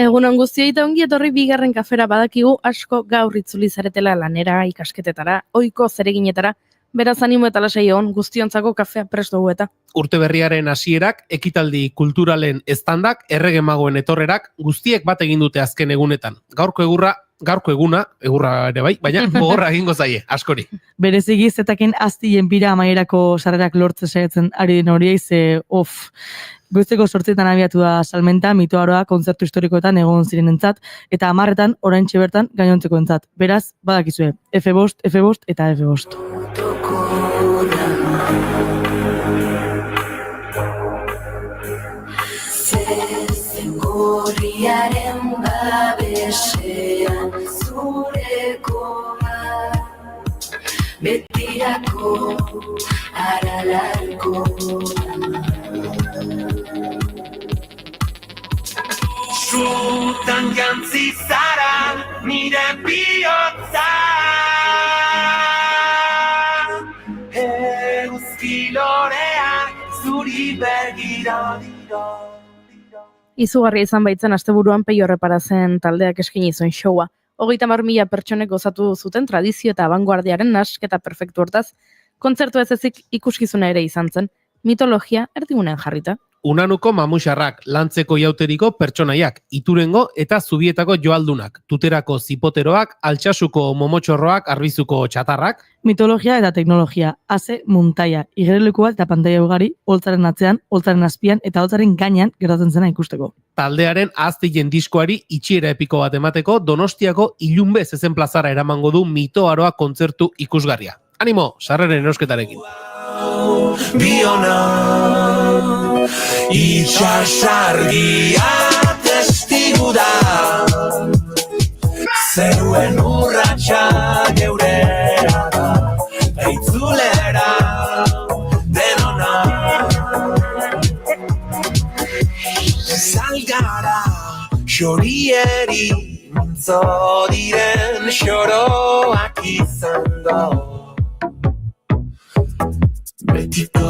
Egunon guztioi eta ongi etorri bigarren kafera, badakigu asko gaur itzuli zaretela lanera, ikasketetara, ohiko zereginetara, beraz animo eta lasai egon guztiontzako kafea prest dugu eta. Urte berriaren hasierak, ekitaldi kulturalen estandak, erregemagoen etorrerak, guztiek bat egin dute azken egunetan. Gaurko eguna ere bai, baina gogorra egingo zaie, askori. Bereziki zetakin aztien bira amaierako sarrerak lortze saiatzen ari den horiei goizeko 8etan abiatu da salmenta, mitoaroa kontzertu historikoetan egon zirenentzat, eta 10etan oraintxe bertan gainontzekoentzat. Beraz, badakizue, F5, F5 eta F5. Gorriaren babesean zureko betirako aralarko Zutan jantzi zara nire bihotza Euskiloreak zuri begira dira Izugarria izan baitzen asteburuan Peio Reparazen taldeak eskaini zuen showa. 30.000 pertsonek gozatu zuten tradizio eta abangoardiaren nasketa perfektu hortaz, kontzertu ez ezik ikuskizuna ere izan zen, mitologia erdigunean jarrita. Unanuko mamuxarrak, lantzeko jauteriko pertsonaiak, Iturengo eta Zubietako joaldunak, Tuterako zipoteroak, Altsasuko momotxorroak, Arbizuko txatarrak. Mitologia eta teknologia, ase muntaia, igerleku bat eta pantaila ugari, holtzaren atzean, holtzaren azpian eta holtzaren gainean gertatzen zena ikusteko. Taldearen ahaztien diskoari itxiera epiko bat emateko Donostiako Ilunbe zezen plazara eramango du Mitoaroa kontzertu ikusgarria. Animo, sarreren erosketarekin. Biona itxasargia testigu da zeruen urratxa geurea da eitzulera denona salgara xorieri mintzo diren xoroak izan da betiko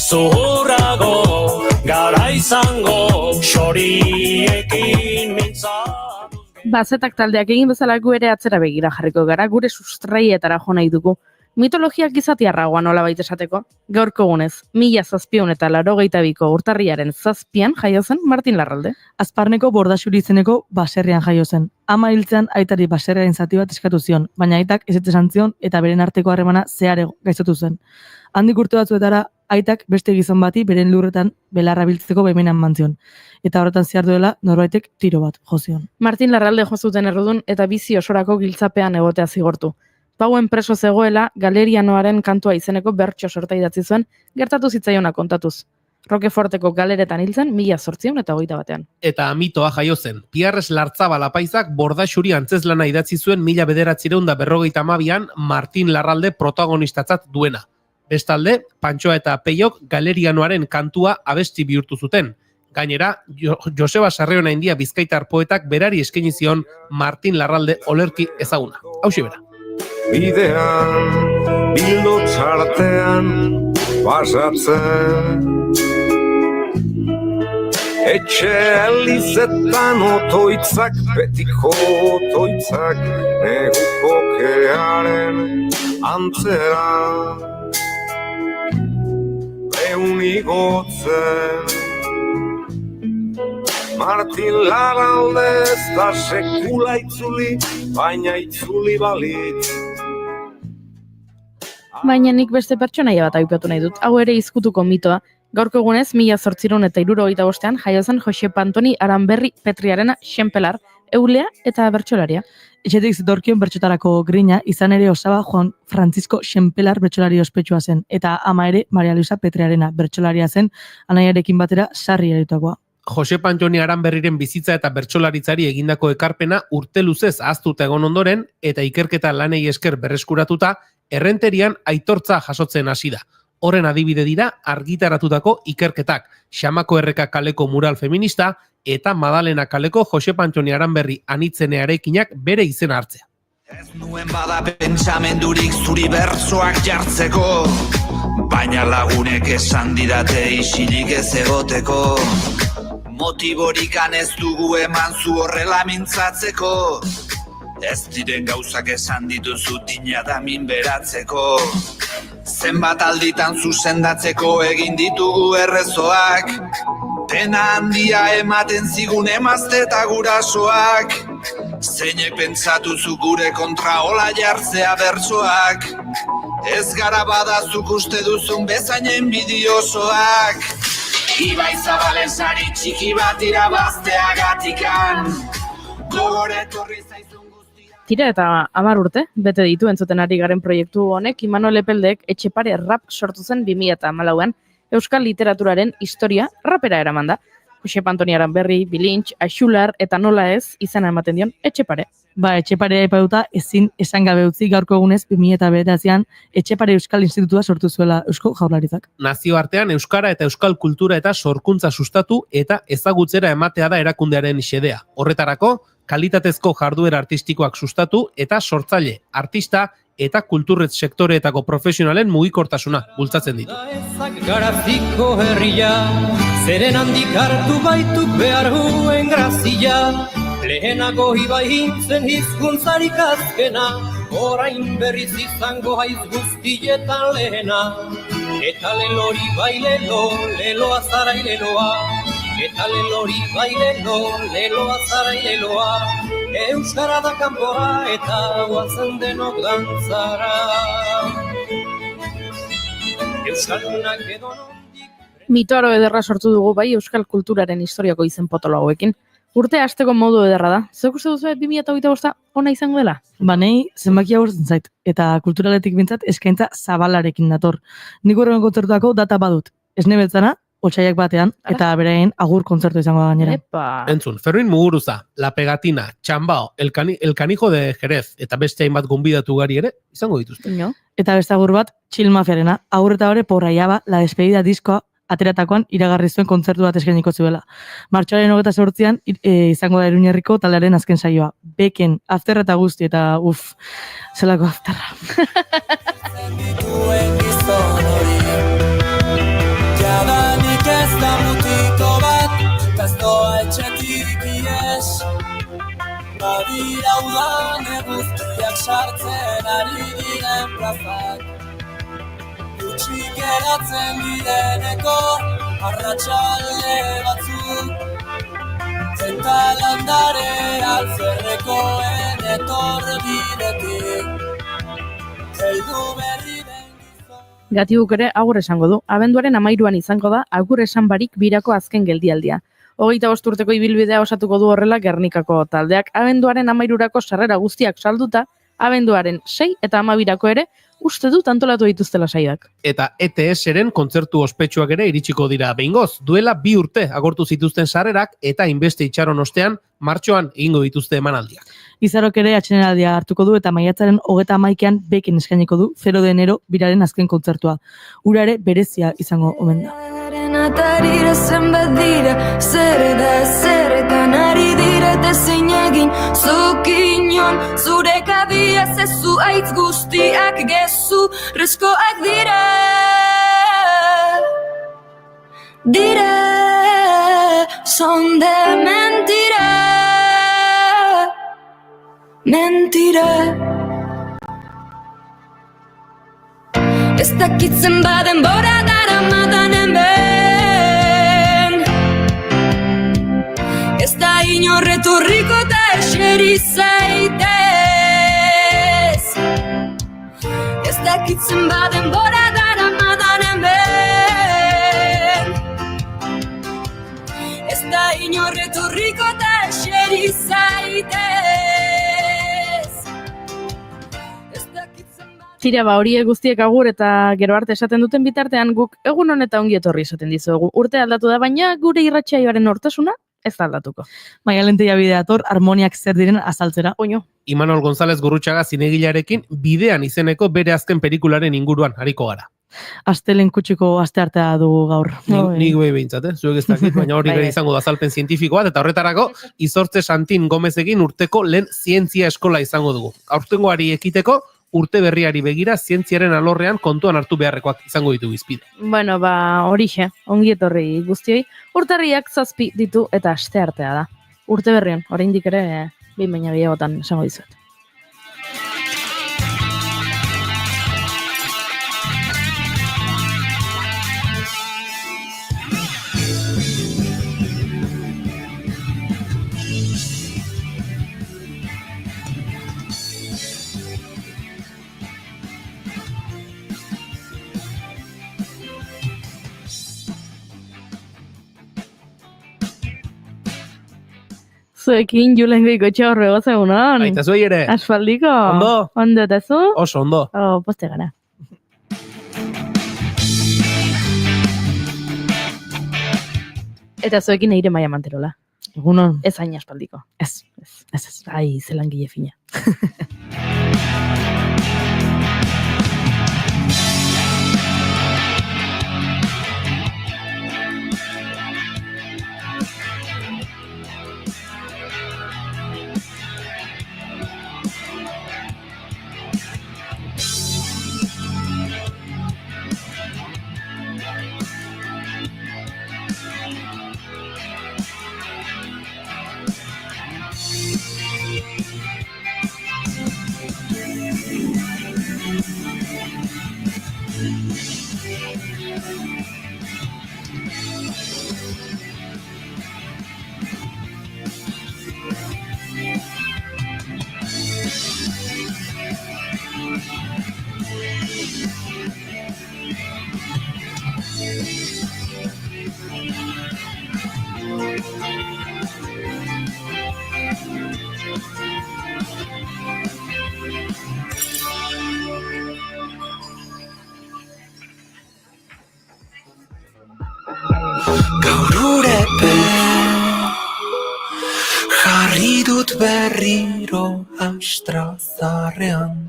zuhurrago gara izango xoriekin mintzatu. Bazetak taldeak egin bezala gu ere atzera begira jarriko gara, gure sustraietara jo nahi dugu. Mitologiak izatiarragoa nolabait esateko. Gaurko gunez, 1782ko urtarriaren 7an jaio zen Martin Larralde. Azparneko Bordaxuri izeneko baserrian jaio zen. Ama hiltzean aitari baserriaren zati bat eskatu zion, baina aitak ezetz esan zion eta beren arteko harremana zehar gaiztotu zen. Handik urte batzuetara aitak beste gizon bati beren lurretan belarra biltzeko baimenan mantzion. Eta horretan zehar duela norbaitek tiro bat jo zion. Martin Larralde jo zuten errudun eta bizi osorako giltzapean egotea zigortu. Pauen preso zegoela Galerianoaren kantua izeneko bertso sorta idatzi zuen, gertatu zitzaiona kontatuz. Rokeforteko galeretan hiltzen 1821. Eta mitoa jaio zen. Piarres Lartzabal apaizak Bordaxuri antzeslana idatzi zuen 1952an Martin Larralde protagonistatzat duena. Bestalde, Pantxoa eta Peiok Galerianoaren kantua abesti bihurtu zuten. Gainera, Joseba Sarrionaindia bizkaitar poetak berari eskaini zion Martin Larralde olerki ezaguna. Hauxe bera. Bidean, bildo txartean, pasatzen etxe elizetan otoitzak, betiko otoitzak, neguko kearen antzera beunigotzen Martin Larralde ez da sekula itzuli, baina itzuli balitz. Baina nik beste pertsonaia bat aipatu nahi dut. Hau ere izkutuko mitoa. Gaurko egunez, 1875an jaio zen Josep Antoni Aranberri Petriarena Xenpelar, eulea eta bertsolaria. Etxetik zetorkion bertsotarako grina, izan ere osaba Juan Francisco Xenpelar bertsolari ospetsua zen, eta ama ere Maria Luisa Petriarena bertsolaria zen, anaiarekin batera sarri eritakoa. Josep Antoni Aranberriren bizitza eta bertsolaritzari egindako ekarpena urte luzez ahaztuta egon ondoren eta ikerketa lanei esker berreskuratuta, errenterian aitortza jasotzen hasi da. Horren adibide dira argitaratutako ikerketak, Xamako Erreka kaleko mural feminista eta Madalena kaleko Jose Pantoni Aranberri anitzenearekinak bere izena hartzea. Ez nuen bada pentsamendurik zuri bertsoak jartzeko, baina lagunek esan didate isilik ez egoteko. Motiborikan ez dugu eman zu horrela mintzatzeko, ez diren gauzak esan dituzu dinadamin beratzeko. Zenbat alditan zuzendatzeko egin ditugu errezoak, pena handia ematen zigun emazte eta gurasoak. Zeinek pentsatuzu gure kontra hola jartzea bertsoak, ez gara badazuk uste duzun bezain enbidiosoak. Ibai Zabalen sari txiki bat irabazteagatikan, gogore torri zaizun guztia. Tira eta 10 urte, bete ditu entzuten ari garen proiektu honek, Imanol Epeldek Etxepare rap sortu zen 2014an, euskal literaturaren historia rapera eraman da. Jose Pantoni Aranberri, Bilintx, Axular eta nola ez izena ematen dion Etxepare. Ba, Etxepare aipatuta ezin esan gabe utzi gaurko egunez 2009an Etxepare Euskal Institutua sortu zuela Eusko Jaurlaritzak. Nazioartean euskara eta euskal kultura eta sorkuntza sustatu eta ezagutzera ematea da erakundearen xedea. Horretarako, kalitatezko jarduera artistikoak sustatu eta sortzaile, artista eta kulturret sektoreetako profesionalen mugikortasuna bultzatzen ditu. Ezak garaziko herria, zeren handik hartu baituk behar huen grazia. Lehenago ibai hintzen hizkuntzarik azkena, orain berriz izango haiz guztietan lehena. Eta lelori bai leloa zarai leloa. Eta lelori bai leloa zarai leloa. Euskara da kanpora eta guazen denok dantzara. Euskaldunak edo nondik... Mitoaro ederra sortu dugu bai euskal kulturaren historiako izen potolo hauekin. Urte hasteko modu ederra da. Zeuk uste duzu 2025 ona izango dela? Ba, nei zenbakia gustatzen zait, eta kulturaletik bintzat eskaintza zabalarekin dator. Nik horren kontzertuako data badut. Esne beltzana, otsaiak batean, eta beraien agur kontzertu izango da gainera. Epa! Entzun, Fermin Muguruza, La Pegatina, Txambao, el Canijo de Jerez eta beste hainbat gonbidatu gari ere izango dituzte. Ino? Eta beste agur bat, Chill Mafiarena, agur eta hori porraiaba, La Despedida diskoa ateratakoan iragarri zuen kontzertu bat eskainiko zuela. Martxoaren 28an izango da Iruñerriko taldearen azken saioa. Beken, afterra eta guzti, eta zelako afterra. Jadanik ez da mutiko bat, gaztoa etxetik ies. Badira udan eguztiak sartzen ari diren plazak. Gutxi geratzen direneko arratsalde batzuk. Eta landare alzerrekoen etorbidetik. Heldu berri den gizon. Gatibuk ere agur esango du. Abenduaren 13an izango da agur esan barik birako azken geldialdia. 25 urteko ibilbidea osatuko du horrela Gernikako taldeak. Abenduaren 13rako sarrera guztiak salduta, abenduaren 6 eta 12rako ere uste dut antolatu dituztela saiak. Eta ETS-eren kontzertu ospetsuak ere iritsiko dira behingoz. Duela 2 urte agortu zituzten sarrerak eta inbeste itxaron ostean martxoan egingo dituzte emanaldiak. Izarok ere atxeneraldia hartuko du eta maiatzaren 31an Beken eskainiko du 0 de enero biraren azken kontzertua. Ura ere berezia izango omen da. Atarira zenbat dira, zer da zerretan ari direte zein egin zukinon, zure kabia zezu aitz guztiak gezu reskoak dira. Son de mentira, mentira. Ez dakitzen baden bora dara madan hemen. Ez da inorretorriko eta eseri zaitez. Ez dakitzen baden bora dara madan hemen. Ez da inorretorriko eta eseri zaitez. Tira, horiek guztiek agur eta gero arte esaten duten bitartean guk egun honeta ongi etorri esaten dizuegu. Urte aldatu da, baina gure irratsaioaren nortasuna ez da aldatuko. Maialenteia bideator harmoniak zer diren azaltzera. Oino. Imanol González Gurrutxaga zinegilearekin Bidean izeneko bere azken pelikularen inguruan hariko gara. Astelen kutsiko asteartea dugu gaur. Nik behintzat, zuek ez dakit, baina hori Bai, izango da azalpen zientifiko bat, eta horretarako Izortze Santin Gomezekin urteko lehen zientzia eskola izango dugu. Aurtengoari ekiteko, urte berriari begira zientziaren alorrean kontuan hartu beharrekoak izango ditu bizpide. Bueno, horixe, ongi etorri guztioi. Urtarriak 7 ditu eta asteartea da. Urte berrian, oraindik ere, behin baina gehiagotan esango dizuet. Zuekin Julen Goikotxe horrego zegunon. Baita zuei ere. Asfaldiko. Ondo. Ondo eta zu? Oso ondo. Poste gara. Eta zuekin Eire Maia Manterola. Egunon. Ez hain aspaldiko. Ez. Ai, zelan gile fina. Gaur urepe jarri dut berriro astrazarrean,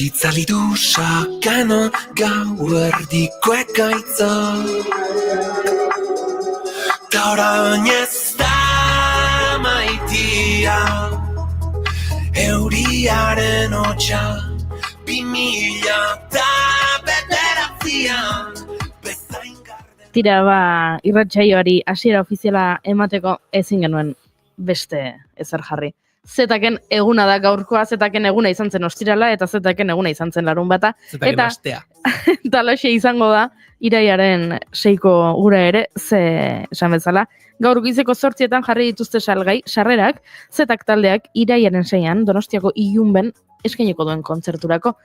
itzali du sakana gauerdiko ekaitza, ta orain ez da maitia euriaren hotxa 2009an. Tira, irratsaioari hasiera ofiziala emateko ezin genuen beste ezer jarri. Zetaken eguna da gaurkoa, zetaken eguna izan zen ostirala, eta zetaken eguna izan zen larunbata. Zetaken astea. Eta laxe izango da, iraiaren 6ko ura ere, ze esan bezala. Gaur goizeko 8etan jarri dituzte salgai, sarrerak, zetak taldeak iraiaren 6an, Donostiako Ilunben eskainiko duen kontzerturako.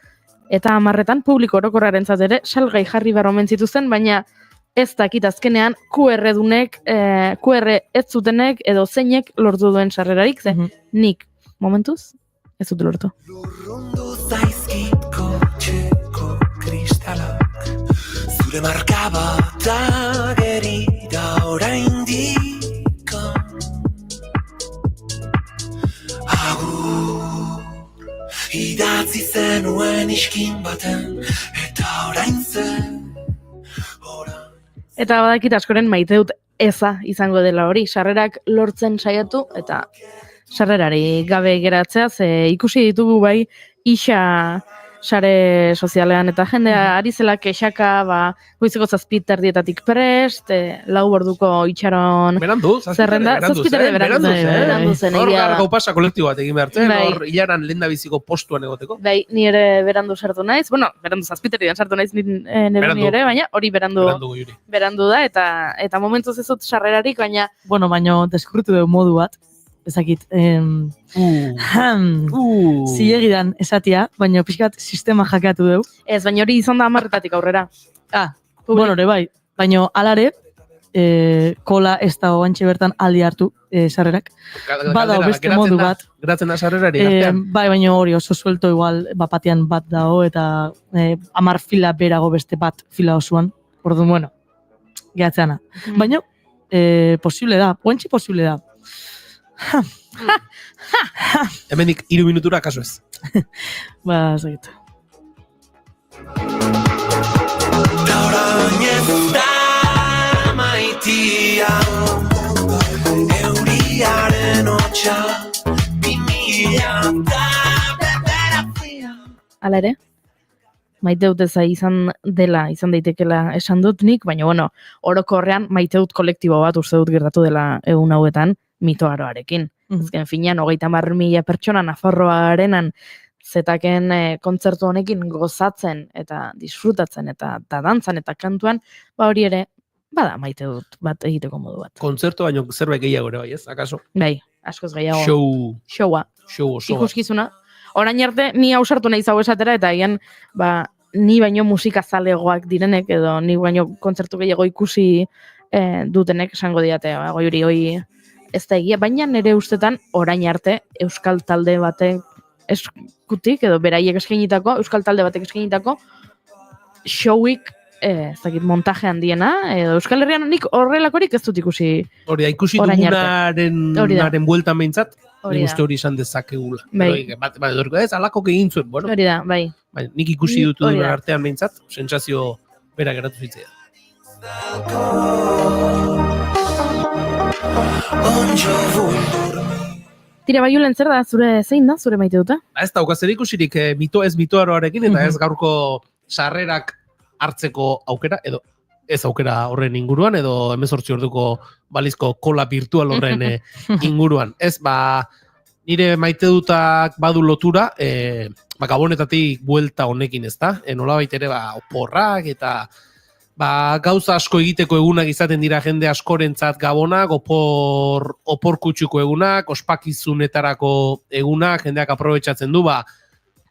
Eta 10etan publiko orokorrarentzat ere salgai jarri behar omen zituzten, baina ez dakit azkenean QR-dunek, QR ez zutenek edo zeinek lortu duen sarrerarik, ze nik, momentuz, ez dut lortu. Lurrundu zaizkit kotxeko kristalak, zure marka bat ageri da oraindik. Agur, idatzi zenuen iskin baten, eta orain zen. Eta badakit askoren maite dut eza izango dela hori, sarrerak lortzen saiatu eta sarrerari gabe geratzea, ze ikusi ditugu bai isa sare sozialean eta jendea ari zela kexaka, goizeko 7:00 prest, 4 orduko itxaron zerrenda, 7:00 berandu zen. Hor gau pasa kolektibo bat egin behar zen, hor hilaran lehendabiziko postuan egoteko. Bai, ni ere berandu sartu naiz, berandu 7:00 sartu naiz ni ere, baina hori berandu da, eta momentuz ez dut sarrerarik, baina... Bueno, baina deskurritu dugu modu bat, ezakit, zilegidan esatia, baina pixkat sistema jakeatu dugu. Ez, baina hori izan da 10:00 aurrera. Bueno, ere bai, baina alare, kola ez da oantxe bertan aldi hartu sarrerak. Bada beste modu bat. Geratzen da sarrerari artean? Bai, baina hori oso suelto igual, batean bat dago, eta 10 fila berago beste bat fila osoan. Orduan, bueno, gehatzeana. Baina, posible da, oantxe posible da. Hemenik 3 minutura kaso ez. Ba, zagit. ahotsa 2009. Hala ere, maite dut eza izan daitekela esan dut nik, baina bueno, orokorrean maite dut kolektibo bat uste dut gertatu dela egun hauetan mitoaroarekin. Azken finean, 30.000 pertsona Nafarroarenan zetaken kontzertu honekin gozatzen eta disfrutatzen eta dantzan eta kantuan, hori ere, bada maite dut bat egiteko modu bat. Kontzertu baino zerbait gehiago ere bai, ez? Akaso? Bai, askoz gehiago. Showa. Show oso. Ikuskizuna. Orain arte, ni ausartu nahi zau esatera, eta agian, ni baino musika zalegoak direnek, edo ni baino kontzertu gehiago ikusi dutenek esango diate, hori ez da egia, baina nire ustetan orain arte euskal talde batek eskutik, edo beraiek eskainitako, euskal talde batek eskainitako showik, ez dakit, montaje handiena, edo Euskal Herrian nik horrelakorik ez dut ikusi. Hori da, ikusi dugunaren bueltan behintzat, nik uste hori izan dezakegula. Ez, alako egin zuen, bueno. Hori da, bai. Nik ikusi dutu duen artean behintzat, sentsazio bera geratu zitzea. Tira, Baiulen, zer da, zein da, zure maite duta? Ez dauka zer ikusirik mitoaroarekin, eta ez gaurko sarrerak hartzeko aukera, edo ez aukera horren inguruan, edo 18 orduko balizko kola virtual horren inguruan. Ez, nire maite dutak badu lotura, gabonetatik buelta honekin, ez da? Nolabait ere, oporrak eta gauza asko egiteko egunak izaten dira jende askorentzat gabonak, opor kutsuko egunak, ospakizunetarako egunak, jendeak aprobetxatzen du,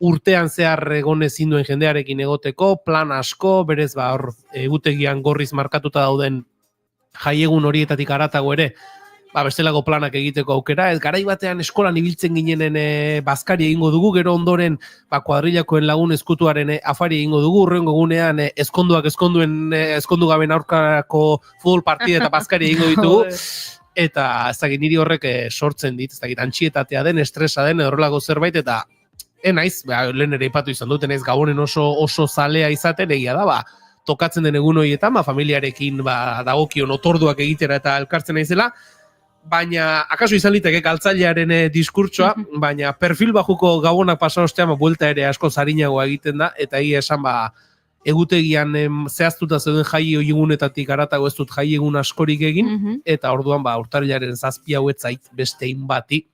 urtean zehar egon ezin duen jendearekin egoteko, plan asko, berez hor egutegian gorriz markatuta dauden jaiegun horietatik haratago ere, bestelako planak egiteko aukera, ez garai batean eskolan ibiltzen ginenen bazkari egingo dugu, gero ondoren kuadrilakoen lagun eskutuaren afari egingo dugu, urrengo gunean eskondu gaben aurkako futbol partida eta bazkari egingo ditugu, eta ez dakit niri horrek sortzen dit, ez dakit antxietatea den, estresa den, horrelako zerbait, eta naiz, lehen ere ipatu izan duten, ez gabonen oso zalea izaten, egia da, tokatzen den egun horietan, familiarekin dagokion otorduak egitera eta elkartzen naizela, baina akaso izan liteke galtzailearen diskurtsoa, baina perfil bajuko gabonak pasa ostean buelta ere asko zarinagoa egiten da, eta egia esan egutegian zehaztuta zeuden jai egunetatik haratago ez dut jai egun askorik egin, eta orduan urtarrilaren 7 hau ez zait bestein bati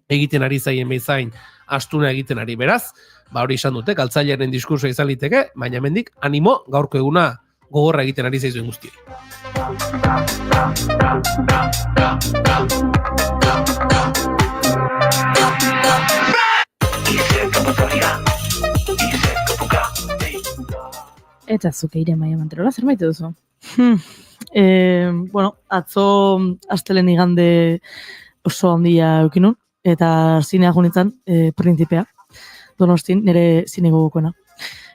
egiten ari zaien bezain astuna egiten ari. Beraz, hori izan dute, galtzailearen diskursoa izan liteke, baina hemendik animo gaurko eguna gogorra egiten ari zaizuen guztiei. Eta zuke ire Maia Manterola, zer maite duzu? Atzo astelen igande oso handia eukinun, eta zinea junitzen Principea, Donostin, nire zine gogokoena.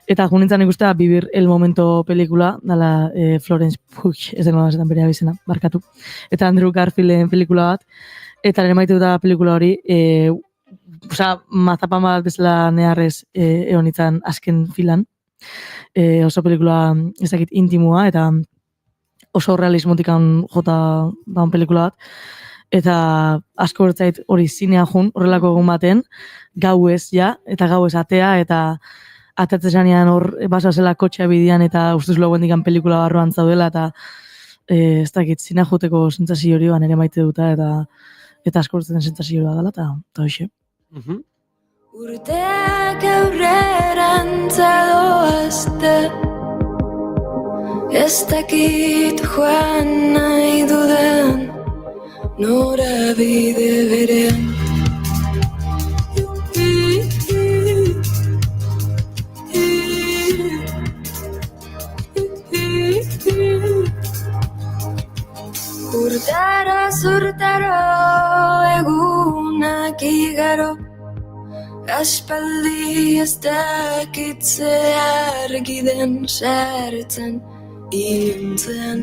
Eta junintzen ikustea Vivir el Momento pelikula, dala Florence Pugh, ez den nola bere abizena, barkatu. Eta Andrew Garfielden pelikula bat, eta nire maite duta pelikula hori, mazapan bat bezala neharrez egon azken filan. Oso pelikula ezakit intimua, eta oso realismotikan jota daun pelikula bat. Eta asko bertzait hori zinea jun, horrelako egun baten, gauez ja, eta gauez atea, eta atatzesanean hor basa zela kotxea bidian, eta ustuz loguendikan pelikula barruan zaudela, eta ez dakit zinea juteko sentsazio hori ere maite duta, eta asko bertzen sentsazio hori dela, eta hoxe. Urteak aurrerantza doazte, ez dakit joan nahi duden, nora bide berean. Urtaro zurtaro egunak igaro, aspaldi ez dakitze argi den sartzen iluntzen.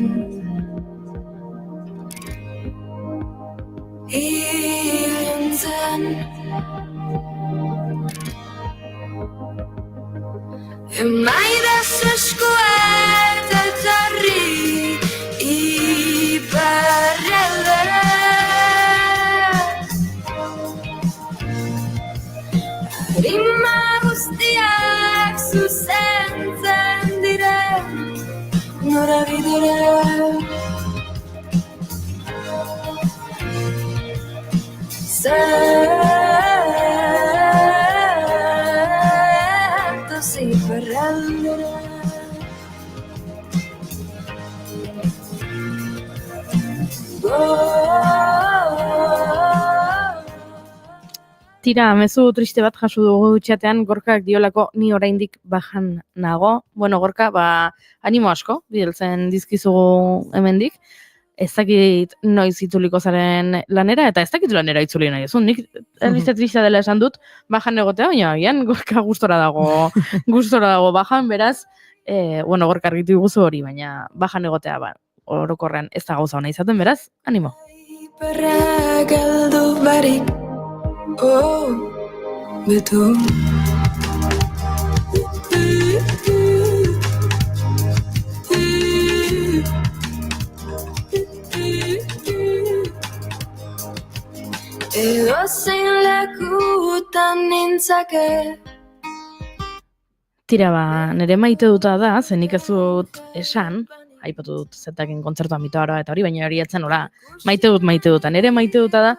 Iluntzen Emaidaz eskuet etorri iparraldera Rima guztiak zuzentzen dire norabidera. Zertozi perrandera. Tira, mezu triste bat jaso dugu txatean, Gorkak diolako ni oraindik bajan nago. Bueno, Gorka, animo asko, bidaltzen dizkizugu hemendik. Ez dakit noiz itzuliko zaren lanera, eta ez dakit lanera itzuli nahi ezun. Nik albiste triste dela esan dut, bajan egotea, baina agian Gorka gustora dago bajan, beraz, bueno, Gorka argitu guzu hori, baina bajan egotea, orokorrean ez da gauza hona izaten, beraz, animo. Perra galdu barik, betu. Edo zein lekutan nintzake. Tira, nire maite duta da, zenik ez dut esan, aipatu dut zetakin kontzertua mitoaroa eta hori, baina hori etzen hola, maite dut, nire maite duta da,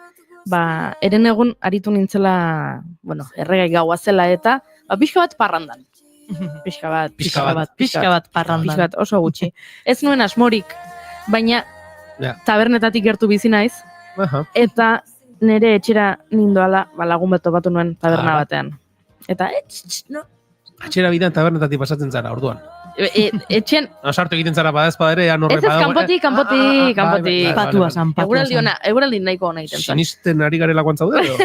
eren egun aritu nintzela, bueno, erregai gaua zela eta, pixka bat parrandan. Pixka bat parrandan. Pixka bat oso gutxi. Ez nuen asmorik, baina tabernetatik gertu bizi naiz, eta nire etxera nindoala lagun beto batu nuen taberna batean. Eta, no. Atxera bidean tabernetatik pasatzen zara, orduan. Etxen... Sartu egiten zara badazpadere, Ez kanpotik. Patua san. Eguraldi nahiko hona egiten zen. Sinisten ari garelakoan zaude, edo?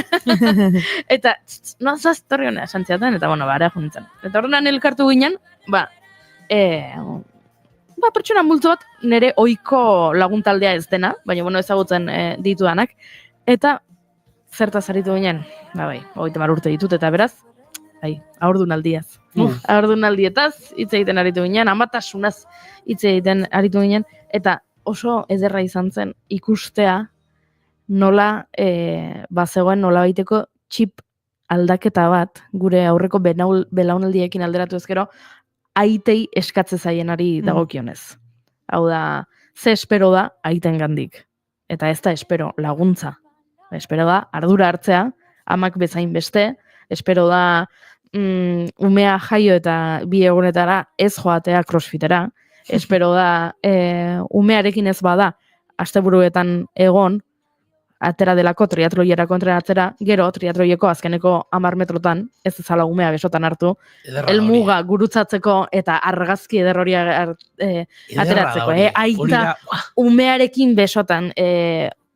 Eta, no, zaztorri hona esantziaten, eta, bueno, bara juntzen. Eta horrenan elkartu ginen, pertsona multzo bat nire ohiko laguntaldea ez dena, baina, bueno, ezagutzen ditudanak, eta zertaz aritu ginen, 30 urte ditut, eta beraz, haurdunaldiaz. Haurdunaldietaz hitz egiten aritu ginen, amatasunaz hitz egiten aritu ginen, eta oso ederra izan zen ikustea nola bazegoen nola baiteko txip aldaketa bat, gure aurreko belaunaldiekin alderatu ezkero, aitei eskatze zaienari dagokionez. Hau da, ze espero da aiten gandik. Eta ez da espero laguntza. Espero da ardura hartzea, amak bezain beste, espero da umea jaio eta 2 egunetara ez joatea crossfitera, espero da umearekin ez bada asteburuetan egon, atera delako triatloierako entrenatzera, gero triatloieko azkeneko 10 metrotan, ez ezala umea besotan hartu, helmuga gurutzatzeko eta argazki eder hori ateratzeko. Aita umearekin besotan,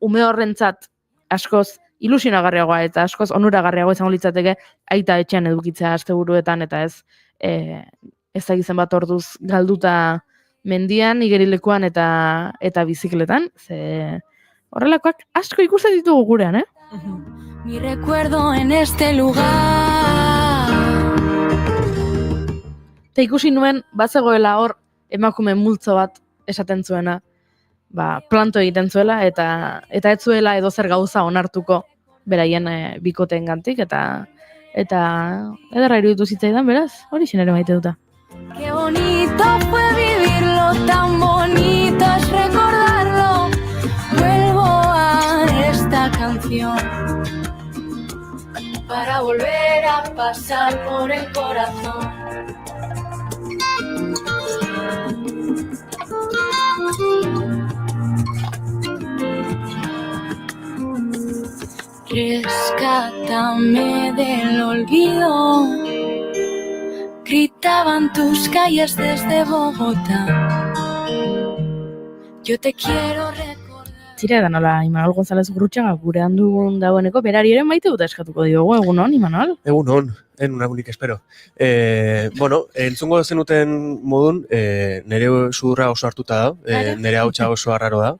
ume horrentzat askoz ilusionagarriagoa eta askoz onuragarriagoa izango litzateke aita etxean edukitzea asteburuetan eta ez dakizen bat orduz galduta mendian, igerilekuan eta bizikletan, ze horrelakoak asko ikusten ditugu gurean, Mi recuerdo en este lugar. Eta ikusi nuen, bazegoela hor emakume multzo bat esaten zuena, planto egiten zuela eta ez zuela edozer gauza onartuko beraien bikoteen gantik, eta ederra iruditu zitzaidan, beraz, hori ere maite duta. Qué bonito fue vivirlo, tan bonito es recordarlo. Vuelvo a esta canción para volver a pasar por el corazón. Rescátame del olvido, gritaban tus calles desde Bogotá. Yo te quiero recordar. Tira, da nola, Imanol González Gurrutxaga gurean dugun dagoeneko, berari ere maite dut eskatuko diogu, egunon, Imanol? Egunon, egunik espero. Entzungo zenuten modun, nire sudurra oso hartuta da, nire hautsa oso arraro da.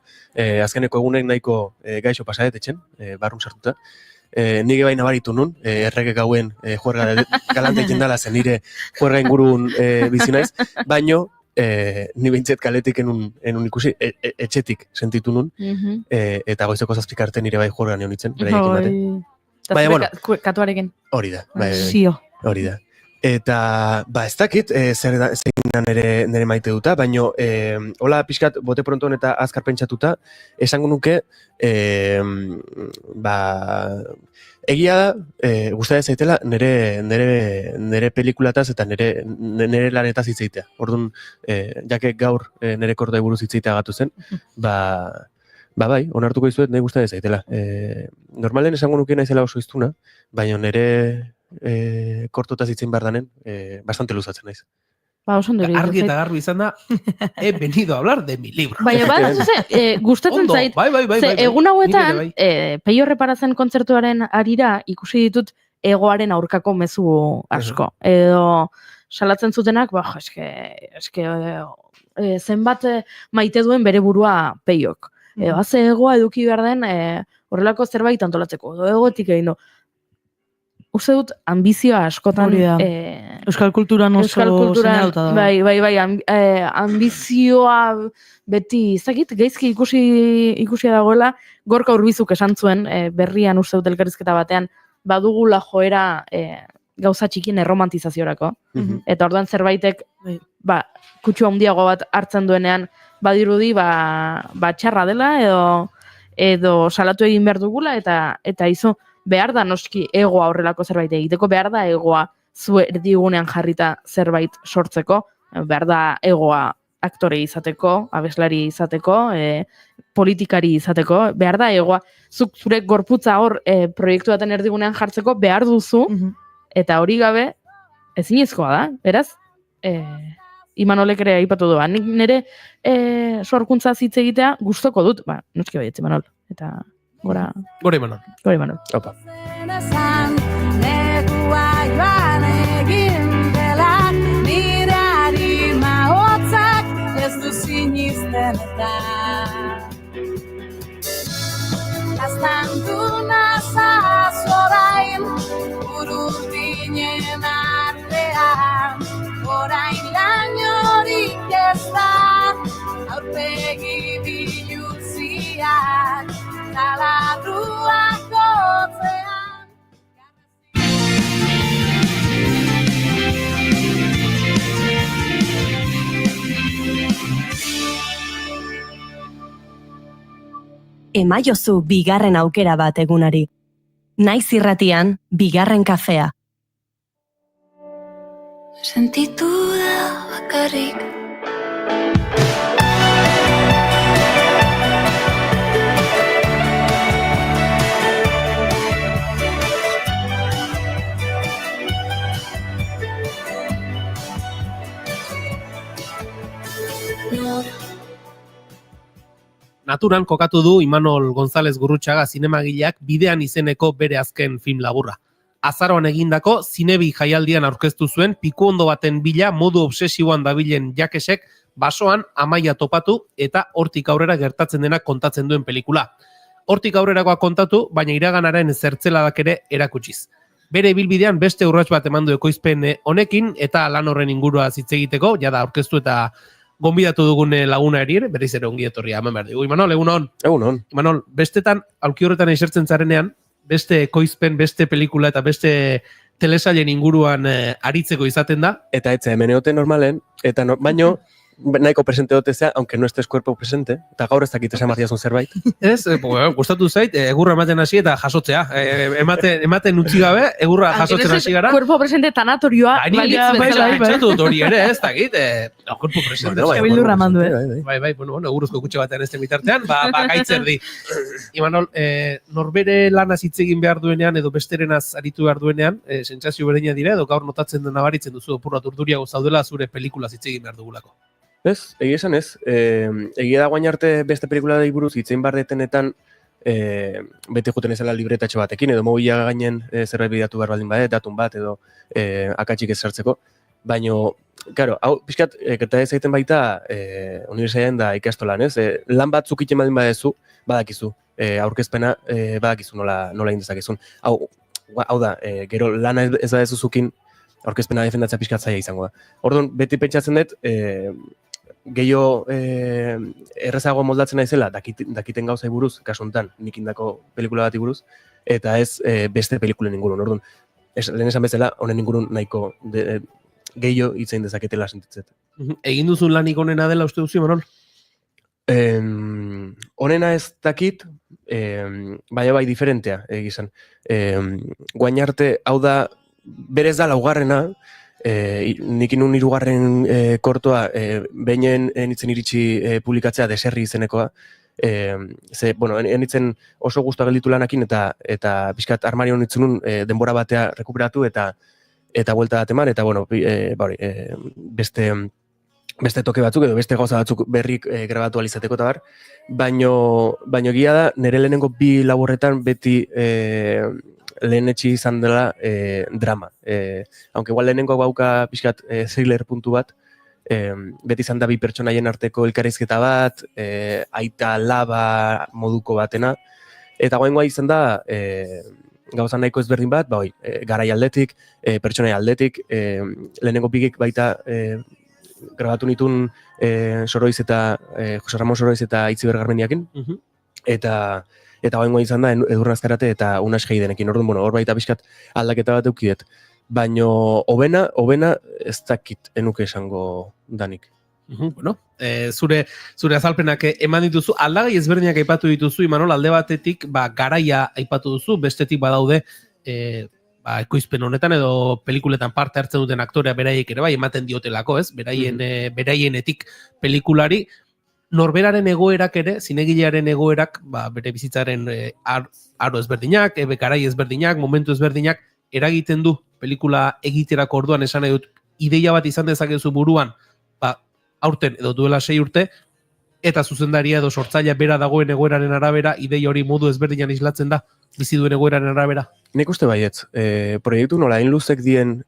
Azkeneko egunek nahiko gaixo pasadetetxen, barrun sartuta. Nire baina baritu nun, errege gauen juerga galante jendala zen nire juerga ingurun bizi naiz, baino ni behintzet kaletik enun ikusi, etxetik sentitu nun, eta goizeko 7 arte nire bai juerga neon itzen, beraiekin bate. Eta Baina, zure bueno. katuarekin. Hori da. Bai. Sio. Hori da. Eta, ez dakit, zein da nire maite duta, baina hola pixkat bote pronton eta azkar pentsatuta, esango nuke, egia da, gustatzen zaitela nire pelikulataz eta nire lanetaz hitzeitea. Orduan, jake gaur nire kordai buruz hitzeitea gatu zen, bai, onartuko dizuet nire gustatzen zaitela. Normalen esango nuke naizela oso iztuna, baina nire kortotaz hitzein behar danen, bastante luzatzen naiz. Ba, oso ondo Argi eta garbi izan da, he venido a hablar de mi libro. Baina, gustatzen Ondo, zait, bai. egun hauetan, Nik ere Peio Reparazen kontzertuaren arira ikusi ditut egoaren aurkako mezu asko. Edo salatzen zutenak, zenbat maite duen bere burua Peiok. Edo, haze egoa eduki behar den horrelako zerbait antolatzeko. Edo egotik egin du. Uste dut, ambizioa askotan... Euskal kulturan oso seinalatuta da. Bai, ambizioa beti, izakit, geizki ikusia dagoela, Gorka Urbizuk esan zuen, berrian uste dut elkarrizketa batean, badugula joera gauza txikin erromantizaziorako. Eta orduan zerbaitek, kutsu handiago bat hartzen duenean, badirudi, txarra dela, edo salatu egin behar dugula, eta izo, behar da noski egoa horrelako zerbait egiteko, behar da egoa zu erdigunean jarrita zerbait sortzeko, behar da egoa aktore izateko, abeslari izateko, politikari izateko, behar da egoa, zure gorputza hor proiektu baten erdigunean jartzeko behar duzu, eta hori gabe ezinezkoa da, beraz? Imanolek ere aipatu du, nik nire sorkuntza hitz egitea gustoko dut, noski baietz Imanol, eta gora Imanol. Opa. Negua joan egin dela, nire harima hotzak ez du sinisten eta. Aztantu nazaz orain, burutinen artean, orain lan horik ez da, aurpegi bilutziak, taladruak gotzean. Emaiozu bigarren aukera bat egunari. Naiz irratian, bigarren kafea. Sentitu da bakarrik. Naturan kokatu du Imanol González Gurrutxaga zinemagileak Bidean izeneko bere azken film laburra. Azaroan egindako zinebi jaialdian aurkeztu zuen piku ondo baten bila modu obsesiboan dabilen jakesek basoan Amaia topatu eta hortik aurrera gertatzen dena kontatzen duen pelikula. Hortik aurrerakoa kontatu, baina iraganaren zertzeladak ere erakutsiz. Bere ibilbidean beste urrats bat eman du ekoizpen honekin eta lan horren ingurua hitz egiteko, jada aurkeztu eta gonbidatu dugun laguna ere, berriz ere ongi etorria hemen behar dugu. Imanol, egunon. Egunon. Imanol, bestetan, aulki horretan esertzen zarenean, beste ekoizpen, beste pelikula eta beste telesailen inguruan aritzeko izaten da. Eta etxe hemen egoten normalen, eta baino, nahiko presente dotezea, aunque no estés cuerpo presente, eta gaur ez dakit esan martiazun zerbait. Ez, gustatu zait, egurra ematen hasi eta jasotzea. Ematen utzi gabe, egurra jasotzen hasi gara. Cuerpo presente tanatorioa balitz bezala. Pentsatu dut hori ere, ez dakit. Cuerpo presente. Bildurra mandu, Bai, eguruzko kutxe batean ez bitartean, gaitzer di. Imanol, norbere lanaz hitz egin behar duenean, edo besterenaz aritu behar duenean, sentsazio berdina dira, edo gaur notatzen den nabaritzen duzu, opurra urduriago zaudela zure pelikulaz hitz egin behar dugulako. Ez, egia esan ez. Egia da guain arte beste pelikulari buruz hitzein bardetenetan bete joten ezala libretatxo batekin, edo mobila gainen zerbait bidatu behar baldin badet, datun bat, edo akatsik ez sartzeko. Baina, karo, hau, pixkat, gerta ez egiten baita unibertsitatean da ikastolan, ez? Lan batzuk iten baldin badezu, badakizu. Aurkezpena badakizu nola indezakezun. Hau da, gero lana ez badezuzukin, aurkezpena defendatzea pixkat zaila izango da. Orduan, beti pentsatzen dut, gehiago errezago moldatzen naizela dakiten gauzai buruz, kasu honetan, nik indako pelikula bati buruz, eta ez beste pelikulen ingurun. Orduan, lehen esan bezala, honen ingurun nahiko gehiago hitzein dezaketela sentitzet. Egin duzun lanik onena dela uste duzu, Imanol? Honena ez dakit, baina bai diferentea egizan. Guain arte, hau da, berez da laugarrena, nik inun hirugarren kortoa, behinen enitzen iritsi publikatzea deserri izenekoa, enitzen oso guztua gelditu lanakin eta pixkat armarion nitzunun denbora batea rekuperatu eta buelta bat eman, eta beste toke batzuk edo beste gauza batzuk berrik grabatu alizateko eta bar, baino gila da, nire lehenengo 2 laburretan beti lehenetxi izan dela drama. Aunque igual lehenengo gauka pixkat thriller puntu bat, beti izan da 2 pertsonaien arteko elkarrizketa bat, aita laba moduko batena, eta goaingoa izan da gauza nahiko ezberdin bat, garai aldetik, pertsonai aldetik, lehenengo bigik baita grabatu nitun Soroiz eta Jose Ramon Soroiz eta Itziber Garmendiakin, eta goaingoa izan da Edurne Azkarate eta Unas Heidenekin. Orduan, hor baita pixkat aldaketa bat eukidet. Baina hobena ez dakit enuke esango danik. Bueno, zure azalpenak eman dituzu, aldagai ezberdinak aipatu dituzu, Imanol, alde batetik garaia aipatu duzu, bestetik badaude ekoizpen honetan edo pelikuletan parte hartzen duten aktorea beraiek ere bai ematen diotelako, ez? Beraienetik pelikulari, norberaren egoerak ere, zinegilearen egoerak, bere bizitzaren aro ezberdinak, garai ezberdinak, momentu ezberdinak, eragiten du pelikula egiterako orduan esan nahi dut, ideia bat izan dezakezu buruan, aurten edo duela 6 urte, eta zuzendaria edo sortzailea bera dagoen egoeraren arabera, ideia hori modu ezberdinan islatzen da, bizi duen egoeraren arabera. Nik uste baietz, proiektu nola hain luzek dien,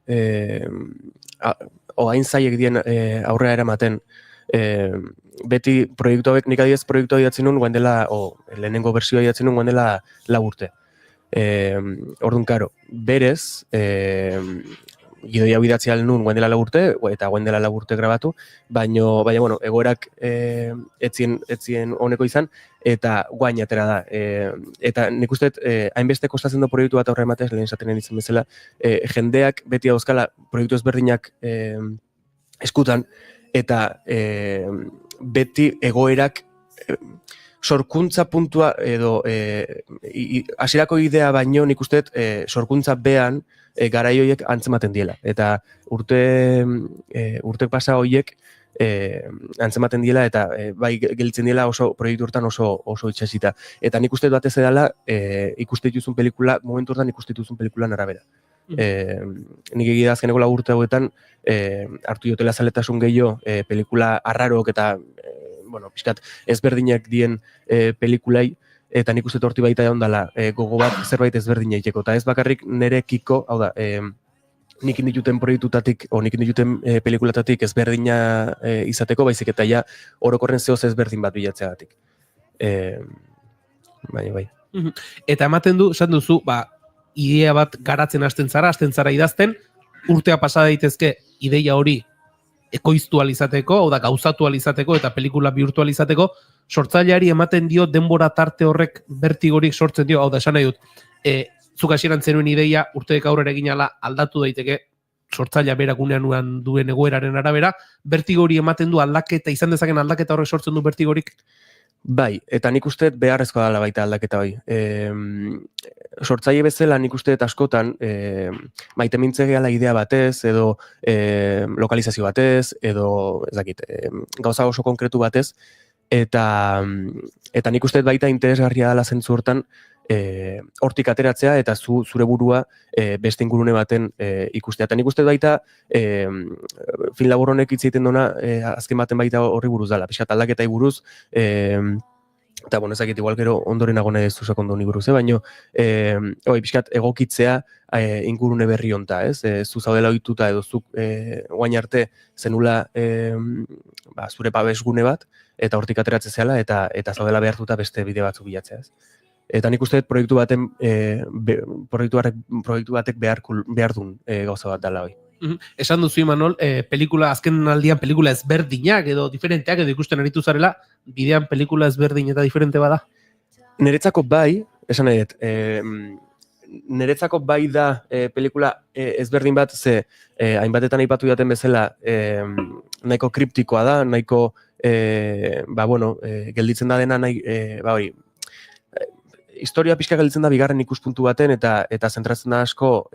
hain zaiek dien aurrera eramaten, beti proiektu hauek, nik adiez proiektu adiatzen nun, guain dela, lehenengo bersioa adiatzen nun, guain dela 4 urte. Orduan, karo, berez, gidoia bidatzi nun guain dela 4 urte, eta guain dela 4 urte grabatu, baina egoerak etzien honeko izan, eta guain atera da. Eta nik uste, hainbeste kostatzen du proiektu bat aurre ematez, lehen esaten ditzen bezala, jendeak beti dauzkala proiektu ezberdinak eskutan, eta beti egoerak sorkuntza puntua edo hasierako idea baino nik uste sorkuntza behan garai horiek antzematen diela. Eta urtek pasa horiek antzematen diela eta bai gelditzen diela oso proiektu hortan oso itxasita. Eta nik uste batez edala ikuste dituzun pelikula, momentu hortan ikuste dituzun pelikulan arabera. Nik egia azkeneko 4 urte hauetan hartu jotela zaletasun gehiago pelikula arraroak eta pixkat ezberdinak dien pelikulai, eta nik uste torti baita ondala gogo bat zerbait ezberdina iteko. Eta ez bakarrik nerekiko, hau da, nik indituten proiektutatik, o nik indituten pelikulatatik ezberdina izateko, baizik eta ja orokorren zehoz ezberdin bat bilatzeagatik. Bai. Eta ematen du, esan duzu, idea bat garatzen hasten zara idazten, urtea pasa daitezke ideia hori ekoiztu alizateko, hau da gauzatu alizateko eta pelikula bihurtu alizateko, sortzaileari ematen dio denbora tarte horrek bertigorik sortzen dio, hau da esan nahi dut, zuk hasieran zenuen ideia urteek aurrera egin ala aldatu daiteke sortzailea beragunean duen egoeraren arabera, bertigori ematen du aldaketa, izan dezaken aldaketa horrek sortzen du bertigorik? Bai, eta nik uste beharrezkoa dela baita aldaketa bai. Sortzaile bezala nik uste askotan maite mintze gehala idea batez, edo lokalizazio batez, edo ez dakit, gauza oso konkretu batez, eta nik uste baita interesgarria dela zentzu hortan hortik ateratzea eta zure burua beste ingurune baten ikustea. Eta nik uste baita film labur honek hitz egiten duna azken baten baita horri buruz dela, pixkat aldaketai buruz, eta ezakit igual gero ondoren agone ez duzak ondo ni buruz, baina pixkat egokitzea ingurune berri honta, ez? Zu zaudela ohituta edo zuk guain arte zenula zure babesgune bat, eta hortik ateratzen zela, eta zaudela behartuta beste bide batzuk bilatzea, ez? Eta nik uste proiektu batek behar duen gauza bat dela hoi. Esan duzu, Imanol, azken aldian pelikula ezberdinak edo diferenteak edo ikusten aritu zarela, bidean pelikula ezberdin eta diferente bada? Niretzako bai, esan nahi dut, niretzako bai da pelikula ezberdin bat, ze hainbatetan aipatu jaten bezala nahiko kriptikoa da, nahiko gelditzen da dena historia pixka gelditzen da bigarren ikuspuntu baten eta zentratzen da asko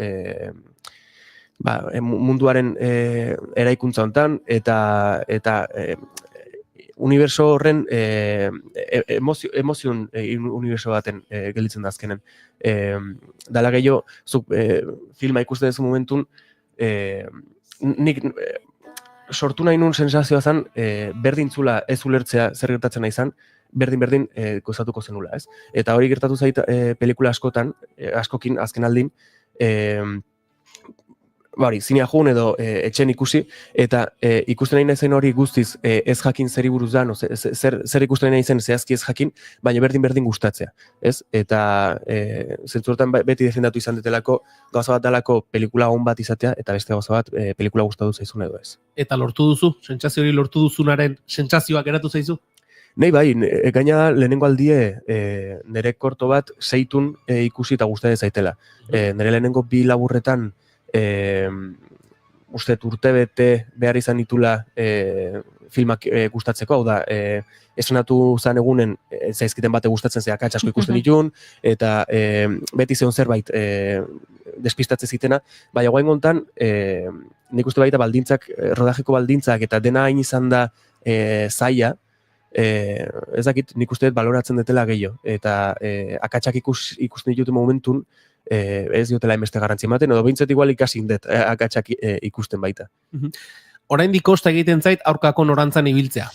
munduaren eraikuntza hontan eta uniberso horren emozion uniberso baten gelditzen da azkenen. Dala gehiago, zuk filma ikusten duzu momentun, nik sortu nahi nun sensazioa zen, berdintzula ez ulertzea zer gertatzen nahi zen, berdin gozatuko zenula, ez? Eta hori gertatu zait pelikula askokin, azken aldin, zinea jun edo etxen ikusi, eta ikusten nahi zen hori guztiz ez jakin zeri buruz da, zer ikusten nahi zen zehazki ez jakin, baina berdin gustatzea, ez? Eta zentzu hortan beti defendatu izan detelako, gauza bat dalako pelikula on bat izatea, eta beste gauza bat pelikula gustatu zaizun edo ez. Eta lortu duzu, sentsazio hori lortu duzunaren sentsazioak geratu zaizu? Nei bai, gaina lehenengo aldie nire korto bat seitun ikusi eta gustatzen zaitela. Nire lehenengo 2 laburretan uste urtebete behar izan ditula filmak gustatzeko, hau da, esonatu zan egunen zaizkiten bate gustatzen ze akats asko ikusten ditun, eta beti zeon zerbait despistatzen zitena, baina guain gontan, nik uste baita baldintzak, rodajeko baldintzak, eta dena hain izan da zaila, ez dakit nik uste baloratzen detela gehiago, eta akatsak ikusten dituten momentun, ez diotela enbeste garrantzi ematen, edo behintzat igual ikasin dut akatsak ikusten baita. Oraindik kosta egiten zait aurkako norantzan ibiltzea.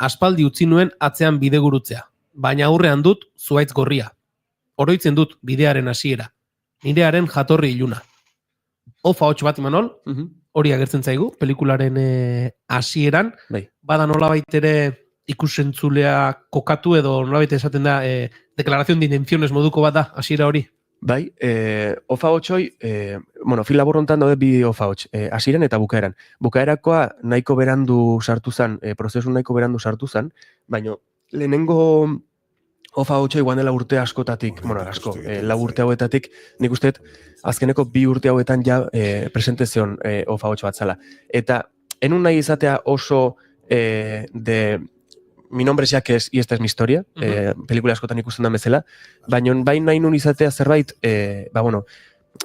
Aspaldi utzi nuen atzean bidegurutzea, baina aurrean dut zuhaitz gorria. Oroitzen dut bidearen hasiera, nirearen jatorri iluna. Ofa hots bat, Imanol, hori agertzen zaigu, pelikularen hasieran, bada nolabait ere ikusentzulea kokatu edo nolabait esaten da deklarazion de intenciones moduko bat da hasiera hori. Bai, ofa hotxoi, film labur hontan daude 2 ofa hotx, hasieran eta bukaeran. Bukaerakoa nahiko berandu sartu zen, prozesu nahiko berandu sartu zen, baina lehenengo ofa hotxoi guan dela urte askotatik, asko, 4 urte hauetatik, nik usteet azkeneko 2 urte hauetan ja presente zeon ofa hotx bat zala. Eta enun nahi izatea oso de... Mi nombre es Jacques y esta es mi historia, pelikula askotan ikusten da bezala, baina bain nahi nun izatea zerbait,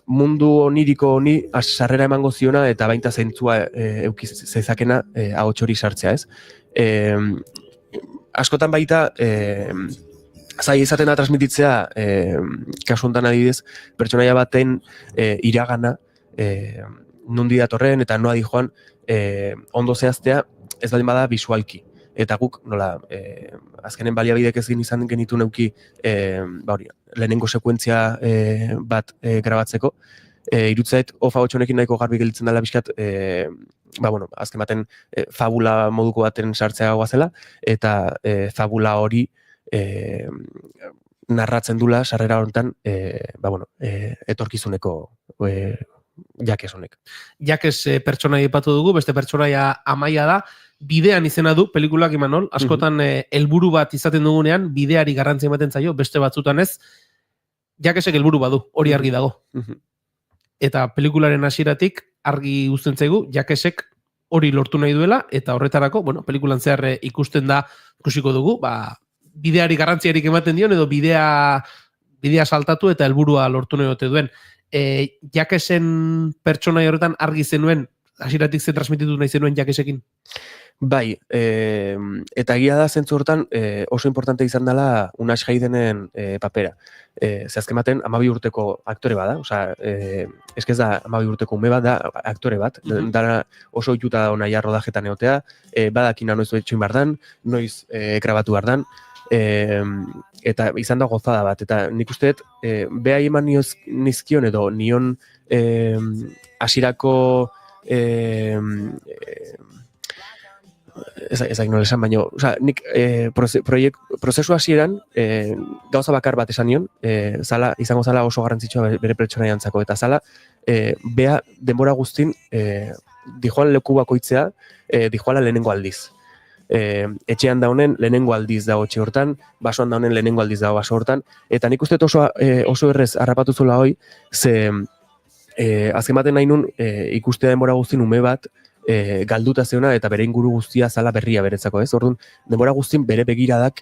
mundu oniriko honi sarrera emango ziona eta baita zentzua eukiz zezakena ahots hori sartzea, ez? Askotan baita, zai izaten da transmititzea, kasu hontan adibidez, pertsonaia baten iragana, nundi datorren eta noa dijoan, ondo zehaztea, ez baldin bada visualki. Eta guk, nola, azkenen baliabidek ezin izan genitu neuki lehenengo sekuentzia bat grabatzeko. Irutzait, ofa hotxonekin nahiko garbi gelditzen dela bizkat, azken baten fabula moduko baten sartzea guazela, eta fabula hori narratzen dula sarrera honetan, etorkizuneko Jacques honek. Jacques pertsonaia aipatu dugu, beste pertsonaia Amaia da, bidean izena du pelikulak, Imanol, askotan helburu bat izaten dugunean, bideari garrantzi ematen zaio, beste batzutan ez, Jacquesek helburu badu, hori argi dago. Eta pelikularen hasieratik argi uzten zaigu, Jacquesek hori lortu nahi duela, eta horretarako, pelikulan zehar ikusten da, ikusiko dugu, bideari garrantziarik ematen dion, edo bidea saltatu eta helburua lortu nahi ote duen. Jacquesen pertsonaia horretan argi zenuen, hasieratik ze transmititu nahi zenuen Jacquesekin? Bai, eta egia da zentzu hortan oso importante izan dela Unax Haydenen papera. Zehazken baten 12 urteko aktore bada, eskez da 12 urteko ume bat da aktore bat, dara oso ituta da ona rodajetan egotea, badakina noiz etxoin bardan, noiz grabatu bardan, eta izan da gozada bat, eta nik usteet behai eman nizkion edo nion hasierako ezak nola esan, baina, nik prozesu hasieran gauza bakar bat esan nion, izango zala oso garrantzitsua bere pertsonaiantzako, eta zala, bea denbora guztin dijoan leku bakoitzea, dijoala lehenengo aldiz. Etxean daunen lehenengo aldiz dago etxe hortan, basoan daunen lehenengo aldiz dago baso hortan, eta nik uste oso errez harrapatu zula hoi, ze azken baten nahi nun ikustea denbora guztin ume bat, galduta zeuna eta bere inguru guztia zala berria beretzako, ez? Orduan, denbora guztin bere begiradak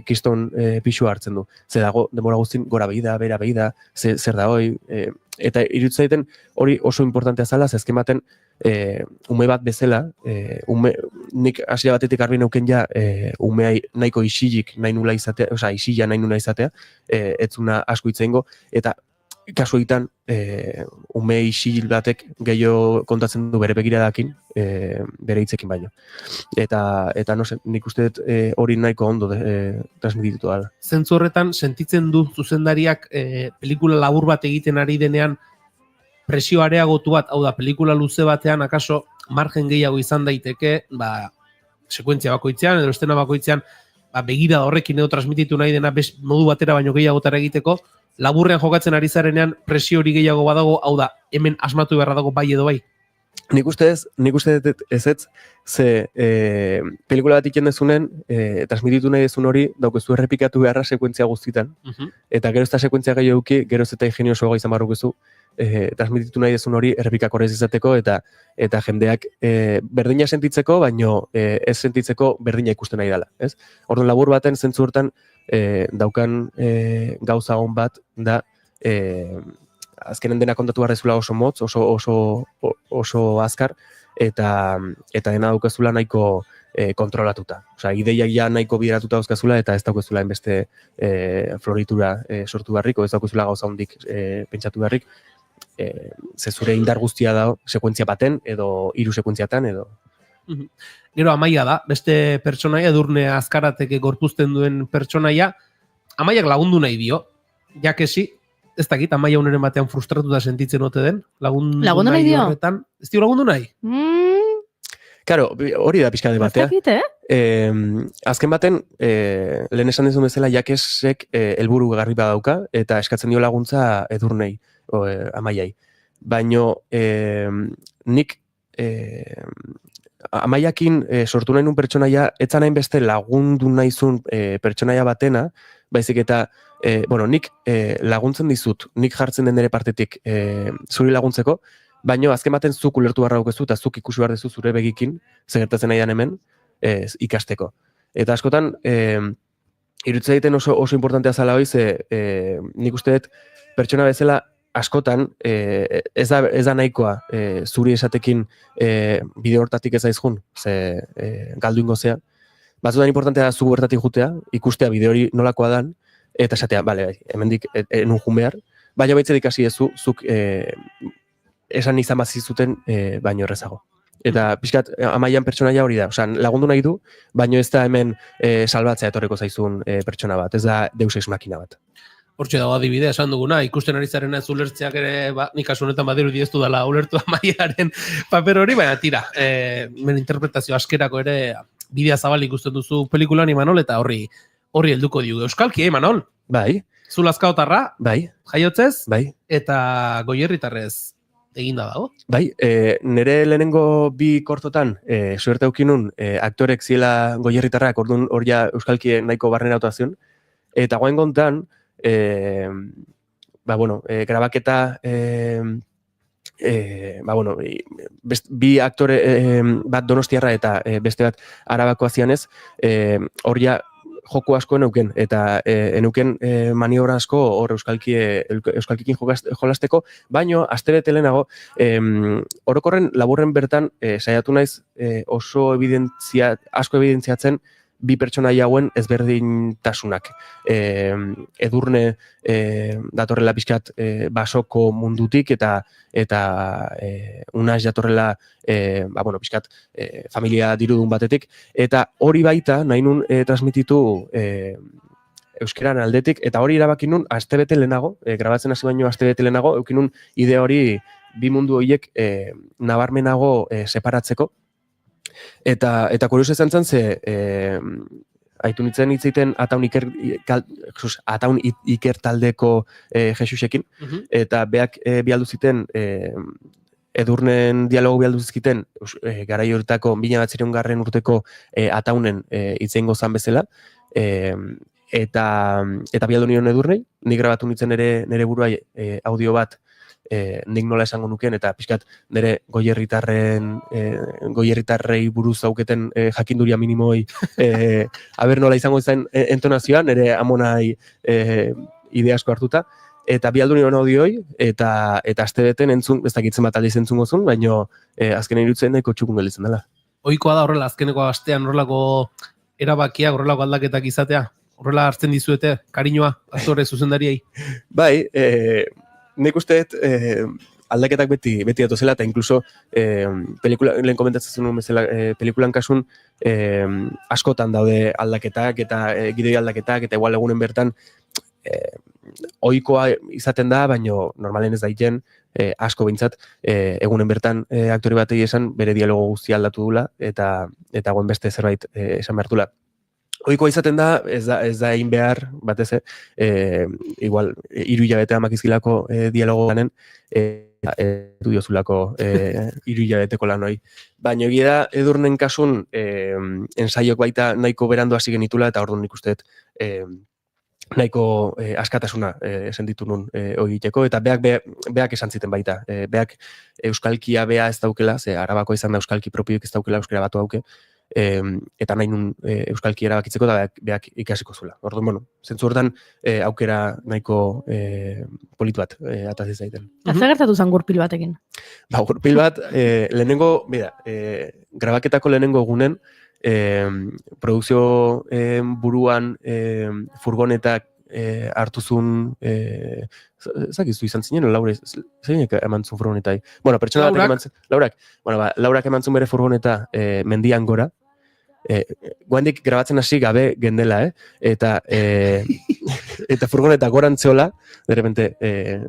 kiston pixua hartzen du. Ze dago, denbora guztin gora behida, bera behida, zer da hoi, eta iruditzen zaiten hori oso importantea zala, ze azken baten ume bat bezala, nik hasiera batetik garbi neuken ja umea nahiko isilik nahi nula izatea, isila nahi nula izatea, etzuna asko hitzeingo, eta kasu egiten ume isil batek gehiago kontatzen du bere begiradakin, bere hitzekin baino. Eta no sé, nik uste hori nahiko ondo transmititu dela. Zentzu horretan, sentitzen du zuzendariak pelikula labur bat egiten ari denean presio areagotu bat, hau da, pelikula luze batean, akaso, margen gehiago izan daiteke, sekuentzia bakoitzean, edo estena bakoitzean, begira horrekin edo transmititu nahi dena modu batera baino gehiagotara egiteko, laburrean jokatzen ari zarenean presio hori gehiago badago, hau da, hemen asmatu beharra dago bai edo bai? Nik uste ez, ze pelikula bat iken dezunen, transmititu nahi dezun hori, daukezu errepikatu beharra sekuentzia guztitan, eta gero ez da sekuentzia gehiago euki, gero ez eta ingeniosoago izan barrukezu, transmititu nahi dezun hori errepikak horrez izateko, eta jendeak berdina sentitzeko, baino ez sentitzeko berdina ikusten nahi dela. Orduan labur baten zentzu hortan daukan gauza on bat da azkenen dena kontatu barrezula oso motz, oso azkar, eta dena daukazula nahiko kontrolatuta. Osea, ideiak ja nahiko bideratuta dauzkazula, eta ez daukazula enbeste floritura sortu beharrik, ez daukazula gauza hondik pentsatu beharrik, ze zure indar guztia da sekuentzia baten, edo 3 sekuentziatan, edo... Gero Amaia da, beste pertsonaia, Edurne Azkarateke gorpuzten duen pertsonaia, Amaiak lagundu nahi dio, jakesi, ez dakit, Amaia uneren batean frustratuta sentitzen ote den, lagundu nahi dio horretan, ez dio lagundu nahi? Karo, hori da pixka debatea. Ez dakit, Azken baten, lehen esan dizun bezala, jakesek helburu garri badauka, eta eskatzen dio laguntza Edurnei, Amaiai. Baino, nik Amaiakin sortu nahi nun pertsonaia, etzan hain beste lagundu nahizun pertsonaia batena, baizik eta, nik laguntzen dizut, nik jartzen den nire partetik zuri laguntzeko, baino azken baten zuk ulertu barra daukezu, eta zuk ikusi behar dezu zure begikin, zegertatzen nahi hemen, ikasteko. Eta askotan, iruditzen egiten oso importantea zala hoi, nik uste dut pertsona bezala askotan, ez da nahikoa zuri esatekin bide hortatik ez aizjun, ze galdu ingo zea. Batzutan importantea da zu bertatik jutea, ikustea bide hori nolakoa dan, eta esatea, bale, hemendik enun jun behar, baina baitzerik hasi ezu, zuk esan izan bazizuten baino errezago. Eta pixkat, Amaian pertsonaia hori da, lagundu nahi du, baino ez da hemen salbatzea etorreko zaizun pertsona bat, ez da Deus Ex Machina bat. Hortxe dago adibidea esan duguna, ikusten ari zarena ez ulertzeak ere, nik kasu honetan badiru diestu dela ulertu Amaiaren paper hori, baina tira, men interpretazio askerako ere bidea zabal ikusten duzu pelikulan Imanol, eta horri helduko digu. Euskalki, Imanol? Bai. Zu Lazkaotarra? Bai. Jaiotzez? Bai. Eta Goierritarrez eginda dago? Bai, nire lehenengo 2 kortotan, suerte aukinun, aktorek ziela Goierritarrak, orduan hor ja Euskalki nahiko barren autoazion, eta guain gontan, grabaketa, bi aktore, bat Donostiarra eta beste bat Arabakoa zianez, hor ja joko asko eneuken, eta eneuken maniobra asko hor euskalkikin jolasteko, baino, astebete lehenago, orokorren laburren bertan saiatu naiz oso asko evidentziatzen bi pertsonaia hauen ezberdintasunak. Edurne datorrela pixkat basoko mundutik eta Unaz jatorrela pixkat familia dirudun batetik, eta hori baita nahi nun transmititu euskeran aldetik, eta hori erabaki nun astebete lehenago, grabatzen hasi baino astebete lehenago, eukin nun idea hori bi mundu horiek nabarmenago separatzeko, Eta kurioso izan zen, ze aitu nintzen hitzeiten Ataun Iker taldeko Jesusekin, eta beak bialdu ziten Edurnen dialogo bialdu zizkiten garai horretako 1900 urteko Ataunen hitzeingo zan bezala, eta bialdu nion Edurnei, ni grabatu nintzen nire buruai audio bat nik nola esango nukeen, eta pixkat nire goierritarrei buruz auketen jakinduria minimoi aber nola izango zen entonazioan, nire amonai ide asko hartuta, eta bialdu nion audioi, eta astebeten entzun, ez dakitzen bat aldiz entzun gozun, baina azken irutzen nahiko txukun gelitzen dela. Ohikoa da horrela, azkeneko astean horrelako erabakiak, horrelako aldaketak izatea? Horrela hartzen dizuete, kariñoa, aktore zuzendariei? Bai, nik usteet aldaketak beti datozela, eta inkluso lehen komentatzen nuen bezala, pelikulan kasun askotan daude aldaketak, eta gidoi aldaketak, eta igual egunen bertan ohikoa izaten da, baino normalen ez daiten asko behintzat egunen bertan aktore batei esan bere dialogo guztia aldatu dula, eta guen beste zerbait esan behartula. Ohikoa izaten da, ez da egin behar, batez, igual, 3 hilabete amakizkilako dialogo ganen, du diozulako 3 hilabeteko lan hori. Baina egia da, Edurnen kasun, ensaiok baita nahiko berandu hasi genitula, eta orduan nik usteet nahiko askatasuna sentitu nun hori egiteko, eta beak esan ziten baita. Beak euskalkia bea ez daukela, ze Arabako izan da euskalki propioik ez daukela euskara batu hauke, eta nahi nun euskalki erabakitzeko da beak ikasiko zuela. Orduan, bueno, zentzu hortan aukera nahiko politu bat atazi zaiten. Zer gertatu zen gurpil batekin? Gurpil bat, lehenengo, grabaketako lehenengo egunen, produkzio buruan furgonetak hartuzun, zakizu izan zinen, Laura, zeinek emantzun furgonetai? Bueno, pertsona batek emantzun, Laurak emantzun bere furgoneta mendian gora, guandik grabatzen hasi gabe gendela, eta furgoneta gorantzeola, de repente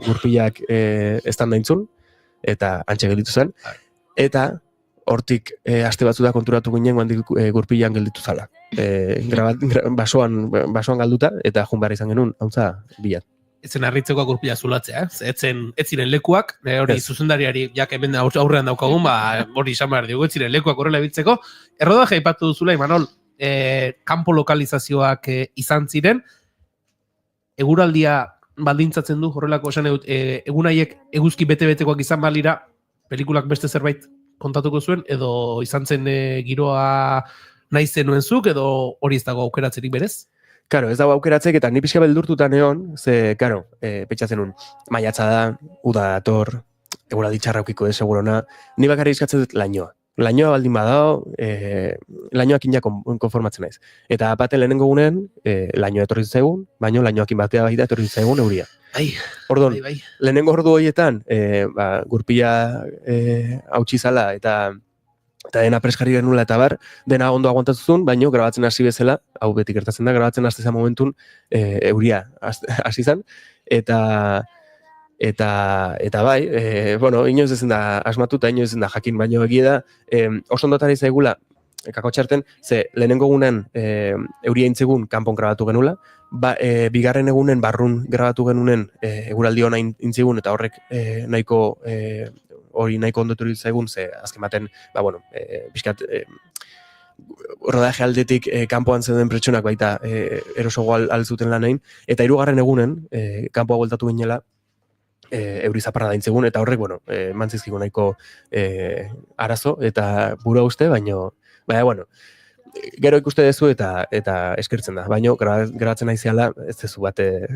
gurpilak estanda intzun, eta antxe gelditu zen, eta hortik aste batzu da konturatu ginen guandik gurpilan gelditu zala. Basoan galduta, eta jun behar izan genuen, hauntza bilat. Etzen harritzeko gurpila zulatzea, ez ziren lekuak, hori zuzendariari jak hemen aurrean daukagun, hori izan behar dugu, ez ziren lekuak horrela biltzeko. Errodaje aipatu duzula, Imanol, kanpo lokalizazioak izan ziren, eguraldia baldintzatzen du, horrelako esan egun haiek eguzki bete-betekoak izan balira, pelikulak beste zerbait kontatuko zuen, edo izan zen giroa nahi zenuen zuk, edo hori ez dago aukeratzerik berez? Karo, ez dago aukeratzek, eta ni pixka beldurtuta neon, ze, karo, petxatzen un, maiatza da, uda dator, eguraldi txarraukiko segurona, ni bakarri izkatzen dut lainoa. Lainoa baldin badao, lainoakin ja konformatzen naiz. Eta apate lehenengo gunen, lainoa etorri zaigun, baina lainoakin batea baita etorri zaigun euria. Ordon, lehenengo ordu horietan, gurpila hautsi zala, eta dena preskarri genula eta bar, dena ondo aguantatzun, baina grabatzen hasi bezala, hau beti gertatzen da, grabatzen hasi zen momentun euria hasi zen, eta bai, bueno, inoiz ezen da asmatu eta inoiz ezen da jakin, baina egia da, oso ondotari zaigula, kakotxarten, ze lehenengo gunen euria intzegun kanpon grabatu genula, bigarren egunen barrun grabatu genunen eguraldi hona intzegun, eta horrek nahiko hori nahiko ondotu zaigun, ze azken baten, bizkat, rodaje aldetik kanpoan zeuden pertsonak baita erosogo altzuten lan egin, eta 3. egunen, kanpoa bueltatu ginela, euri zaparra daintzegun, eta horrek, mantzizkigu nahiko arazo, eta bura uste, baina, gero ikuste dezu eta eskertzen da, baina grabatzen aiziala ez dezu bate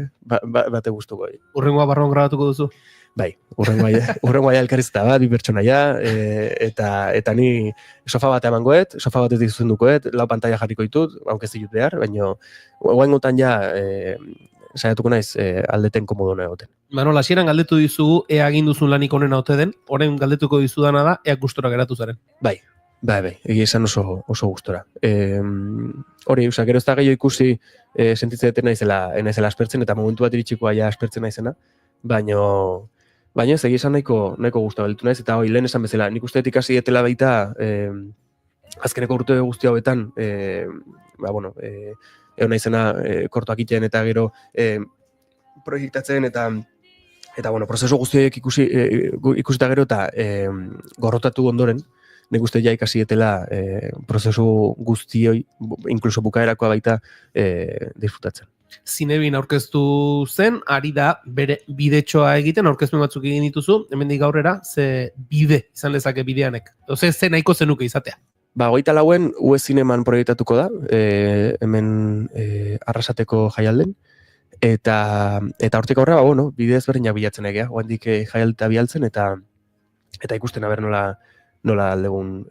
gustuko. Urrengoa barruan grabatuko duzu? Bai, urrengoa elkarrizta bat, 2 pertsonaia, eta ni sofa bat emangoet, sofa bat ez dizuzendukoet, 4 pantalla jarriko ditut, aunque ez ditut behar, baina guain gutan ja saiatuko naiz aldeten komodona egoten. Manol, hasieran galdetu dizugu ea egin duzun lanik onena ote den, orain galdetuko dizudana da ea gustora geratu zaren. Bai, egia esan oso gustora. Hori, gero ez da gehiago ikusi sentitzen dut naizela aspertzen, eta momentu bat iritsikoa ja aspertzen naizena, baina ez egia esan nahiko gustora beltu naiz, eta hori lehen esan bezala, nik uste ikasi etela baita azkeneko urte guzti hauetan, egon naizena kortoak iten eta gero proiektatzen eta prozesu guzti horiek ikusita gero eta gorrotatu ondoren, nik uste ja ikasietela prozesu guzti hori, inkluso bukaerakoa baita disfrutatzen. Zinebin aurkeztu zen, ari da bere bidetxoa egiten, aurkezpen batzuk egin dituzu, hemendik aurrera, ze bide izan lezake bideanek. Oze, ze nahiko zenuke izatea. 24 US Zineman proiektatuko da, hemen Arrasateko jaialden, eta hortik aurrera, bide ezberdinak bilatzen egia, oandik jaialdita bialtzen, eta ikusten aber nola aldegun,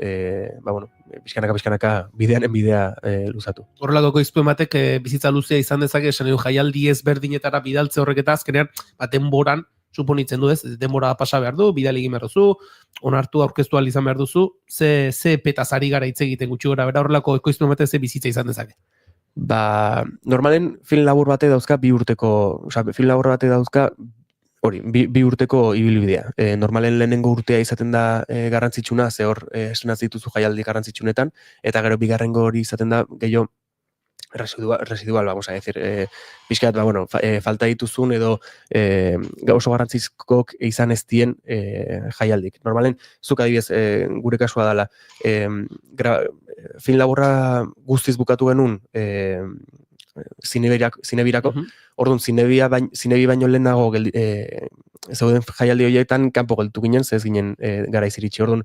pixkanaka bideanen bidea luzatu. Horrelako koizpen batek bizitza luzea izan dezake, esan edo jaialdi ezberdinetara bidaltze horrek eta azkenean, denboran, suponitzen du ez, denbora pasa behar du, bidali egin behar duzu, onartu aurkeztu ahal izan behar duzu, ze petaz ari gara hitz egiten gutxi gora, bera horrelako ekoizpen batek ze bizitza izan dezake. Normalen film labur bate dauzka bi urteko ibilbidea. Normalen lehenengo urtea izaten da garrantzitsuna, ze hor esnaz dituzu jaialdi garrantzitsunetan, eta gero bigarrengo hori izaten da gehiago residual, vamos a decir, pixkat, falta dituzun edo oso garrantzizkok izan ez dien jaialdik. Normalen, zuk adibidez, gure kasua dela, film laburra guztiz bukatu genuen zinebirako, orduan zinebi baino lehenago zeuden jaialdi horietan kanpo gelditu ginen, ez ginen garaiz iritsi, orduan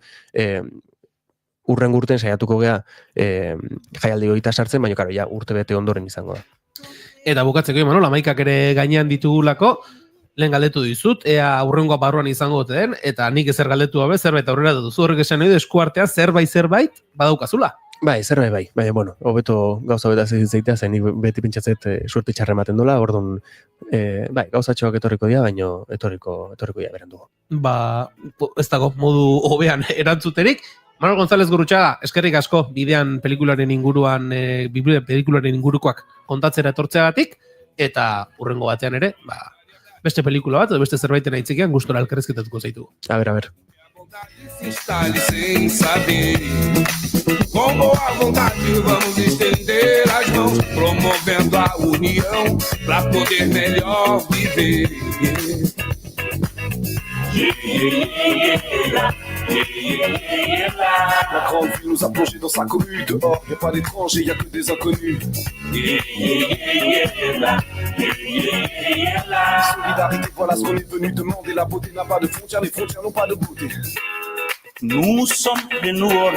urren urten saiatuko gea jaialdi horita sartzen, baina karo, ja, urte bete ondoren izango da. Eta bukatzeko, Imanol, 11 ere gainean ditugulako, lehen galdetu dizut, ea aurrengoa barruan izango dute den, eta nik ezer galdetu gabe, zerbait aurrera duzu horrek esan nahi du, eskuartean zerbait badaukazula. Bai, zerbait bai, baina, hobeto gauza betaz egin zeitea, zen nik beti pentsatzet suerte txarra ematen dola, orduan, bai, gauzatxoak etorriko dira, baina etorriko dira berandugu. Ez dago, modu hobean erantzuterik. Manuel González Gurrutxaga, eskerrik asko bidean pelikularen ingurukoak kontatzera etortzeagatik, eta urrengo batean ere, beste pelikula bat, edo beste zerbaiten aitzikian, gustora elkarrezketatuko zaitu. A ver. Instale sem saber. Com boa vontade vamos estender as mãos, promovendo a união pra poder melhor viver. La grande ville nous a plongé dans sa commune. Dehors, y'a pas d'étrangers, y'a que des inconnus. Solidarité, voilà ce qu'on est venu demander. La beauté n'a pas de frontières, les frontières n'ont pas de beauté. Nous sommes les nouveaux,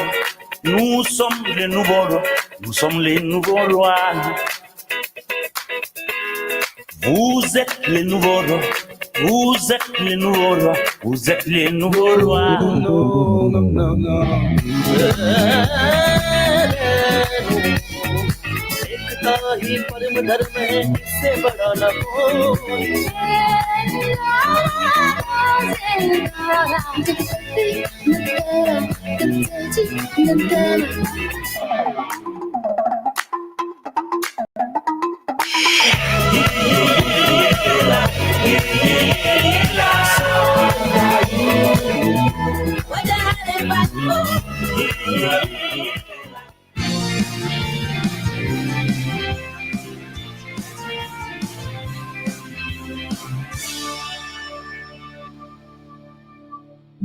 nous sommes les nouveaux, nous sommes les nouveaux rois. Vous êtes les nouveaux rois, vous êtes les nouveaux rois, vous êtes les nouveaux rois. No. एकता ही परम धर्म है, इससे बड़ा न कोई.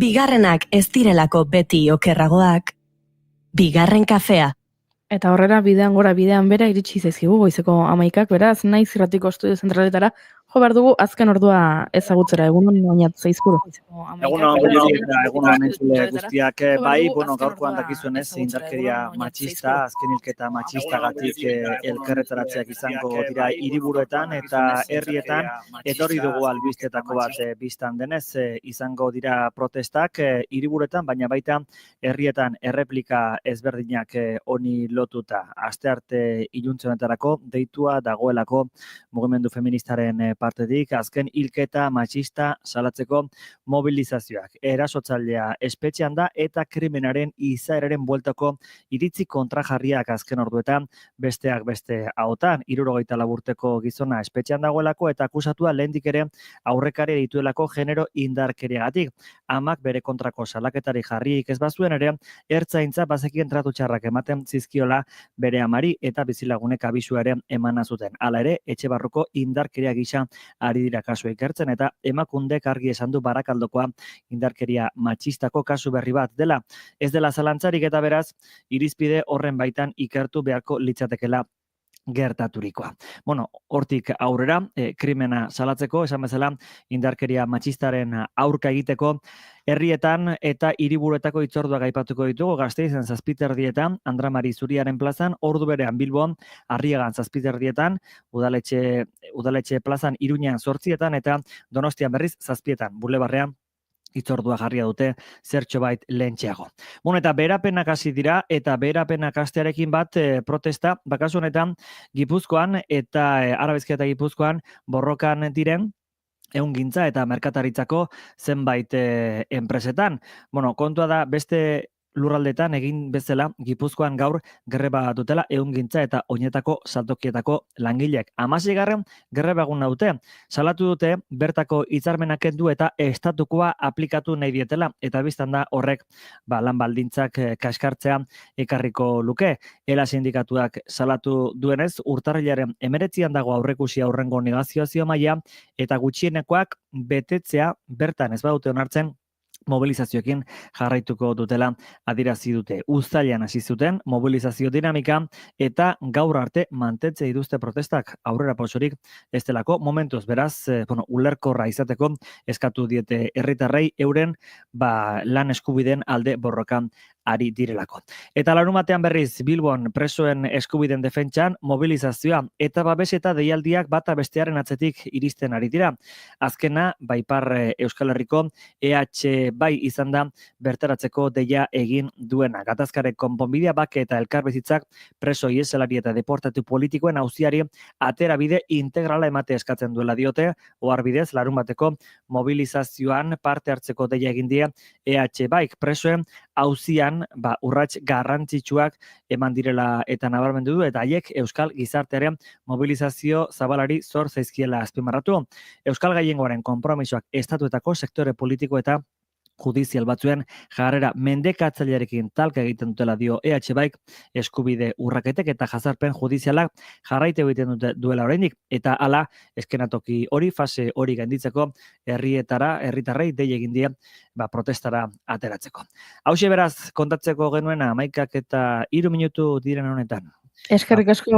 Bigarrenak ez direlako beti okerragoak, bigarren kafea. Eta horrela bidean gora bidean bera iritsi zaizkigu goizeko 11, beraz, Naiz Irratiko Estudio Zentraletara jo behar dugu azken ordua ezagutzera, egunon oinat zaizkuru. Egunon entzule guztiak, bai, gaurkoan dakizuen ez, indarkeria matxista, azken hilketa matxistagatik elkarretaratzeak izango dira hiriburuetan eta herrietan, etorri dugu albistetako bat biztan denez, izango dira protestak hiriburuetan, baina baita herrietan erreplika ezberdinak honi lotuta. Astearte iluntze honetarako deitua dagoelako mugimendu feministaren partetik azken hilketa matxista salatzeko mobilizazioak. Erasotzailea espetxean da eta krimenaren izaeraren bueltako iritzi kontrajarriak azken orduetan besteak beste ahotan. 64 urteko gizona espetxean dagoelako eta akusatua lehendik ere aurrekari dituelako genero indarkeriagatik. Amak bere kontrako salaketari jarriik ez bazuen ere, ertzaintza bazekien tratu txarrak ematen zizkiola bere amari eta bizilagunek abisua ere emana zuten. Hala ere, etxe barruko indarkeria gisa ari dira kasu ikertzen eta Emakundek argi esan du Barakaldokoa indarkeria matxistako kasu berri bat dela. Ez dela zalantzarik eta beraz, irizpide horren baitan ikertu beharko litzatekela gertaturikoa. Bueno, hortik aurrera, krimena salatzeko, esan bezala, indarkeria matxistaren aurka egiteko, herrietan eta hiriburuetako hitzorduak aipatuko ditugu. Gasteizen 7:30 Andramari Zuriaren plazan, ordu berean Bilbon Arriagan 7:30, udaletxe plazan Iruñean 8:00 eta Donostian berriz 7:00 Bulebarrean hitzordua jarria dute zertxobait lehentxeago. Bueno, eta beherapenak hasi dira, eta beherapenak hastearekin bat protesta, bakasu honetan Gipuzkoan eta Arabizkia eta Gipuzkoan borrokan diren ehungintza eta merkataritzako zenbait enpresetan. Bueno, kontua da beste lurraldetan egin bezala Gipuzkoan gaur greba dutela ehungintza eta oinetako saltokietako langileek. 16. greba egun dute. Salatu dute bertako hitzarmenak kendu eta estatukoa aplikatu nahi dietela eta bistan da horrek lan baldintzak kaskartzea ekarriko luke. Ela sindikatuak salatu duenez urtarrilaren 19an dago aurrekusi aurrengo negozioazio maila eta gutxienekoak betetzea bertan ez badute onartzen mobilizazioekin jarraituko dutela adierazi dute. Uztailean hasi zuten mobilizazio dinamika eta gaur arte mantentzen dituzte protestak aurrera pausorik ez delako momentuz. Beraz, ulerkorra izateko eskatu diete herritarrei euren lan eskubideen alde borrokan ari direlako. Eta larumatean berriz Bilbon presoen eskubideen defentsan mobilizazioa eta babes eta deialdiak bata bestearen atzetik iristen ari dira. Azkena, Baipar Euskal Herriko EH bai izan da bertaratzeko deia egin duena. Gatazkaren konponbidea bake eta elkarbizitzak preso ieselari eta deportatu politikoen auziari aterabide integrala emate eskatzen duela diote, oharbidez larunbateko mobilizazioan parte hartzeko deia egin die EH baik presoen auzian urrats garrantzitsuak eman direla eta nabarmendu du eta haiek Euskal gizartearen mobilizazio zabalari zor zaizkiela azpimarratu. Euskal Gehiengoaren konpromisoak estatuetako sektore politiko eta judizial batzuen jarrera mendekatzailearekin talka egiten dutela dio EH baik eskubide urraketek eta jazarpen judizialak jarraitu egiten duela oraindik eta hala eskenatoki hori fase hori gainditzeko herritarrei dei egin die protestara ateratzeko. Hauxe beraz kontatzeko genuena 11:03 minutu diren honetan. Eskerrik asko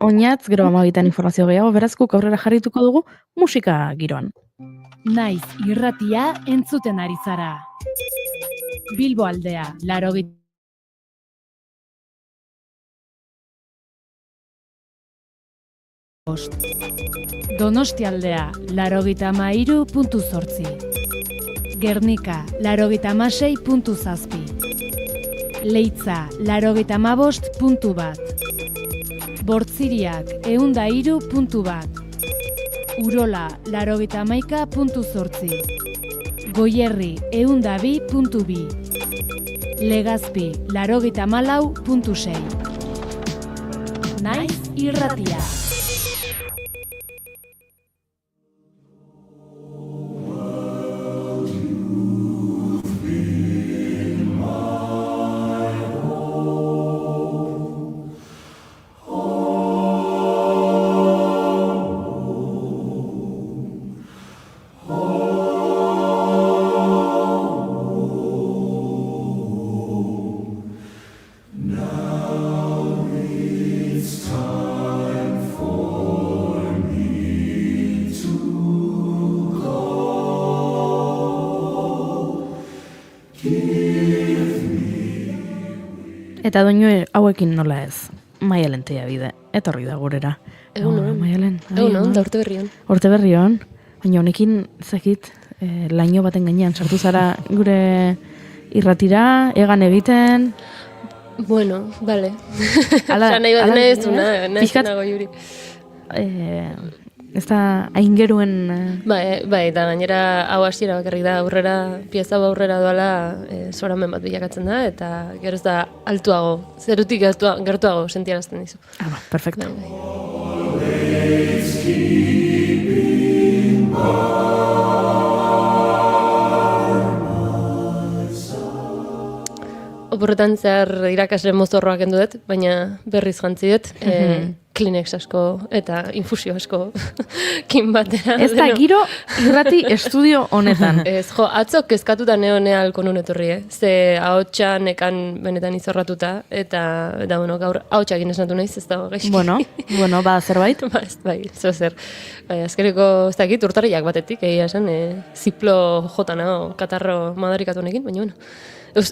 Oñatz, gero 12 informazio gehiago, beraz guk aurrera jarrituko dugu musika giroan. Naiz irratia entzuten ari zara. Bilbo aldea, 80. Donosti aldea, 83.8. Gernika, 86.7. Leitza, 85.1. Bortziriak, 103.1. Urola, 91.8. Goierri, 102.2. Legazpi, 94.6. Naiz irratia. Eta doinu hauekin nola ez, Maialen Tellabide, etorri da gurera. Maialen. Egunon, da urte berrion. Urte berrion, baina honekin zakit, laino baten gainean sartu zara gure irratira, egan egiten. Bueno, bale. Nahi ez duna, nahi nago juri. Ez da aingeruen... Bai, eta gainera hau hasiera bakarrik da, aurrera, pieza hau aurrera doala soramen bat bilakatzen da, eta gero ez da altuago, zerutik gertuago sentiarazten dizu. Perfecto. Oporretan zehar irakasle mozorroak kendu dut, baina berriz jantzi dut, Kleenex asko eta infusio asko kin batera. Ez da giro irrati estudio honetan. Ez, atzo kezkatuta neonea alko nun etorri, Ze ahotsa nekan benetan izorratuta, eta bueno, gaur ahotsakin esnatu naiz, ez dago gaizki. Bueno, ba, zerbait? Bai, zer. Bai, azkeneko, ez dakit, urtarriak batetik, egia esan, ziplo jota katarro madarikatu nekin, baina bueno.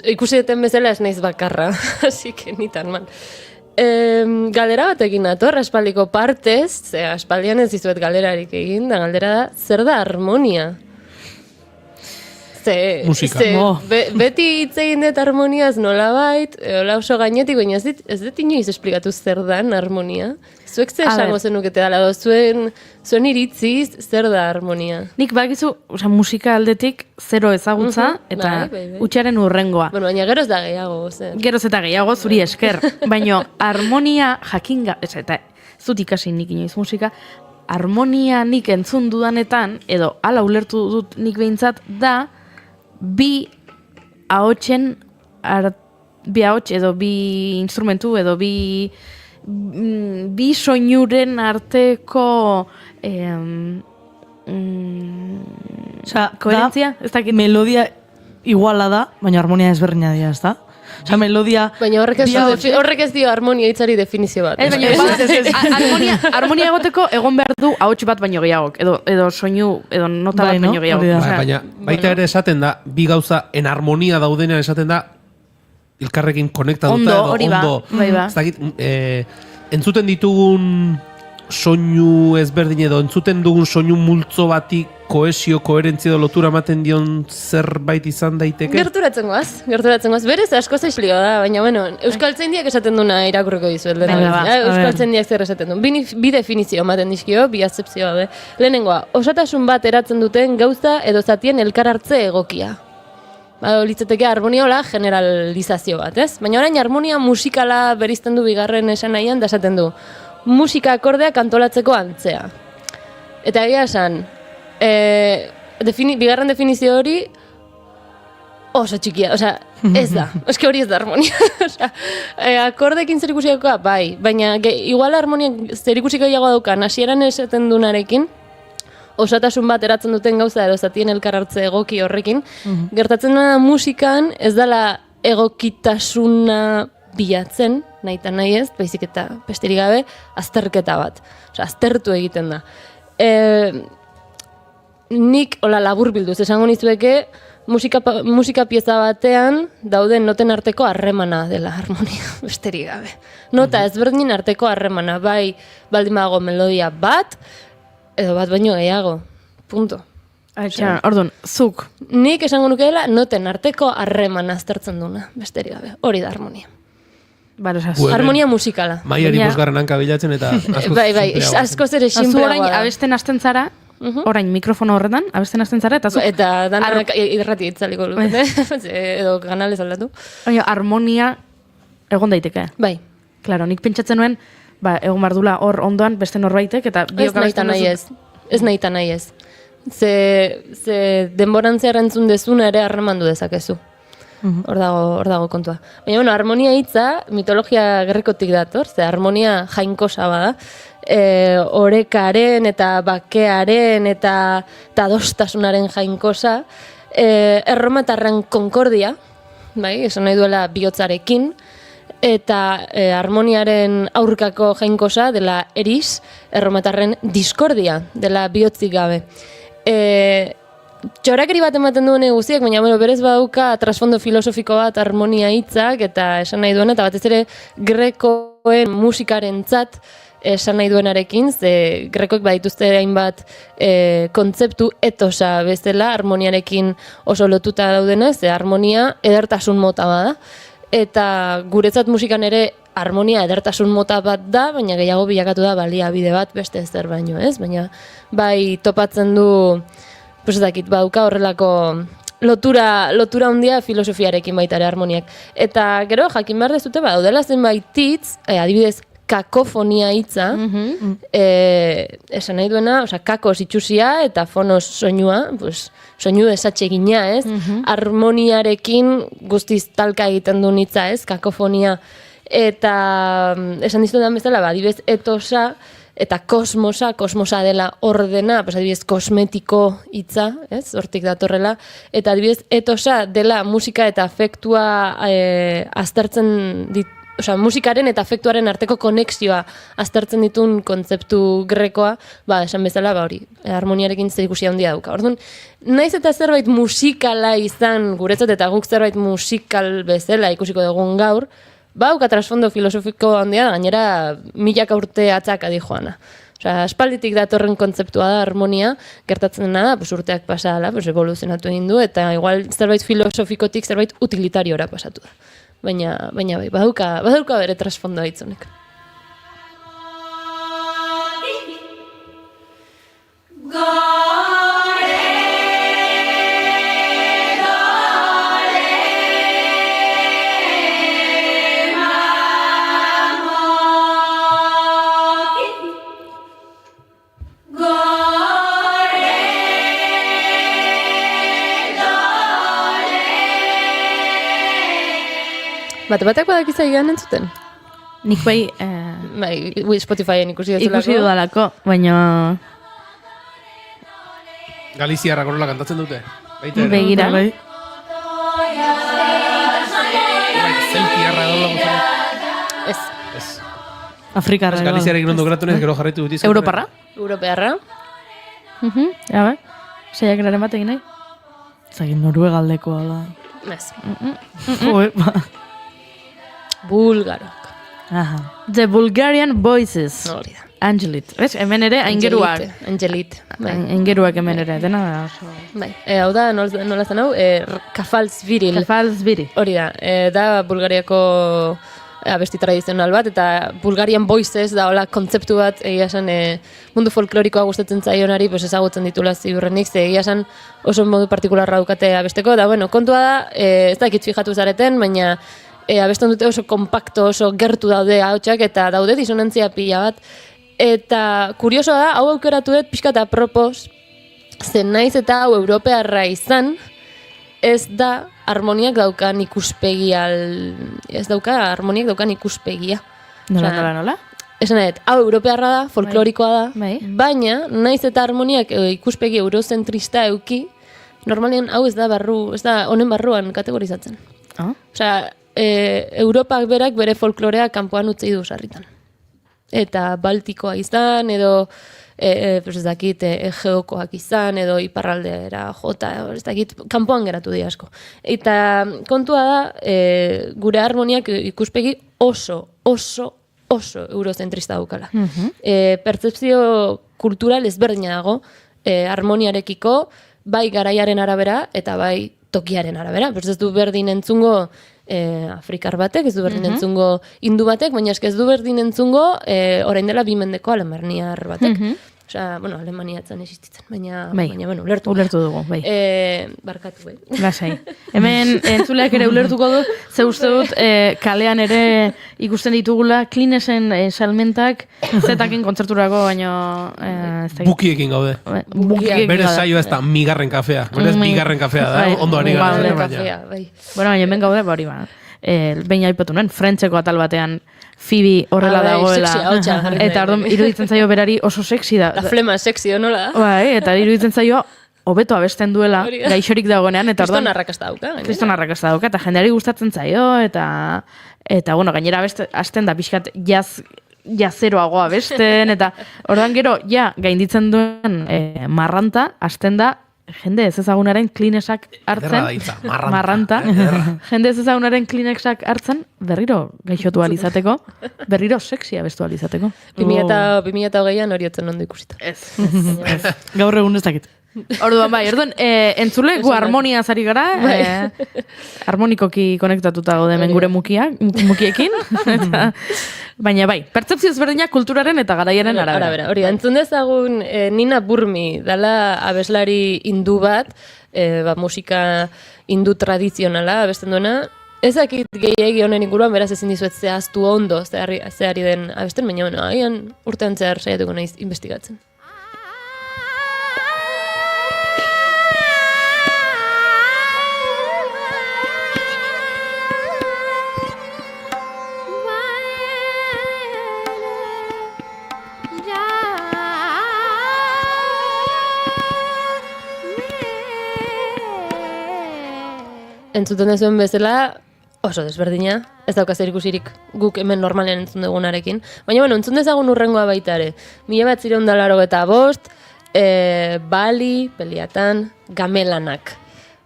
Ikusi duten bezala ez naiz bakarra, así que nitan man. Galdera batekin nator, aspaldiko partez, ze aspaldian ez dizuet galderarik egin, da galdera da, zer da harmonia? Musika. Beti hitz egin dut harmoniaz nolabait, hola oso gainetik, baina ez dut inoiz esplikatu zer dan harmonia. Zuek ze esango zenukete dala, zuen iritziz zer da harmonia? Nik bakizu, musika aldetik zero ezagutza, eta utxaren urrengoa. Bueno, baina geroz da gehiago. Geroz eta gehiago, zuri esker. Baina harmonia jakinga, eta zut ikasi nik inoiz musika, harmonia nik entzun dudanetan, edo ala ulertu dut nik behintzat, da bi ahotsen, bi ahots edo bi instrumentu edo bi soinuren arteko koherentzia? Melodia iguala da, baina harmonia ezberdina dira, ez da? Melodia... Baina horrek ez dio harmonia hitzari definizio bat. Harmonia egoteko egon behar du ahots bat baino gehiagok, edo soinu, edo nota bat baino gehiagok. Baina baita ere esaten da, bi gauza en harmonia daudenean esaten da, elkarrekin konektatuta edo ondo. Entzuten ditugun soinu ezberdin edo entzuten dugun soinu multzo bati kohesio, koherentzia edo lotura ematen dion zerbait izan daiteke? Gerturatzen goaz. Berez asko zaizlio da, baina bueno, Euskaltzaindiak esaten duna irakurriko dizuet. Euskaltzaindiak zer esaten du. Bi definizio ematen dizkio, bi azepzioa. Lehenengoa, osatasun bat eratzen duten gauza edo zatien elkar hartze egokia. Litzateke harmoniola generalizazio bat, ez? Baina orain harmonia musikala berizten du bigarren esan nahian, da esaten du musika akordeak antolatzeko antzea. Eta egia esan, bigarren definizio hori oso txikia, ez da, eske hori ez da harmonia. Akordeekin zer ikusiakoa, bai, baina igual harmonia zer ikusiko gehiago daukan, hasieran esaten dunarekin, osatasun bat eratzen duten gauza edo zatien elkar hartze egoki horrekin, gertatzen da musikan ez dela egokitasuna bilatzen, nahi eta nahi ez, baizik eta besterik gabe, azterketa bat. Aztertu egiten da. Nik, labur bilduz, esango nizueke, musika pieza batean dauden noten arteko harremana dela harmonia, besterik gabe. Nota ezberdinen arteko harremana, bai baldin badago melodia bat, edo bat baino gehiago. Punto. Orduan, zuk. Nik esango nukeela noten arteko harremana aztertzen duna, besterik gabe. Hori da harmonia. Harmonia musikala. Maiari bosgarren hanka bilatzen eta askoz ere sinpleagoa da. Orain abesten hasten zara, orain mikrofono horretan, abesten hasten zara, eta zuk... Eta danak irrati itzaliko lukete, edo kanalez aldatu. Harmonia egon daiteke. Bai. Claro, nik pentsatzen nuen, egon bardula hor ondoan beste norbaitek, eta biok abesten Ez nahi eta nahi ez. Ze denborantzearen entzun dezuna ere harremandu dezakezu. Hor dago kontua. Baina, harmonia hitza mitologia gerrikotik dator, ze harmonia jainkosa bada. Orekaren eta bakearen eta adostasunaren jainkosa. Erromatarren konkordia, esan nahi duela bihotzarekin, eta harmoniaren aurkako jainkosa dela eris, erromatarren diskordia dela bihotzik gabe. Txorakeri bat ematen duen guztiak, baina berez badauka trasfondo filosofiko bat harmonia hitzak eta esan nahi duena, eta batez ere grekoen musikarentzat esan nahi duenarekin, ze grekoek badituzte hainbat kontzeptu etosa bezala harmoniarekin oso lotuta daudena, ze harmonia edertasun mota bada, eta guretzat musikan ere harmonia edertasun mota bat da, baina gehiago bilakatu da baliabide bat beste ezer baino, ez? Baina bai topatzen du, pues ez dakit, badauka horrelako lotura handia filosofiarekin baita ere harmoniak. Eta gero jakin behar dezute badaudela zenbait hitz, adibidez kakofonia hitza, esan nahi duena, kakos itxusia eta fonos soinua, pues, soinu desatsegina, ez? Harmoniarekin guztiz talka egiten duen hitza, ez? Kakofonia. Eta esan dizudan bezala, adibidez etosa eta kosmosa dela ordena, pues adibidez kosmetiko hitza, ez? Hortik datorrela. Eta adibidez etosa dela musika eta afektua aztertzen musikaren eta afektuaren arteko konexioa aztertzen ditun kontzeptu grekoa, esan bezala, hori, harmoniarekin zerikusia handia dauka. Orduan, naiz eta zerbait musikala izan guretzat eta guk zerbait musikal bezala ikusiko dugun gaur, dauka trasfondo filosofiko handia, gainera milaka urte atzak adi joana. Aspalditik datorren kontzeptua da harmonia, gertatzen dena da, urteak pasa dela, evoluzionatu egin du, eta igual zerbait filosofikotik zerbait utilitariora pasatu da. Baina bai, badauka bere trasfondoa hitzonek. Batek badakitza egan entzuten? Nik bai... Spotifyen ikusi duzulako. Ikusi dudalako, baina... Galiziarra gorola kantatzen dute. Begira. Zeltiarra daula gozera. Ez. Afrikarra. Galiziarra ondo gratu nez, gero jarritu dut izan. Europarra? Europearra. Ja, bai. Saiakeraren bat egin nahi? Zagin Noruegaldekoa da. Ez. Bulgarok. The Bulgarian Voices. Hori da. Angelit. ¿Ves? Hemen ere aingeruak. Angelit. Aingeruak hemen ere, dena da oso. Bai. Hau da, nola zen hau? Kafalzviril. Kafalzviri. Hori da. Da Bulgariako abesti tradizional bat, eta Bulgarian Voices da hola kontzeptu bat, egia esan mundu folklorikoa gustatzen zaionari, pues ezagutzen ditula ziurrenik, ze egia esan oso modu partikularra dukate abesteko, da bueno, kontua da, ez dakit fijatu zareten, baina abesten dute oso kompakto, oso gertu daude ahotsak, eta daude disonantzia pila bat, eta kuriosoa da, hau aukeratu dut pixka eta apropos, zen naiz eta hau europearra izan, ez da harmoniak daukan ikuspegia, Nola? Esan edo, hau europearra da, folklorikoa da, baina naiz eta harmoniak ikuspegi eurozentrista euki, normalean hau ez da honen barruan kategorizatzen. Osea, Europak berak bere folklorea kanpoan utzi du sarritan. Eta Baltikoa izan, edo ez dakit, Egeokoak izan, edo iparraldera jota, ez dakit, kanpoan geratu di asko. Eta kontua da, gure harmoniak ikuspegi oso eurozentrista daukala. Pertzepzio kultural ezberdina dago, harmoniarekiko, bai garaiaren arabera, eta bai tokiaren arabera. Ez du berdin entzungo afrikar batek, ez du berdin entzungo hindu batek, baina ez du berdin entzungo orain dela 2 mendeko alemaniar batek. Osea, bueno, Alemania etzan existitzen, baina, bueno, ulertu dugu, bai. Barkatu, bai. Lasai. Hemen entzuleak ere ulertuko du, ze uste dut, kalean ere ikusten ditugula, Klinesen salmentak, zetakin kontzerturako, baina... Bukiekin gaude. Bere saioa ez da migarren kafea. Bere ez bigarren kafea da, ondo ari gara. Bueno, baina hemen gaude, hori ba. Behin aipatu nuen, Frentzeko atal batean Phoebe horrela dagoela. Eta orduan iruditzen zaio berari oso sexy da. La flema sexy, nola da? Bai, eta iruditzen zaio hobeto abesten duela, gaixorik dagoenean. Kriston arrakasta dauka. Eta jendeari gustatzen zaio, eta bueno, gainera hasten da pixkat jazeroago abesten, eta orduan gero, gainditzen duen marranta, hasten da, jende ez ezagunaren Kleenexak hartzen, marranta, jende ez ezagunaren Kleenexak hartzen, berriro gaixotu alizateko, berriro sexy abestu alizateko. 2008an hori otzen ondo ikusita. Ez. Gaur egun ez dakit. Orduan, entzule, gu harmonia zari gara, harmonikoki konektatuta gaude hemen gure mukiekin, baina pertzepzio ezberdinak kulturaren eta garaiaren arabera. Hori, entzun dezagun Nina Burmi, dala abeslari hindu bat, musika hindu tradizionala abesten duena, ezakit gehiagi honen inguruan, beraz ezin dizuet zehaztu ondo, zehari den abesten, baina agian urtean zehar saiatuko naiz investigatzen. Entzuten dezuen bezala, oso desberdina, ez daukaz ikusirik guk hemen normalean entzun dugunarekin. Baina, entzun dezagun urrengoa baita ere. 1985, Bali, Peliatan, Gamelanak.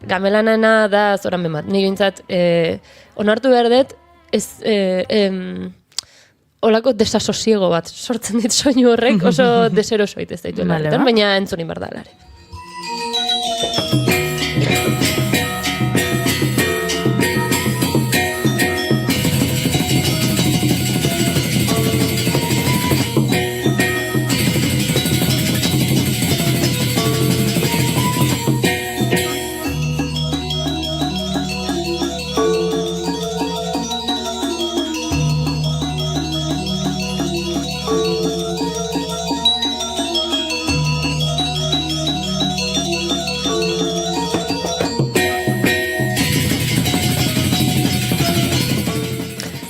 Gamelanana da zoran bemat. Nire gintzat, onartu behar dut, olako desasosiego bat sortzen dit soinu horrek, oso deserosoit ez daitu elaretan, baina entzunin behar da elare.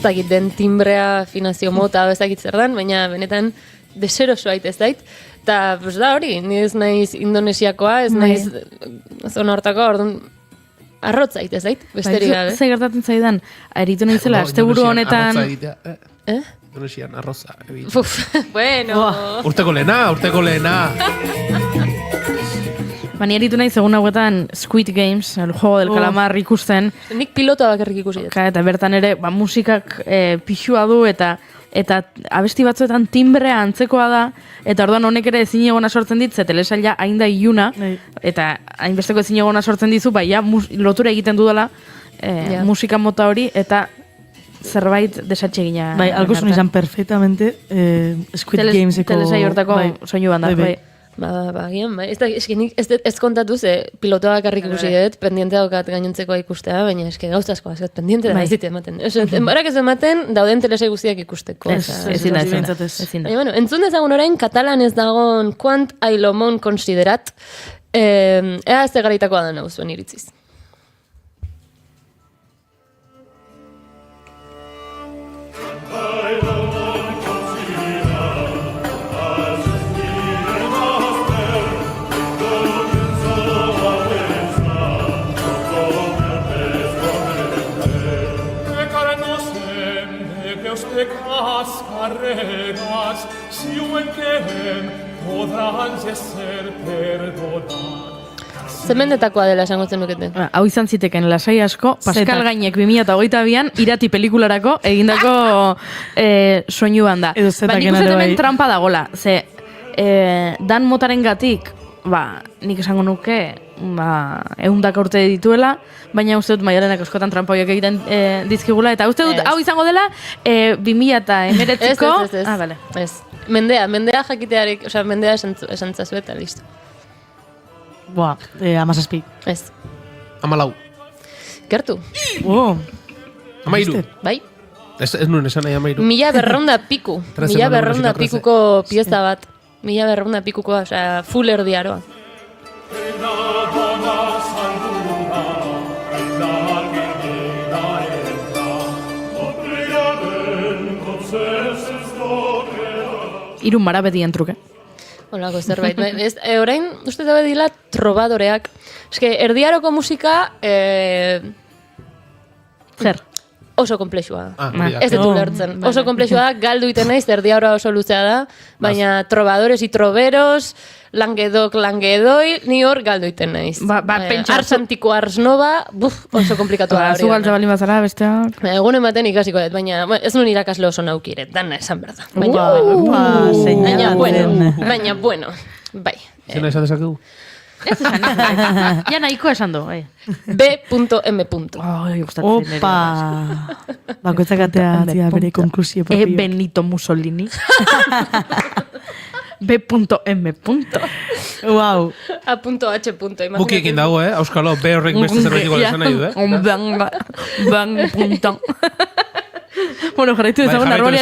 Ezagit den timbrea, afinazio mota, ezagit zer dan, baina benetan deseroso ait ez dait. Eta, da hori, ni ez naiz Indonesiakoa, ez naiz zona hortakoa, orduan arrotz ait ez dait, besterik gabe. Zer gertatzen zaidan, eritu naizela, asteburu honetan... Indonesian arroza. Bueno... Urteko lehena. Bani eritu nahi segun hauetan Squid Games, el juego del calamar ikusten. Nik pilotoa bakarrik ikusi dut. Eta bertan ere, musikak pixua du eta abesti batzuetan timbrea antzekoa da, eta orduan honek ere ezin egona sortzen dit, ze telesaila hain da iluna, eta hainbesteko ezin egona sortzen dizu, lotura egiten dudala musika mota hori, eta zerbait desatxegina. Algo izan perfectamente Squid Gameseko... Telesaila hortako soinu banda, Agian, ez kontatu ze pilotoa bakarrik ikusi dut, pendiente daukat gainontzekoa ikustea, baina gauza asko, pendiente da ez dit ematen. Enbarak ez ematen, dauden telesai guztiak ikusteko. Ezin da. Entzun dezagun orain, katalan ez dagoen quant ailomon considerat, ea ez garitakoa da zuen iritziz. Carreras, si un quehen podrán ser perdonadas. Zemendetakoa dela esango zenukete. Hau izan ziteken lasai asko, Pascal Gainek 2022an irati pelikularako egindako soinu banda. Baina ikusten hemen trampa dagola, ze Dan Motaren gatik, nik esango nuke, 100 urte dituela, baina uste dut Maialenak askotan trampa horiek egiten dizkigula, eta uste dut hau izango dela 2019ko... Ez. Mendea jakitearik, mendea esantzazu eta listo. 17. Ez. 14. Gertu. 13. Bai. Ez nuen esan nahi 13. 1200 piku. 1200 pikuko pieza bat. 1200 pikuko, full erdiaroa. Irun marabetien truke. Olako zerbait. Orain, uste dabe dila trobadoreak. Eske, erdiaroko musika... Zer? Oso komplexua da. Ez dut ulertzen. Oso komplexua da, galdu iten naiz, erdiaroa oso luzea da, baina trobadores y troveros, langedoi, ni hor galdu iten naiz. Ars antiko, ars nova, oso komplikatu da hori. Zu galtza balin bazara, besteak... Egun ematen ikasiko dut, baina ez nuen irakasle oso naukiret, dana esan berda. Baina, bueno, bai. Zena esan dezakegu? Ez esan, ja nahiko esan du. B.M. Ai, gustatzen nire. Opa! Bakoitzak atea bere konklusio propio. Benito Mussolini. B.M. Wow. A.H. Bukiekin dago, Auskalo, B horrek beste zerbait igual esan nahi du, Bang. Bueno, jarraitu ezagun harmonia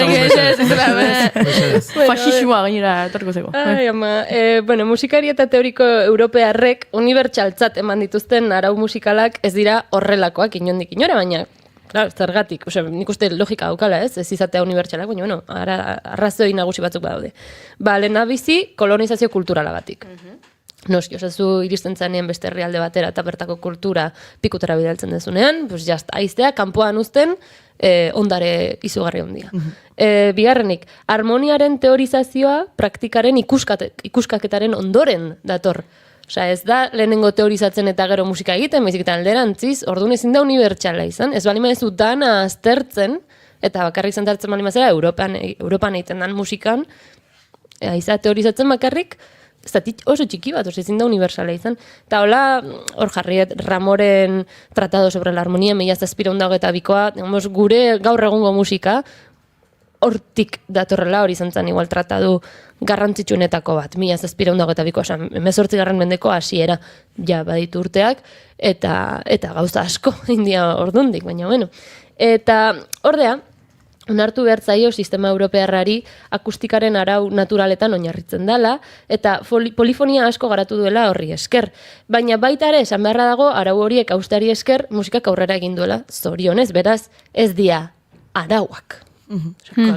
fascismoa gainera etorko zeko. Ai, ama. Bueno, musikari eta teoriko europearrek unibertsaltzat eman dituzten arau musikalak ez dira horrelakoak inondik inora, baina claro, zergatik, nik uste logika daukala, ez izatea unibertsalak, baina bueno, arrazoi nagusi batzuk badaude. Lehenabizi kolonizazio kulturalagatik. Noski, osazu iristen zanean beste herrialde batera eta bertako kultura pikutera bidaltzen dezunean, pues jazta, aiztea, kanpoan uzten, ondare izugarri ondia. Bigarrenik, harmoniaren teorizazioa praktikaren ikuskaketaren ondoren dator. Osea, ez da lehenengo teorizatzen eta gero musika egiten, baizik eta alderantziz, orduan ezin da unibertsala izan, ez bali maezu dana aztertzen, eta bakarrik zentartzen bali mazera, Europan egiten dan musikan, aiza teorizatzen bakarrik, ez da oso txiki bat, ezin da unibertsala izan. Eta hola, hor jarriet, Ramoren tratado sobre la armonía, 1722koa, gure gaur egungo musika, hortik datorrela hori izan zen igual tratadu garrantzitsuenetako bat, 1722koa, oza, 18. mendeko hasiera ja baditu urteak, eta gauza asko india ordundik, baina bueno. Eta ordea, onartu behar zaio sistema europearrari akustikaren arau naturaletan oinarritzen dela, eta polifonia asko garatu duela horri esker. Baina baita ere, esan beharra dago, arau horiek austari esker musikak aurrera egin duela, zorionez, beraz, ez dia arauak.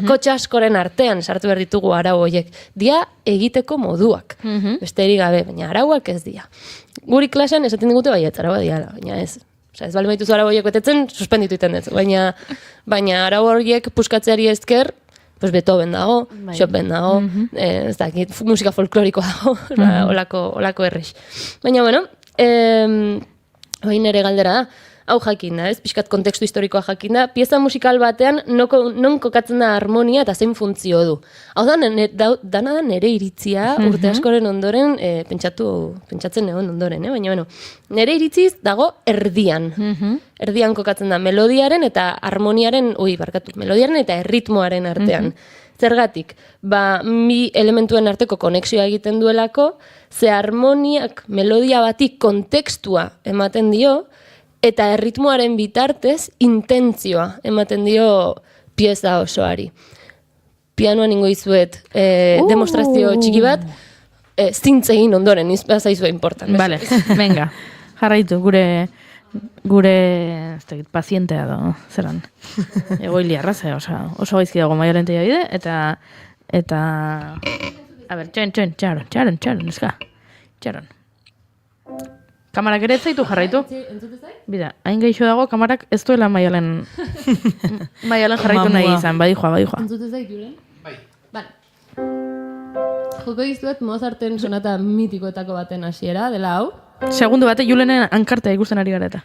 Kotxe askoren artean sartu behar ditugu arau horiek. Dia egiteko moduak. Besterik gabe, baina arauak ez dia. Guri klasean esaten digute baietz araua diala, baina ez. Osa, ez bali maituzu arau horiek betetzen, suspenditu iten dut. Baina arau horiek puskatzeari ezker, pues Beethoven dago, Chopin dago, ez dakit, musika folklorikoa dago, olako errex. Baina, bueno, bain ere galdera da, hau jakin da, ez? Pixkat kontekstu historikoa jakin da, pieza musikal batean non kokatzen da harmonia eta zein funtzio du. Hau da, dana da nere iritzia urte askoren ondoren, pentsatzen egon ondoren, baina, bueno, nere iritziz dago erdian. Erdian kokatzen da melodiaren eta harmoniaren, melodiaren eta erritmoaren artean. Zergatik, mi elementuen arteko konexioa egiten duelako, ze harmoniak melodia batik kontekstua ematen dio, eta erritmoaren bitartez intentzioa ematen dio pieza osoari. Pianoan ingo izuet demostrazio txiki bat, zintz egin ondoren, izpaz aizue importan. Vale, venga, jarraitu, gure pazientea da, zeran. Egoili arraze, oso gaizki dago Maialen Tellabide, eta... A ber, txaron, eska. Txaron. Kamarak ere ez zaitu jarraitu? Bida, hain geixo dago, kamarak ez duela Maialen jarraitu nahi izan, badijoa. Entzute zaitu, Bai. Joko dizuet Mozarten sonata mitikoetako baten hasiera dela hau. Segundu bate, Julenen ankartea ikusten ari gara eta.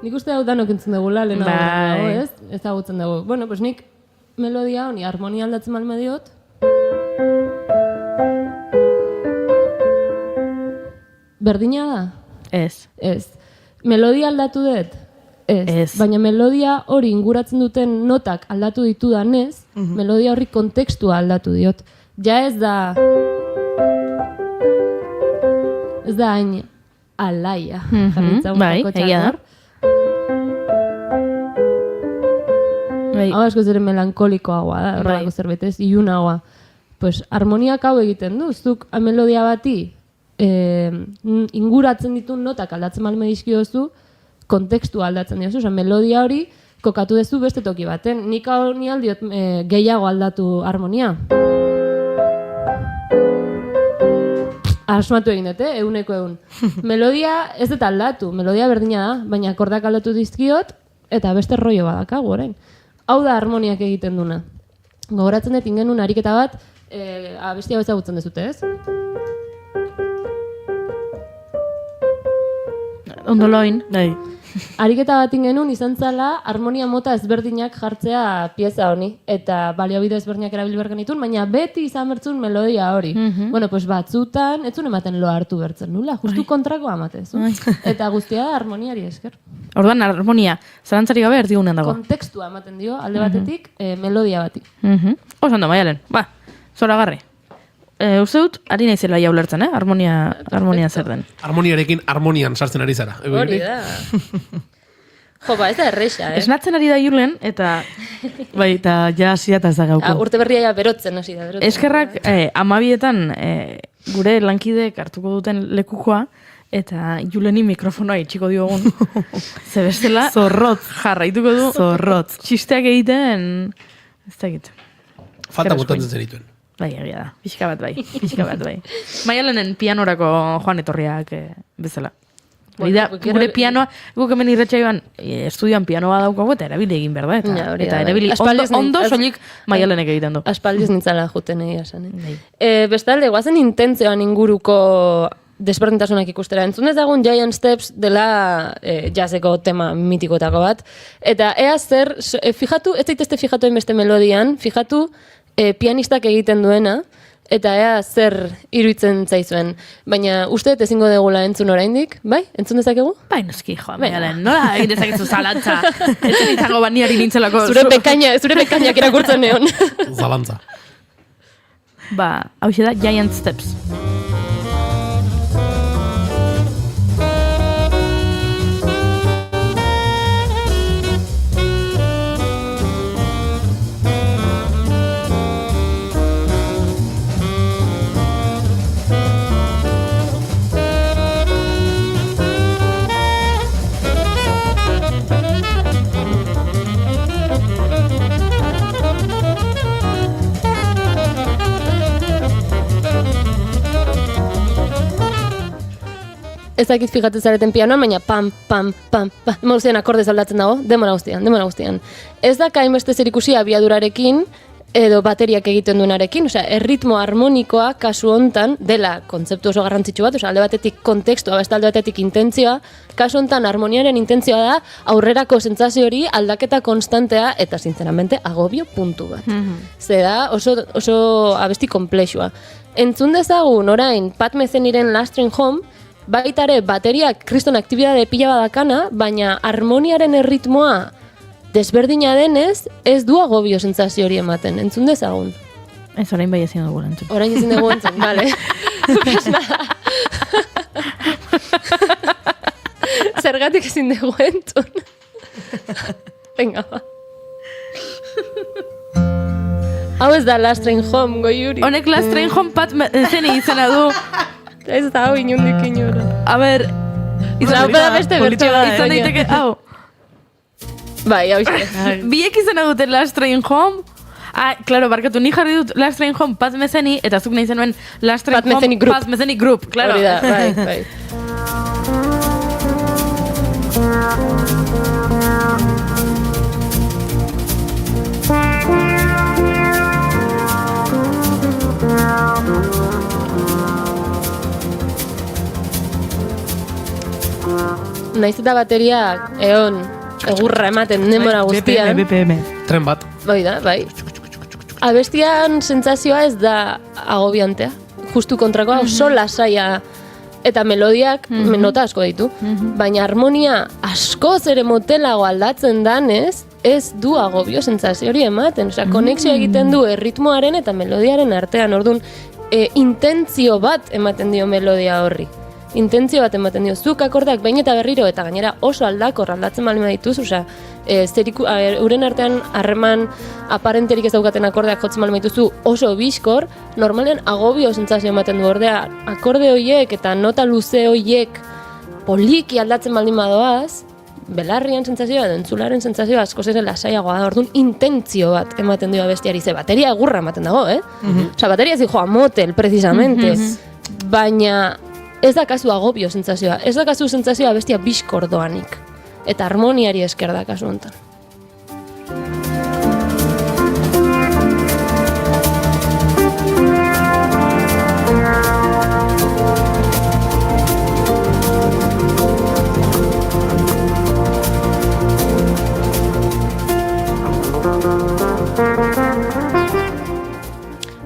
Nik uste hau danok entzun dugula, lehenago, ez? Ez agutzen dugu. Bueno, pues nik melodia honi harmonia aldatzen malme diot. Berdina da? Ez. Melodia aldatu dut? Ez. Baina melodia hori inguratzen duten notak aldatu ditudanez, melodia horri kontekstua aldatu diot. Ja ez da hain alaia. Bai, egia da. Hau asko zeren melankolikoagoa da, horrelako zerbetez, ilunagoa. Pues harmoniak hau egiten du, zuk melodia bati inguratzen ditun notak aldatzen malme dizkiozu, kontekstua aldatzen diozu, melodia hori kokatu duzu beste toki baten. Nik hau ni aldiot gehiago aldatu harmonia. Asmatu egin dut, eguneko egun. Melodia ez dut aldatu, melodia berdina da, baina akordak aldatu dizkiot, eta beste rollo badakagu orain. Hau da harmoniak egiten duna. Gogoratzen dut ingen ariketa bat, abestia hau ezagutzen dezute, ez? Ondoloin. ariketa bat genuen izan zala harmonia mota ezberdinak jartzea pieza honi, eta baliabide ezberdinak erabil behar genitun, baina beti izan bertzun melodia hori. Bueno, pues batzutan, etzun ematen lo hartu bertzen, nula? Justu kontrakoa amatez. Eta guztia da harmoniari esker. Orduan harmonia, zarantzari gabe erdigunen dago. Kontekstua ematen dio, alde batetik, melodia bati. Oso ondo, Maialen. Ba, zoragarri. Uste dut, ari naizela ja ulertzen, harmonia zer den. Harmoniarekin harmonian sartzen ari zara. Hori da. Jo, ba, ez da erreixa, Esnatzen ari da Julen, eta... Bai, eta ja hasia eta ez da gauko. Urte berria ja berotzen hasi da. Eskerrak, 12etan gure lankideek hartuko duten lekukoa, eta Juleni mikrofonoa itxiko diogun. Ze bestela, zorrotz jarraituko du. Zorrotz. Txisteak egiten, ez da egiten. Falta botatzen zerituen. Bai, egia da. Pixka bat bai. Maialenen pianorako joan etorriak bezala. Gure pianoa, guk hemen irratsaioan estudioan pianoa daukagu eta erabili egin behar da. Eta erabili ondo soilik Maialenek egiten du. Aspaldiz nintzala juten egia esan. Bestalde, guazen intentzioan inguruko desberdintasunak ikustera. Entzun dezagun Giant Steps dela jazzeko tema mitikotako bat. Eta ea zer, fijatu, ez zaitezte fijatu beste melodian, fijatu pianistak egiten duena, eta ea zer iruditzen zaizuen. Baina uste ezingo degula entzun oraindik, bai? Entzun dezakegu? Bai, noski, joa, Maialen, nola egin dezakezu zalantza? Ez izango baniari nintzelako. Zure bekainak irakurtzen neon. Zalantza. Ba, hau da Giant Steps. Ez dakit fijatzen zareten pianoa, baina pam, pam, pam, pam. Dema guztian akordez aldatzen dago, demora guztian. Ez da kainbeste zerikusi abiadurarekin edo bateriak egiten duenarekin, osea, erritmo harmonikoa kasu hontan dela kontzeptu oso garrantzitsu bat, osea, alde batetik kontekstua, beste alde batetik intentzioa, kasu hontan harmoniaren intentzioa da aurrerako sentsazio hori aldaketa konstantea eta sinceramente agobio puntu bat. Ze da oso abesti komplexua. Entzun dezagun orain Pat Metheny-ren Last Train Home, baitare bateriak kriston aktibidade pila badakana, baina harmoniaren erritmoa desberdina denez, ez du agobio sentsazio hori ematen. Entzun dezagun. Ez, orain bai ezin dugu entzun. Orain ezin dugu entzun, bale. Zergatik ezin dugu entzun. Venga, ba. Hau ez da Last Train Home, Goiuri. Honek Last Train Home Pat Metheny izena du. Ez da hau inundik inora. A ber, izan daiteke, hau. Bai, hau izan. Biek izena dute Last Train Home. Claro, barkatu, ni jarri dut Last Train Home Pat Metheny, eta zuk nahi zenuen Last Train Home Pat Metheny Group. Claro. Hori da, bai. Naiz eta bateriak egon egurra ematen denbora guztian. BPM. Tren bat. Bai da, bai. Abestian sentsazioa ez da agobiantea. Justu kontrakoa oso lasaia eta melodiak nota asko ditu. Baina harmonia askoz ere motelago aldatzen danez, ez du agobio sentsazio hori ematen. Osea, konexio egiten du erritmoaren eta melodiaren artean. Orduan, intentzio bat ematen dio melodia horri. Intentzio bat ematen dio. Zuk akordak behin eta berriro eta gainera oso aldakor aldatzen balima dituz, osea, uren artean harreman aparenterik ez daukaten akordeak jotzen balima dituzu oso bizkor, normalean agobio sentsazio ematen du. Ordea, akorde horiek eta nota luze horiek poliki aldatzen baldin badoaz, belarrian sentsazioa edo entzularen sentsazioa askoz ere lasaiagoa da. Orduan intentzio bat ematen dio bestiari, ze bateria egurra ematen dago, Osea, bateria ez joa motel, precisamente. Baina ez da kasu agobio sentsazioa, ez da kasu sentsazioa bestia bizkor doanik. Eta harmoniari esker da kasu honetan.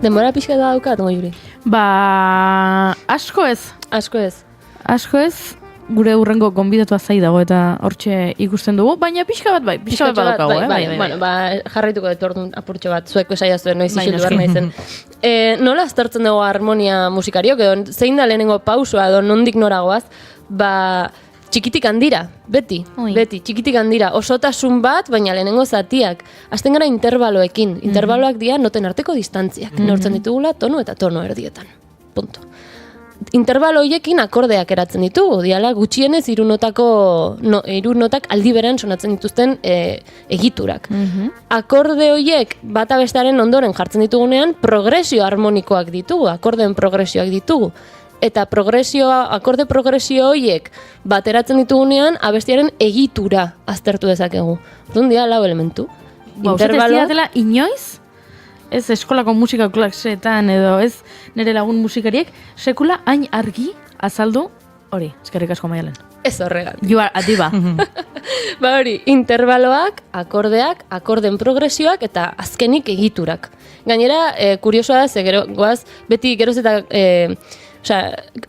Denbora pixka da daukat, Goiuri? Ba, asko ez. Asko ez. Asko ez, gure urrengo gonbidatua zai dago eta hortxe ikusten dugu, baina pixka bat bai, pixka bat badaukagu, bai. Bueno, jarraituko dut orduan apurtxo bat, zueko esaia zuen, noiz isildu behar naizen. Nola aztertzen dugu harmonia musikariok, edo zein da lehenengo pausua, edo nondik noragoaz, ba, txikitik handira, beti, txikitik handira, osotasun bat, baina lehenengo zatiak. Azten gara interbaloekin, interbaloak dira noten arteko distantziak, neurtzen ditugula tono eta tono erdietan, punto. Interbalo horiekin akordeak eratzen ditugu, diala gutxienez hiru notak aldi berean sonatzen dituzten egiturak. Akorde horiek bata bestearen ondoren jartzen ditugunean progresio harmonikoak ditugu, akordeen progresioak ditugu. Eta akorde progresio horiek bateratzen ditugunean abestiaren egitura aztertu dezakegu. Orduan dira lau elementu. Intervaloa inoiz? Ez eskolako musika klaseetan edo ez nire lagun musikariek sekula hain argi azaldu hori, eskerrik asko Maialen. Ez horregat. Joa, adiba. Ba hori, intervaloak, akordeak, akorden progresioak eta azkenik egiturak. Gainera, kuriosoa da, ze beti geroz eta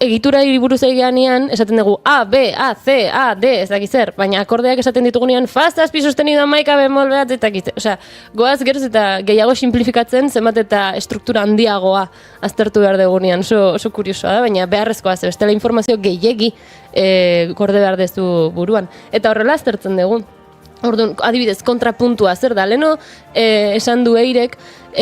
egitura buruz egianean esaten dugu A, B, A, C, A, D, ez dakiz zer, baina akordeak esaten ditugunean fa, zazpi sostenido, maika, bemol, behat, ez dakiz zer. Goaz geroz eta gehiago simplifikatzen, zenbat eta estruktura handiagoa aztertu behar dugunean, oso kuriosoa da, baina beharrezkoa ze, bestela informazio gehiegi gorde behar dezu buruan. Eta horrela aztertzen dugu. Orduan, adibidez, kontrapuntua zer da, leno esan du Eirek,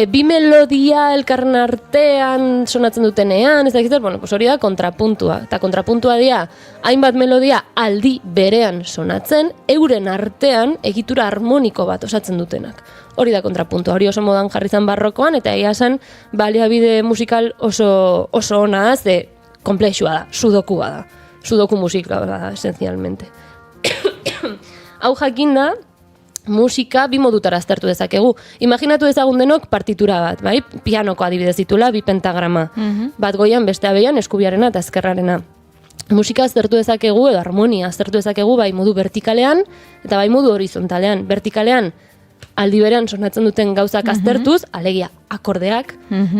bi melodia elkarren artean sonatzen dutenean, ez da gizter, bueno, hori da kontrapuntua. Eta kontrapuntua dira, hainbat melodia aldi berean sonatzen, euren artean egitura harmoniko bat osatzen dutenak. Hori da kontrapuntua, hori oso modan jarri zan barrokoan, eta egia zen baliabide musikal oso ona da, ze komplexua da, sudoku musika da, esencialmente. Hau jakinda, musika bi modutara aztertu dezakegu. Imaginatu dezagun denok partitura bat, bai? Pianoko adibidez ditula, bi pentagrama. Bat goian, bestea behian, eskubiarena eta ezkerrarena. Musika aztertu dezakegu, edo harmonia aztertu dezakegu, bai modu vertikalean, eta bai modu horizontalean. Vertikalean, aldi berean sonatzen duten gauzak aztertuz, alegia akordeak,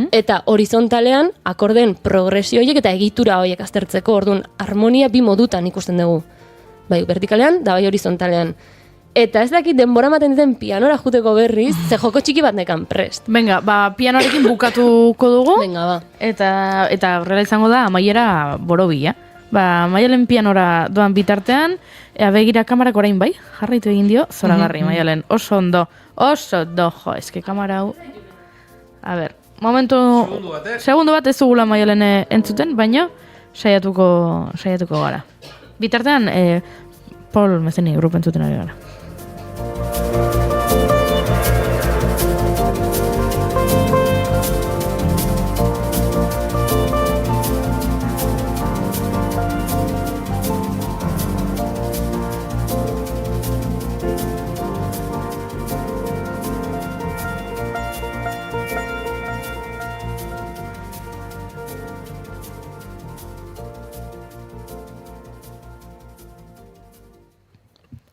eta horizontalean, akordeen progresio horiek eta egitura horiek aztertzeko, orduan, harmonia bi modutan ikusten dugu. Bai vertikalean, da bai horizontalean. Eta ez dakit denbora ematen diten pianora juteko berriz, ze joko txiki bat nekan prest. Venga, ba, pianoarekin bukatuko dugu. Venga, ba. Eta horrela izango da, amaiera borobila. Ba, Maialen pianora doan bitartean, begira kamarak orain bai, jarraitu egin dio, zoragarri, Maialen. Oso ondo, jo, eske kamara hau. A ber, momentu... Segundu bat ez dugula Maialen entzuten, baina saiatuko gara. Bitartean, Paul Mezeni grupo entzuten ari gara.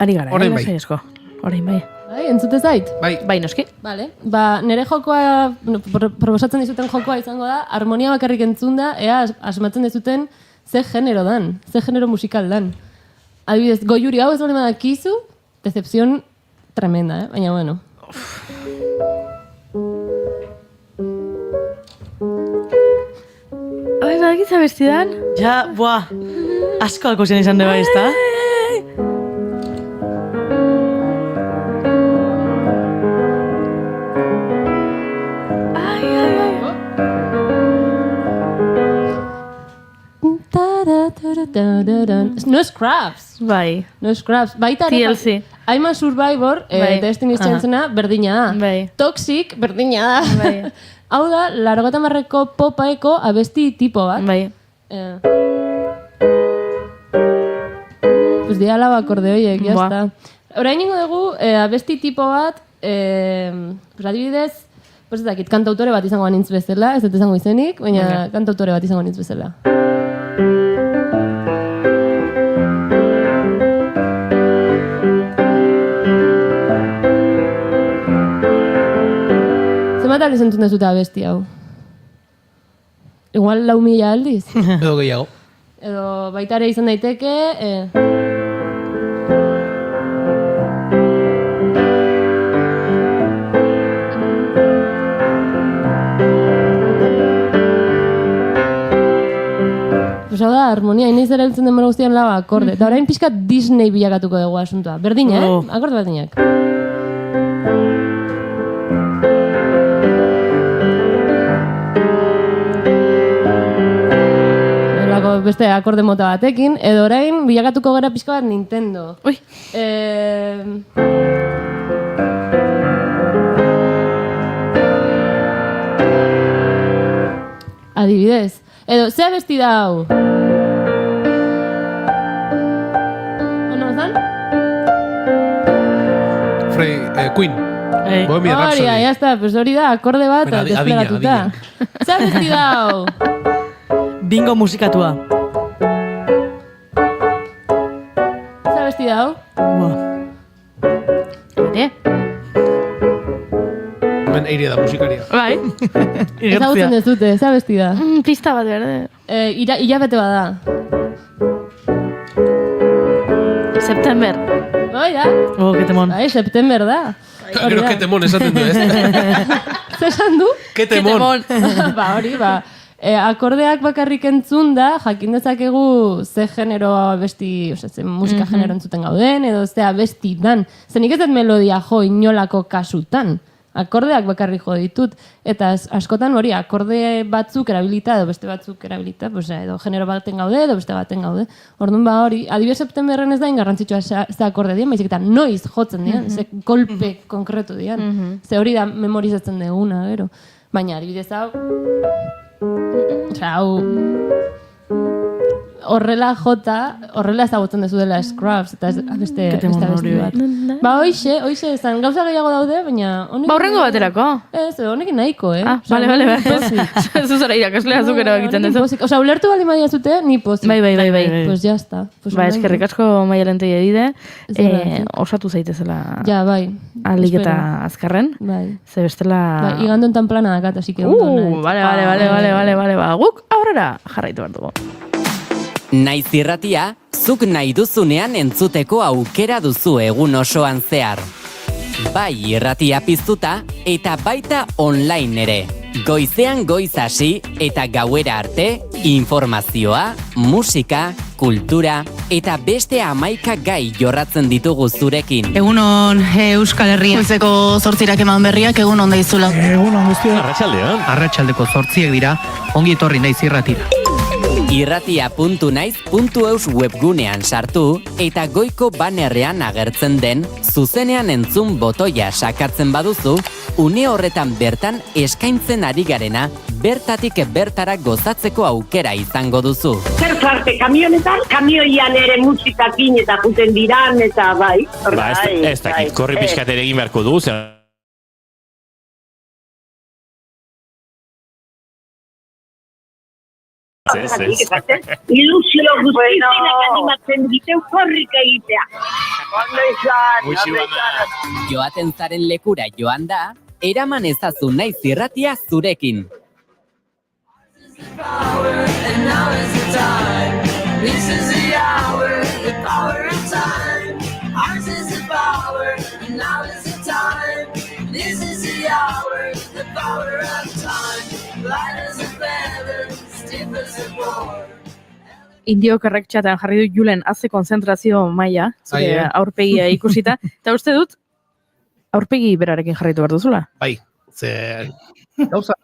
Ari gara, orain bai. Orain bai. Bai, entzute zait? Bai, noski. Vale. Ba, nire jokoa, proposatzen dizuten jokoa izango da, harmonia bakarrik entzunda, ea asmatzen dizuten ze genero dan, ze genero musikal dan. Adibidez, Goiuri hau ez bali badakizu, decepción tremenda, baina bueno. Bai, badakitza bestidan? Ja, buah, asko alko zen izan deba izta. No Scraps. Bai. No Scraps. Baita TLC. I'm a Survivor, Destiny's Change-ena, berdina da. Bai. Toxic, berdina da. Bai. Hau da, 80ko popaeko abesti tipo bat. Bai. Pues dia laba akorde horiek, jazta. Horain ningo dugu, abesti tipo bat, pues adibidez, pues ez dakit, kantautore bat izango anintz bezala, ez dut izango izenik, baina kantautore bat izango anintz bezala. Zenbat aldiz entzun dezute abesti hau? igual 4.000 aldiz. Edo gehiago. Edo baita ere izan daiteke... Pues hau da, harmonia, inaiz erabiltzen denbora guztian laba akorde. Eta orain pixka Disney bilakatuko dugu asuntoa. Berdina, Akorde berdinak. Beste akorde mota batekin, edo orain bilakatuko gara pixka bat Nintendo. Ui. Adibidez. Edo, zea besti da hau? Ono zan? Queen. Bohemian Rhapsody. Hori, ya está, pues hori da, akorde bat, desplegatuta. Zea besti da hau? Bingo musikatua. Zea besti da hau? Ere? Hemen eiria da musikaria. Bai. Ezagutzen dezute, zea besti da? Pista bat, berde. Ilabete bat da. September. Bai da. Oh, que temon. Bai, September da. Gero que temon esaten du, ez? Zesan du? Que temon. Ba, hori, ba. Akordeak bakarrik entzun da, jakin dezakegu ze genero besti, ze musika genero entzuten gauden, edo zea besti dan. Zenik ez dut melodia jo inolako kasutan. Akordeak bakarrik jo ditut, eta askotan hori akorde batzuk erabilita edo beste batzuk erabilita, pues, edo genero baten gaude edo beste baten gaude. Orduan ba hori, adibidez Septemberren ez da garrantzitsua ze akorde dian, baizik eta noiz jotzen dian, ze kolpe konkretu dian. Ze hori da memorizatzen duguna, gero. Baina adibidez hau, horrela jota, horrela ezagutzen dezu dela Scrubs, eta beste besti bat. Ba, hoixe, ezan, gauza gehiago daude, baina... Ba, horrengo baterako. Ez, honekin nahiko, Ah, bale. Zuzara irakaslea zukero egiten dezu. Osa, ulertu bali madia zute, ni pozik. Bai. Pues ya está. Ba, eskerrik asko Maialentei edide, osatu zaitezela ja, bai. alik eta azkarren. Bai. Ze bestela... Bai, igando enten plana dakat, así que ondo. Bale, ba, guk aurrera jarraitu behar dugu. Naiz irratia, zuk nahi duzunean entzuteko aukera duzu egun osoan zehar. Bai irratia piztuta eta baita online ere. Goizean goiz hasi eta gauera arte, informazioa, musika, kultura eta beste 11 gai jorratzen ditugu zurekin. Egunon Euskal Herria. Goizeko 8 eman berriak egun on daizula. Egunon guztia. Arratsaldean. Arratsaldeko 8 dira. Ongi etorri Naiz irratira. Irratia.naiz.eus webgunean sartu eta goiko banerrean agertzen den zuzenean entzun botoia sakatzen baduzu, une horretan bertan eskaintzen ari garena bertatik bertara gozatzeko aukera izango duzu. Zer zarte kamionetan, kamioian ere musikakin eta juten diran eta bai. Ba, ez dakit, korri pixkat ere egin beharko du, zer... Ilusio guztiak animatzen diteu korrik egitea. Joaten zaren lekura joan da, eraman ezazu Naiz irratia zurekin. Indiokarrek txatan jarri du Julen haze konzentrazio maila, zure aurpegia ikusita, eta uste dut aurpegi berarekin jarraitu behar duzula. Bai, ze gauza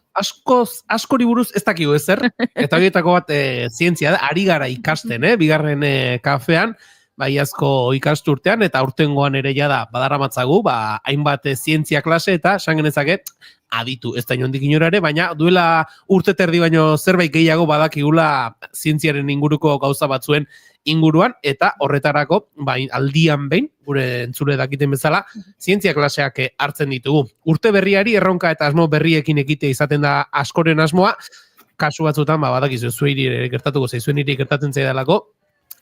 askori buruz ez dakigu ezer, eta horietako bat zientzia da, ari gara ikasten, bigarren kafean, bai asko ikasturtean, eta urtengoan ere jada badaramatzagu, hainbat zientzia klase, eta esan genezake, aditu, ez da inondik inorare, baina duela urte terdi baino zerbait gehiago badakigula zientziaren inguruko gauza batzuen inguruan, eta horretarako, aldian behin, gure entzule dakiten bezala, zientzia klaseak hartzen ditugu. Urte berriari erronka eta asmo berriekin ekitea izaten da askoren asmoa, kasu batzutan, badakizu zuiri gertatuko zaizuen iri gertatzen zaidalako,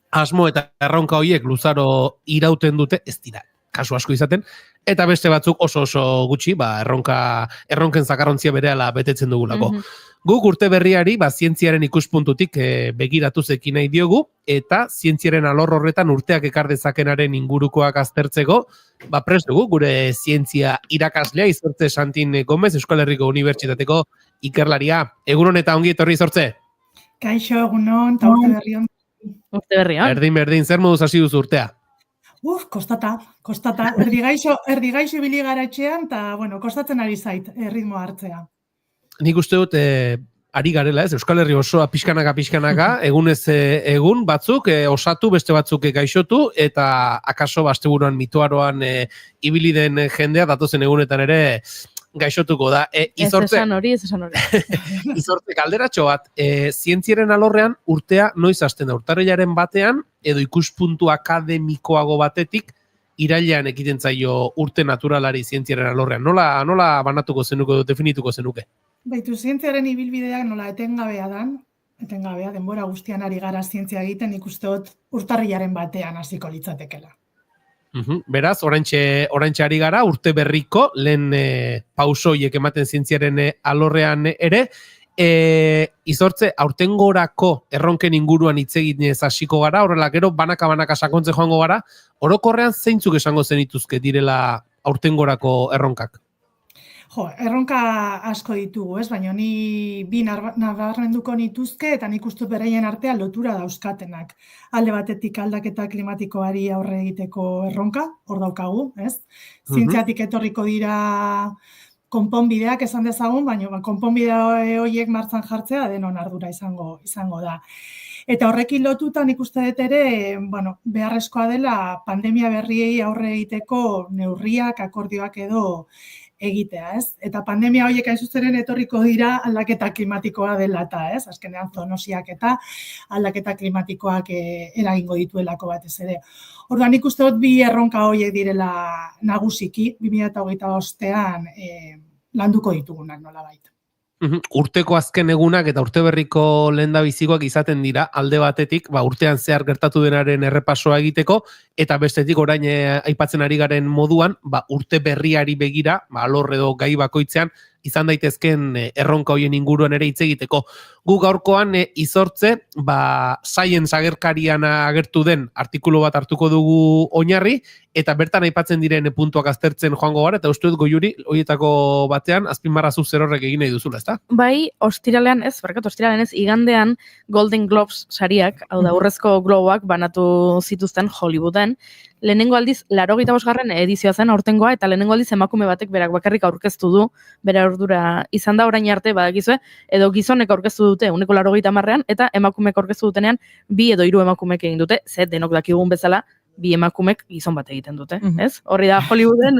asmo eta erronka horiek luzaro irauten dute, ez dira kasu asko izaten, eta beste batzuk oso gutxi, erronken zakarrontzia berehala betetzen dugulako. Guk urte berriari, zientziaren ikuspuntutik begiratuz ekin nahi diogu, eta zientziaren alor horretan urteak ekar dezakenaren ingurukoak aztertzeko, prest dugu, gure zientzia irakaslea, Izortze Santin Gomez, Euskal Herriko Unibertsitateko ikerlaria. Egunon eta ongi etorri Izortze? Kaixo, egunon, eta urte berrion. Urte berrion. Berdin, zer moduz hasi duzu urtea? Kostata. Erdi gaixo ibili gara etxean, eta, kostatzen ari zait, ritmoa hartzea. Nik uste dut, ari garela, Euskal Herri osoa pixkanaka, egunez egun batzuk osatu, beste batzuk gaixotu, eta akaso asteburuan mitoaroan ibili den jendea datozen egunetan ere gaixotuko da. Izortze. Ez esan hori. Izortze, kalderatxo bat, zientziaren alorrean urtea noiz hasten da, urtarrilaren batean, edo ikuspuntu akademikoago batetik, irailean ekiten zaio urte naturalari zientziaren alorrean. Nola banatuko zenuke, definituko zenuke? Baitu, zientziaren ibilbideak nola etengabea denbora guztian ari gara zientzia egiten, ikuste dut urtarrilaren batean hasiko litzatekela. Beraz, oraintxe ari gara, urte berriko, lehen pausoiek ematen zientziaren alorrean ere, Izortze, aurtengorako erronken inguruan hitz eginez hasiko gara, horrela gero banaka sakontze joango gara, orokorrean zeintzuk esango zenituzke direla aurtengorako erronkak? Erronka asko ditugu, baina ni bi nabarmenduko nituzke eta nik uste beraien artean lotura dauzkatenak. Alde batetik aldaketa klimatikoari aurre egiteko erronka, hor daukagu, zientziatik etorriko dira konponbideak esan dezagun, baina konponbide horiek martxan jartzea denon ardura izango da. Eta horrekin lotuta nik uste dut ere, beharrezkoa dela pandemia berriei aurre egiteko neurriak, akordioak edo egitea, Eta pandemia horiek hain zuzeren etorriko dira aldaketa klimatikoa dela eta, Azkenean zoonosiak eta aldaketa klimatikoak eragingo dituelako batez ere. Orduan nik uste dut bi erronka horiek direla nagusiki, 2025ean landuko ditugunak nolabait. Urteko azken egunak eta urte berriko lehendabizikoak izaten dira alde batetik, urtean zehar gertatu denaren errepasoa egiteko, eta bestetik orain aipatzen ari garen moduan, urte berriari begira, alor edo gai bakoitzean, izan daitezken erronka hoien inguruan ere hitz egiteko. Gu gaurkoan Izortze, Science agerkarian agertu den artikulu bat hartuko dugu oinarri, eta bertan aipatzen diren puntuak aztertzen joango gara, eta uste dut Goiuri, horietako batean, azpimarrazu zer horrek egin nahi duzula, ezta? Bai, ostiralean ez, igandean Golden Globes sariak, hau da, urrezko globoak banatu zituzten Hollywooden, lehenengo aldiz, 85. edizioa zen aurtengoa, eta lehenengo aldiz emakume batek berak bakarrik aurkeztu du, bera ordura izan da orain arte, badakizue, edo gizonek aurkeztu dute, 90ean, eta emakumek aurkeztu dutenean, 2 edo 3 emakumek egin dute, denok dakigun bezala, 2 emakumek gizon bat egiten dute, ez? Horri da, Hollywooden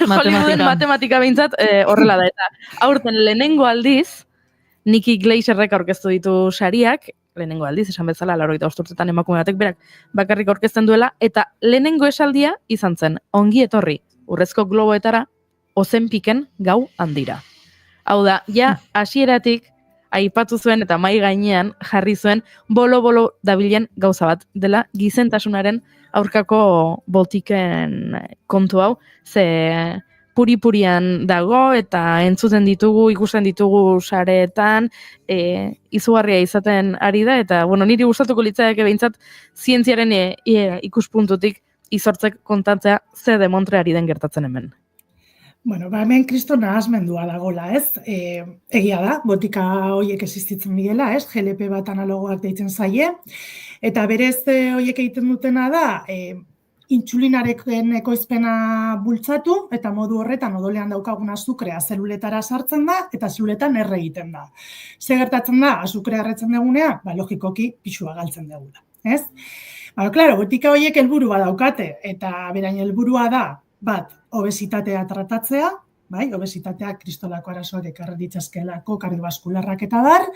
matematika behintzat horrela da, eta aurten lehenengo aldiz, Nikki Glazerrek aurkeztu ditu sariak, lehenengo aldiz, esan bezala, 85 urtetan emakume batek berak bakarrik aurkezten duela, eta lehenengo esaldia izan zen, ongi etorri, urrezko globoetara, Ozenpiken gau handira. Hau da, hasieratik aipatu zuen eta mai gainean jarri zuen bolo-bolo dabilen gauza bat dela gizentasunaren aurkako boltiken kontu hau, ze puri-purian dago eta entzuten ditugu, ikusten ditugu sareetan, izugarria izaten ari da, eta niri gustatuko litzaidake behintzat zientziaren ikuspuntutik Izortzek kontatzea ze demontre ari den gertatzen hemen. Hemen kriston nahasmendua dagoela, egia da, botika horiek existitzen direla, GLP bat analogoak deitzen zaie, eta berez horiek egiten dutena da, intsulinaren ekoizpena bultzatu, eta modu horretan odolean daukagun azukrea zeluletara sartzen da, eta zeluletan erre egiten da. Ze gertatzen da, azukrea erretzen dugunean, logikoki pisua galtzen dugula. Claro, botika horiek helburua daukate, eta berain helburua da, bat, obesitatea tratatzea, obesitateak kristolako arazoak ekarri ditzazkeelako, kardiobaskularrak eta bar,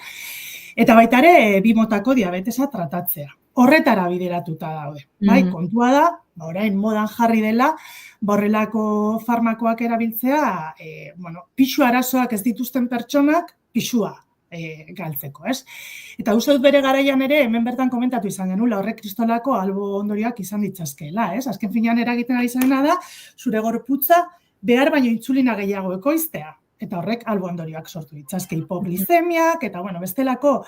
eta baita ere 2 motako diabetesa tratatzea. Horretara bideratuta daude. Kontua da, orain modan jarri dela, horrelako farmakoak erabiltzea, pisu arazoak ez dituzten pertsonak, pisua galtzeko, ez? Eta uste dut bere garaian ere, hemen bertan komentatu izan genula, horrek kristolako albo ondorioak izan ditzazkeela, ez? Azken finean eragiten ari zarena da, zure gorputza behar baino intzulina gehiago ekoiztea. Eta horrek albo ondorioak sortu ditzazke, hipoglisemiak, eta bestelako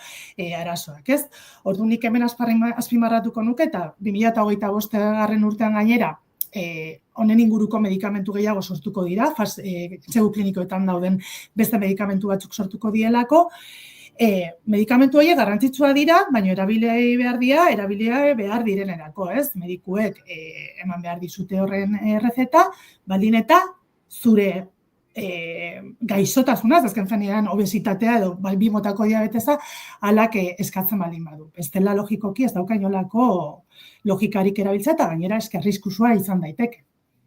arazoak, ez? Orduan nik hemen azpimarratuko nuke, eta 2025 urtean gainera, honen inguruko medikamentu gehiago sortuko dira, segu klinikoetan dauden beste medikamentu batzuk sortuko dielako, medikamentu horiek garrantzitsua dira, baina erabili behar direnerako, ez? Medikuek eman behar dizute horren errezeta, baldin eta zure gaixotasunaz, azken finean obesitatea edo bi motako diabetesa, alak eskatzen baldin badu. Bestela logikoki ez dauka inolako logikarik erabiltza eta gainera arriskusua izan daiteke.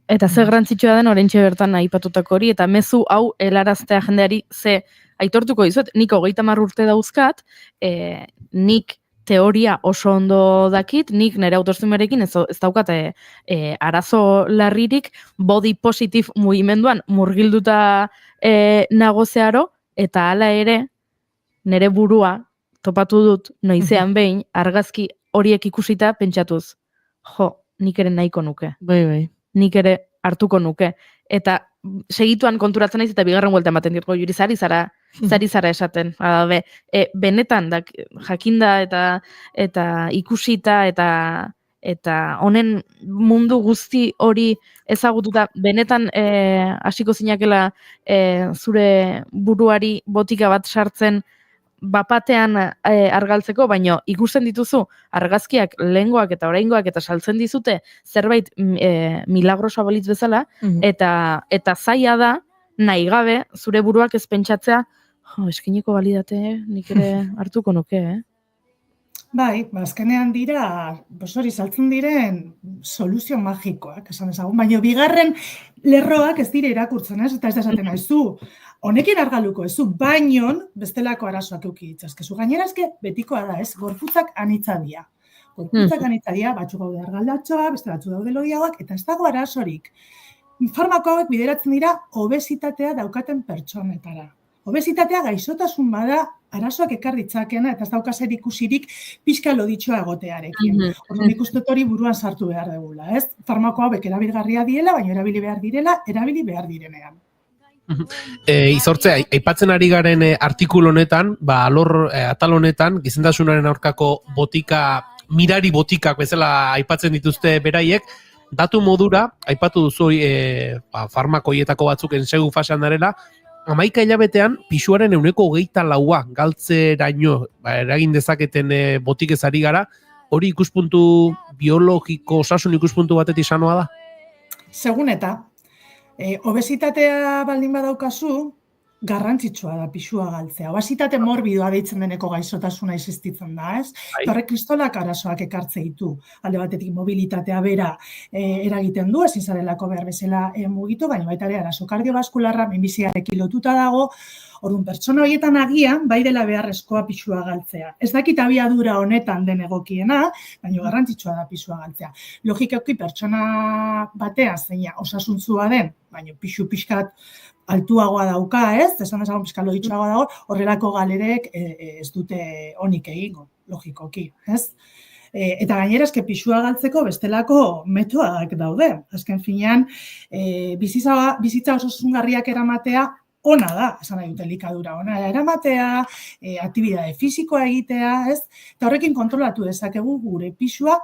Eta ze garrantzitsua den oraintxe bertan aipatutako hori, eta mezu hau helaraztea jendeari ze aitortuko dizuet, nik 30 urte dauzkat, nik teoria oso ondo dakit, nik nire autoestimarekin ez daukat arazo larririk body positive mugimenduan murgilduta nago zeharo, eta hala ere nire burua topatu dut noizean behin argazki horiek ikusita pentsatuz, nik ere nahiko nuke. Bai. Nik ere hartuko nuke. Eta segituan konturatzen naiz eta bigarren buelta ematen dirko, Juri, zari zara esaten. Benetan, jakinda eta ikusita eta honen mundu guzti hori ezagututa, benetan hasiko zinakela zure buruari botika bat sartzen bapatean argaltzeko, baino ikusten dituzu argazkiak lehengoak eta oraingoak eta saltzen dizute zerbait milagrosoa balitz bezala, eta zaila da nahi gabe zure buruak ez pentsatzea, eskiniko balidate, nik ere hartuko nuke, Bai, azkenean dira, hori saltzen diren soluzio magikoak, esan ezagun, baina bigarren lerroak ez dira irakurtzen, eta ez desaten naizu. Honekin argaluko ezu, baino bestelako arazoak euki ditzazkezu. Gainera betikoa da, ez? Gorputzak anitza dira. Batzuk gaude argaldatxoa, beste batzuk daude loiagoak, eta ez dago arazorik. Farmako hauek bideratzen dira obesitatea daukaten pertsonetara. Obesitatea gaixotasun bada arazoak ekar ditzakena, eta ez daukazer ikusirik pixka loditxoa egotearekin. Orduan ikusten hori buruan sartu behar degula, ez? Farmako hauek erabilgarria diela, baina erabili behar direnean. Izortze, aipatzen ari garen artikulu honetan, atal honetan, gizentasunaren aurkako mirari botikak bezala aipatzen dituzte beraiek, datu modura, aipatu duzu farmakoietako batzuk ensegu fasean darela, 11 hilabetean pisuaren 24% galtzeraino eragin dezaketen botikez ari gara, hori ikuspuntu biologiko, osasun ikuspuntu batetik sanoa da? Segun eta, obesitatea baldin badaukazu, garrantzitsua da pisua galtzea. Obesitate morbidoa deitzen deneko gaixotasuna existitzen da, ez? Horrek kristolak arazoak ekartze ditu. Alde batetik mobilitatea bera eragiten du, ezin zarelako behar bezala mugitu, baina baita ere arazo kardiobaskularra minbiziarekin lotuta dago. Orduan, pertsona horietan agian, bai dela beharrezkoa pisua galtzea. Ez dakit abiadura honetan den egokiena, baina garrantzitsua da pisua galtzea. Logikoki pertsona batean zeina osasuntzua den, baina pisu pixkat altuagoa dauka, ez? Esan dezagun pixka loditxoagoa dago, horrelako galerek ez dute onik egingo, logikoki, ez? Eta gainera, pisua galtzeko bestelako metodak daude. Azken finean, bizitza osasungarriak eramatea ona da, esan nahi dut elikadura ona eramatea, aktibidade fisikoa egitea, ez? Eta horrekin kontrolatu dezakegu gure pisua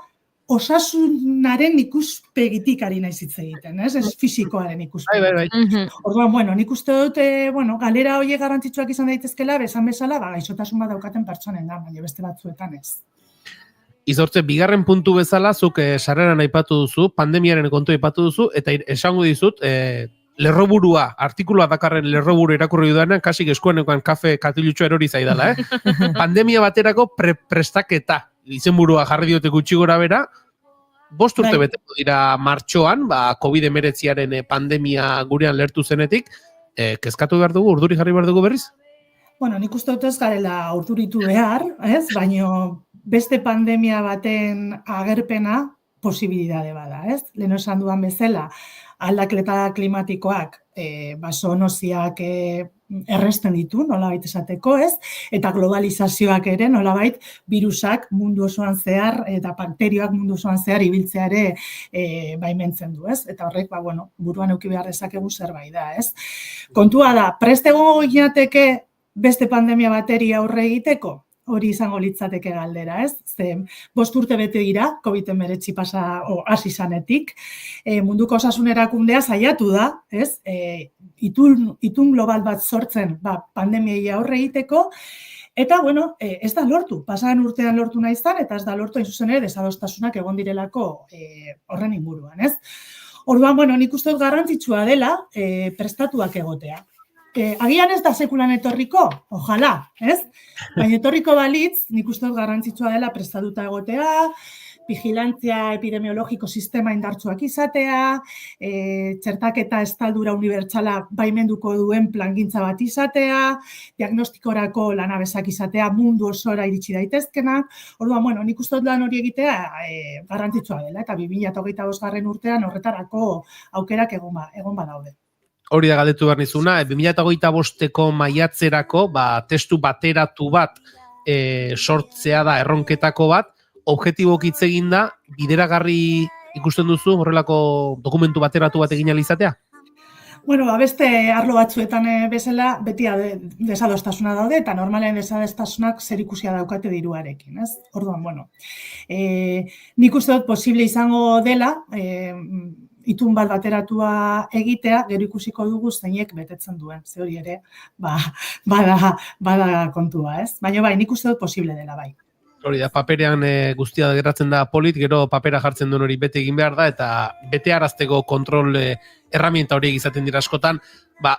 osasunaren ikuspegitik ari naiz hitz egiten, ez? Ez fisikoaren ikuspegitik. Orduan, nik uste dut, galera horiek garrantzitsuak izan daitezkela, besan bezala, gaixotasun bat daukaten pertsonen da, baina beste batzuetan ez. Izortze, bigarren puntu bezala, zuk sarreran aipatu duzu, pandemiaren kontu aipatu duzu, eta esango dizut, lerroburua, artikulua dakarren lerroburu irakurri dudanean, kasik eskuanekoan kafe katilutxo erori zaidala, Pandemia baterako prestaketa, izenburua jarri diote gutxi gora bera, 5 urte beteko dira martxoan, COVID-19 pandemia gurean lertu zenetik, kezkatu behar dugu, urduri jarri behar dugu berriz? Nik uste dut ez garela urduritu behar, ez? Baina beste pandemia baten agerpena posibilidade bada, ez? Lehen esan dudan bezala, aldaketa klimatikoak, zoonoziak erresten ditu, nolabait esateko, ez? Eta globalizazioak ere, nolabait, virusak mundu osoan zehar, eta bakterioak mundu osoan zehar ibiltzea ere baimentzen du, ez? Eta horrek, buruan eduki behar dezakegu zerbait da, ez? Kontua da, prest egongo ginateke beste pandemia bateri aurre egiteko? Hori izango litzateke galdera, ez? Ze 5 urte bete dira, COVID-19 hasi zanetik, munduko osasun erakundea saiatu da, ez? Itun global bat sortzen pandemiei aurre egiteko, eta, ez da lortu. Pasadan urtean lortu nahi izan, eta ez da lortu hain zuzen ere desadostasunak egon direlako horren inguruan, ez? Orduan, nik uste dut garrantzitsua dela prestatuak egotea. Agian ez da sekulan etorriko, ojala, ez? Baina etorriko balitz, nik uste dut garrantzitsua dela prestatuta egotea, vigilantzia epidemiologiko sistema indartsuak izatea, txertaketa estaldura unibertsala baimenduko duen plangintza bat izatea, diagnostikorako lanabesak izatea mundu osora iritsi daitezkenak. Orduan, nik uste dut lan hori egitea garrantzitsua dela, eta 2025 urtean horretarako aukerak egon badaude. Hori da galdetu behar nizuna, 2025ko maiatzerako testu bateratu bat sortzea da erronketako bat, objektiboak hitz egin da, bideragarri ikusten duzu horrelako dokumentu bateratu bat egin alizatea? Beste arlo batzuetan bezala beti desadostasuna daude, eta normalen desadostasunak zerikusia daukate diruarekin, ez? Orduan, nik uste dut posible izango dela, itun bat bateratua egitea, gero ikusiko dugu zeinek betetzen duen. Ze hori ere, bada kontua, ez? Baina nik uste dut posible dela, bai. Hori da, paperean guztia geratzen da polit, gero papera jartzen duen hori bete egin behar da, eta bete arazteko kontrol herramienta horiek izaten dira askotan,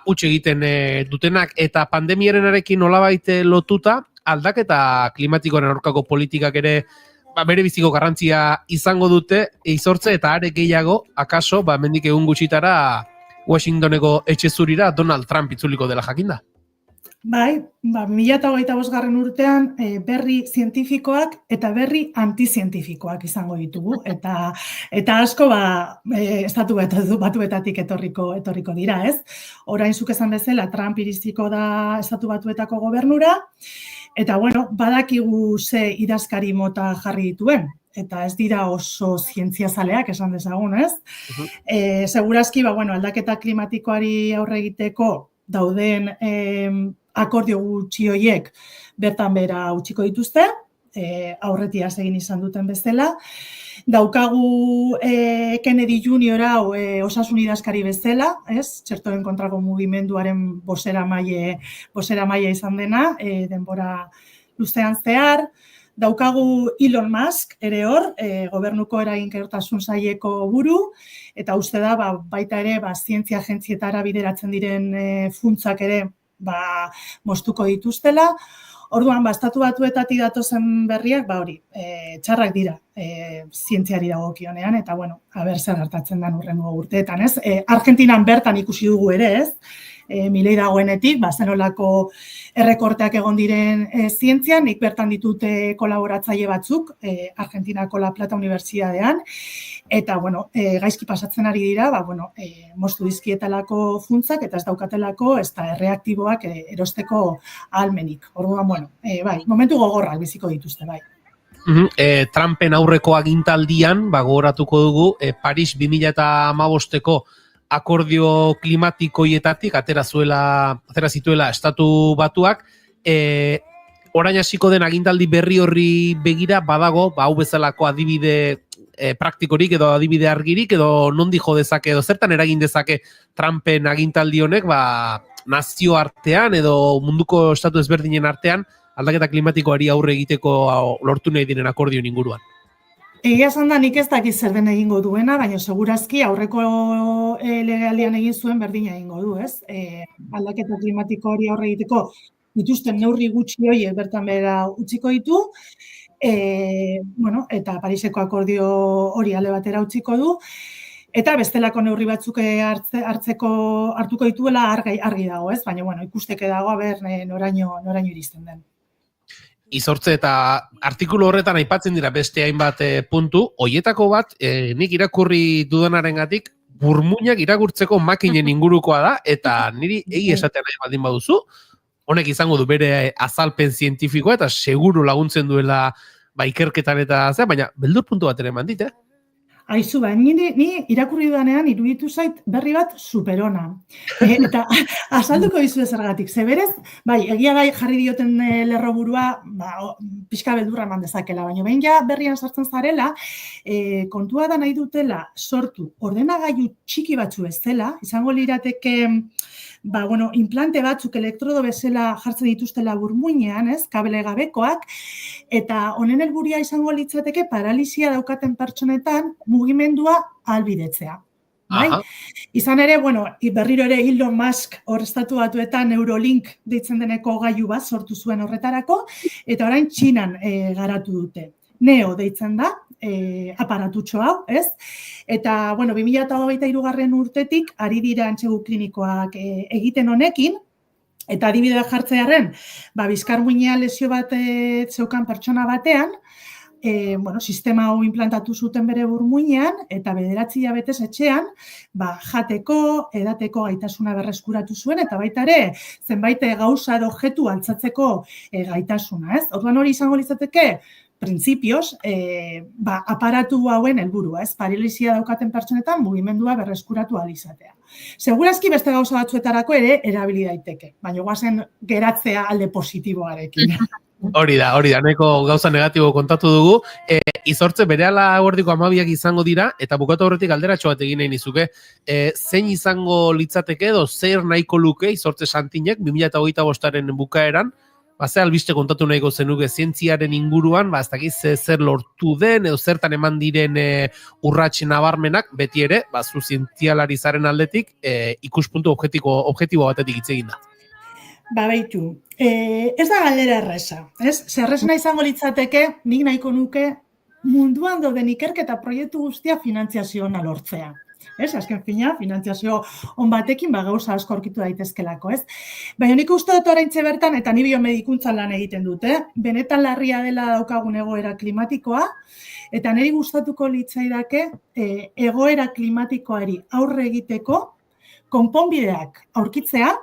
huts egiten dutenak, eta pandemiarenarekin nolabait lotuta, aldaketa klimatikoaren aurkako politikak ere bere biziko garrantzia izango dute, izortze eta are gehiago, akaso, mendik egun gutxitara Washingtoneko etxe zurira Donald Trump itzuliko dela jakinda. Bai, 2025 urtean berri zientifikoak eta berri antizientifikoak izango ditugu, eta asko estatu batuetatik etorriko dira, ez? Orain zuk esan bezala, Trump iristiko da estatu batuetako gobernura, eta, badakigu ze idazkari mota jarri dituen, eta ez dira oso zientziazaleak esan dezagun, ez? Segurazki, aldaketa klimatikoari aurre egiteko dauden akordio gutxi horiek bertan bera utziko dituzte, aurretiaz egin izan duten bezala. Daukagu Kennedy Junior hau osasun idazkari bezala, ez? Txertoen kontrako mugimenduaren bozeramaile izan dena, denbora luzean zehar. Daukagu Elon Musk ere hor, gobernuko eraginkortasun saileko buru, eta uste da baita ere zientzia agentzietara bideratzen diren funtsak ere moztuko dituztela. Orduan, estatu batuetatik datozen berriak, txarrak dira zientziari dagokionean, eta, aber zer gertatzen den hurrengo urteetan, ez? Argentinan bertan ikusi dugu ere, ez? Milei dagoenetik, zenolako errekorteak egon diren zientzian, nik bertan ditute kolaboratzaile batzuk, Argentinako La Plata Unibertsitatean, eta, gaizki pasatzen ari dira, moztu dizkietelako funtzak, eta ez daukatelako, ez da erreaktiboak erosteko ahalmenik. Orduan, momentu gogorrak biziko dituzte, bai. Trumpen aurreko agintaldian, gogoratuko dugu, Paris 2015ko akordio klimatikoietatik atera zituela estatu batuak, orain hasiko den agintaldi berri horri begira badago, hau bezalako adibide praktikorik edo adibide argirik edo nondi jo dezake edo zertan eragin dezake Trumpen agintaldi honek nazio artean edo munduko estatu ezberdinen artean aldaketa klimatikoari aurre egiteko lortu nahi diren akordioen inguruan. Egia esan da nik ez dakit zer den egingo duena, baina segurazki aurreko legealdian egin zuen berdina egingo du, ez? Aldaketa klimatikoari aurre egiteko dituzten neurri gutxi horiek bertan behera utziko ditu, eta Pariseko akordio hori alde batera utziko du, eta bestelako neurri batzuk hartuko dituela argi dago, ez? Baina, ikusteke dago, noraino iristen den. Izortze eta artikulu horretan aipatzen dira beste hainbat puntu, hoietako bat, nik irakurri dudanarengatik burmuinak irakurtzeko makinen ingurukoa da, eta niri egi esatea nahi baldin baduzu, honek izango du bere azalpen zientifikoa, eta seguru laguntzen duela ikerketan eta baina beldur puntu bat ere eman dit, Aizu, ni irakurri dudanean iruditu zait berri bat superona. Eta azalduko dizu ezergatik. Zeberez, egia da jarri dioten lerroburua, pixka beldurra eman dezakela, baina behin ja berrian sartzen zarela, kontua da nahi dutela sortu ordenagailu txiki batzu ez dela, izango lirateke implante batzuk elektrodo bezala jartzen dituztela burmuinean, kable gabekoak, eta honen helburia izango litzateke paralisia daukaten pertsonetan mugimendua ahalbidetzea. Izan ere, berriro ere Elon Musk Estatu Batuetan Neuralink deitzen deneko gailu bat sortu zuen horretarako, eta orain Txinan garatu dute. Neo deitzen da, aparatutxo hau, ez? Eta, 2023 urtetik ari dira antzegu klinikoak egiten honekin, eta adibidea jartzearen, bizkarmuinean lesio bat zeukan pertsona batean, sistema hau implantatu zuten bere burmuinean, eta 9 hilabetez etxean, jateko, edateko gaitasuna berreskuratu zuen, eta baita ere, zenbait gauza edo objektu altzatzeko gaitasuna, ez? Orduan hori izango litzateke, printzipioz, aparatu hauen helburua, ez? Paralisia daukaten pertsonetan mugimendua berreskuratu ahal izatea. Segurazki beste gauza batzuetarako ere erabili daiteke, baina goazen geratzea alde positiboarekin. Hori da, nahiko gauza negatibo kontatu dugu. Izortze berehala eguerdiko 12ak izango dira, eta bukatu horretik alderatxo bat egin nahi nizuke. Zein izango litzateke edo zer nahiko luke Izortze Santinek 2025aren bukaeran, ze albiste kontatu nahiko zenuke zientziaren inguruan, ez dakiz zer lortu den, edo zertan eman diren urrats nabarmenak, beti ere, zu zientzialari zaren aldetik, ikuspuntu objektibo batetik hitz egin da. Baitu, ez da galdera erresa, ez? Zerresna izango litzateke, nik nahiko nuke munduan dauden ikerketa proiektu guztia finantziazioa lortzea. Azken fina, finantziazio on batekin gauza asko aurkitu daitezkelako, ez? Baina nik uste dut oraintxe bertan, eta ni biomedikuntzan lan egiten dute, benetan larria dela daukagun egoera klimatikoa, eta niri gustatuko litzaidake egoera klimatikoari aurre egiteko konponbideak aurkitzea,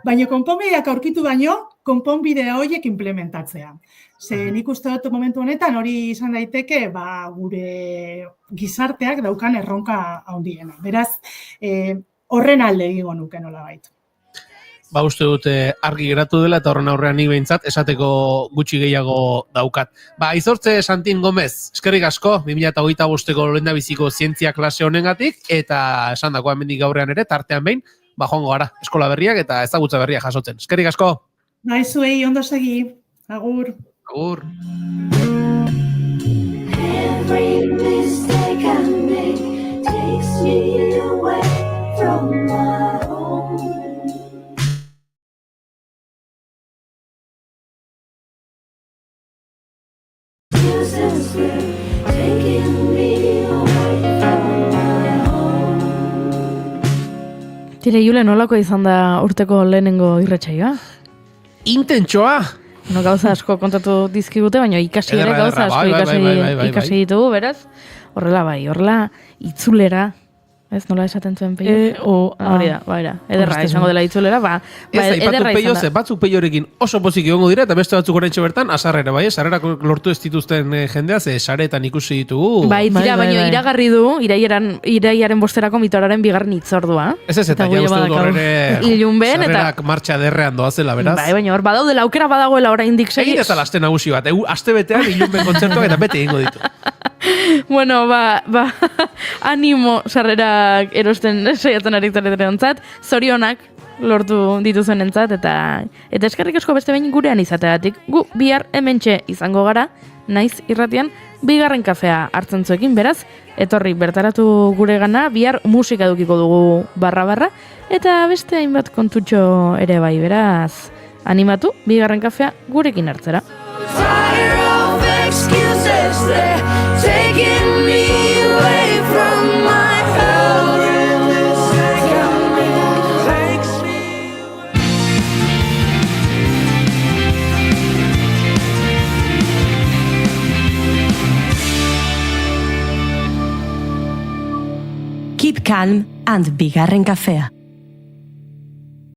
baina konponbideak aurkitu baino, konponbide horiek implementatzea. Nik uste dut momentu honetan hori izan daiteke gure gizarteak daukan erronka handiena. Beraz, horren alde egingo nuke nolabait. Uste dut argi geratu dela eta horren aurrean nik behintzat esateko gutxi gehiago daukat. Izortze Santin Gomez, eskerrik asko, 2025ko lehendabiziko zientzia klase honengatik, eta esan dagoa hemendik gaurrean ere, tartean behin, joango gara, eskola berriak eta ezagutza berriak jasotzen. Eskerrik asko! Zuei, ondo segi. Agur! Agur! Every mistake I make takes me away from my home. Useless will taking me away from my home. Tire, Jule, nolako izan da urteko lehenengo irratsaioa? Intentsoa! Gauza asko kontatu dizkigute, baina ikasi ere gauza asko ikasi ditugu, beraz? Horrela itzulera, ez nola esaten zuen peio? Hori da, ederra izango dela itzulera, ederra izan da. Batzuk peiorekin oso pozik egongo dira, eta beste batzuk oraintxe bertan, asarrera, sarrerak lortu ez dituzten jendea, saretan ikusi ditugu. Baina iragarri du, iraiaren bosterako mitoraren bigarren itzordua. Ez, eta ja uste dut horre sarrerak martxa derrean doazela, beraz? Baina hor badaudela, aukera badagoela oraindik segiz. Egin ez alaste nagusi bat, aste betean ilunben kontzertuak eta bete egingo ditu. Bueno, animo sarrerak erosten saiatzen ari zaretenontzat, zorionak lortu dituzen entzat, eta eskerrik asko beste behin gurean izateatik. Gu bihar hementxe izango gara, naiz irratian, bigarren kafea hartzen zuekin, beraz, etorri bertaratu gure gana, bihar musika edukiko dugu barra, eta beste hainbat kontutxo ere bai, beraz, animatu, bigarren kafea gurekin hartzera. Taking me away from my home. Keep calm and bigarren kafea.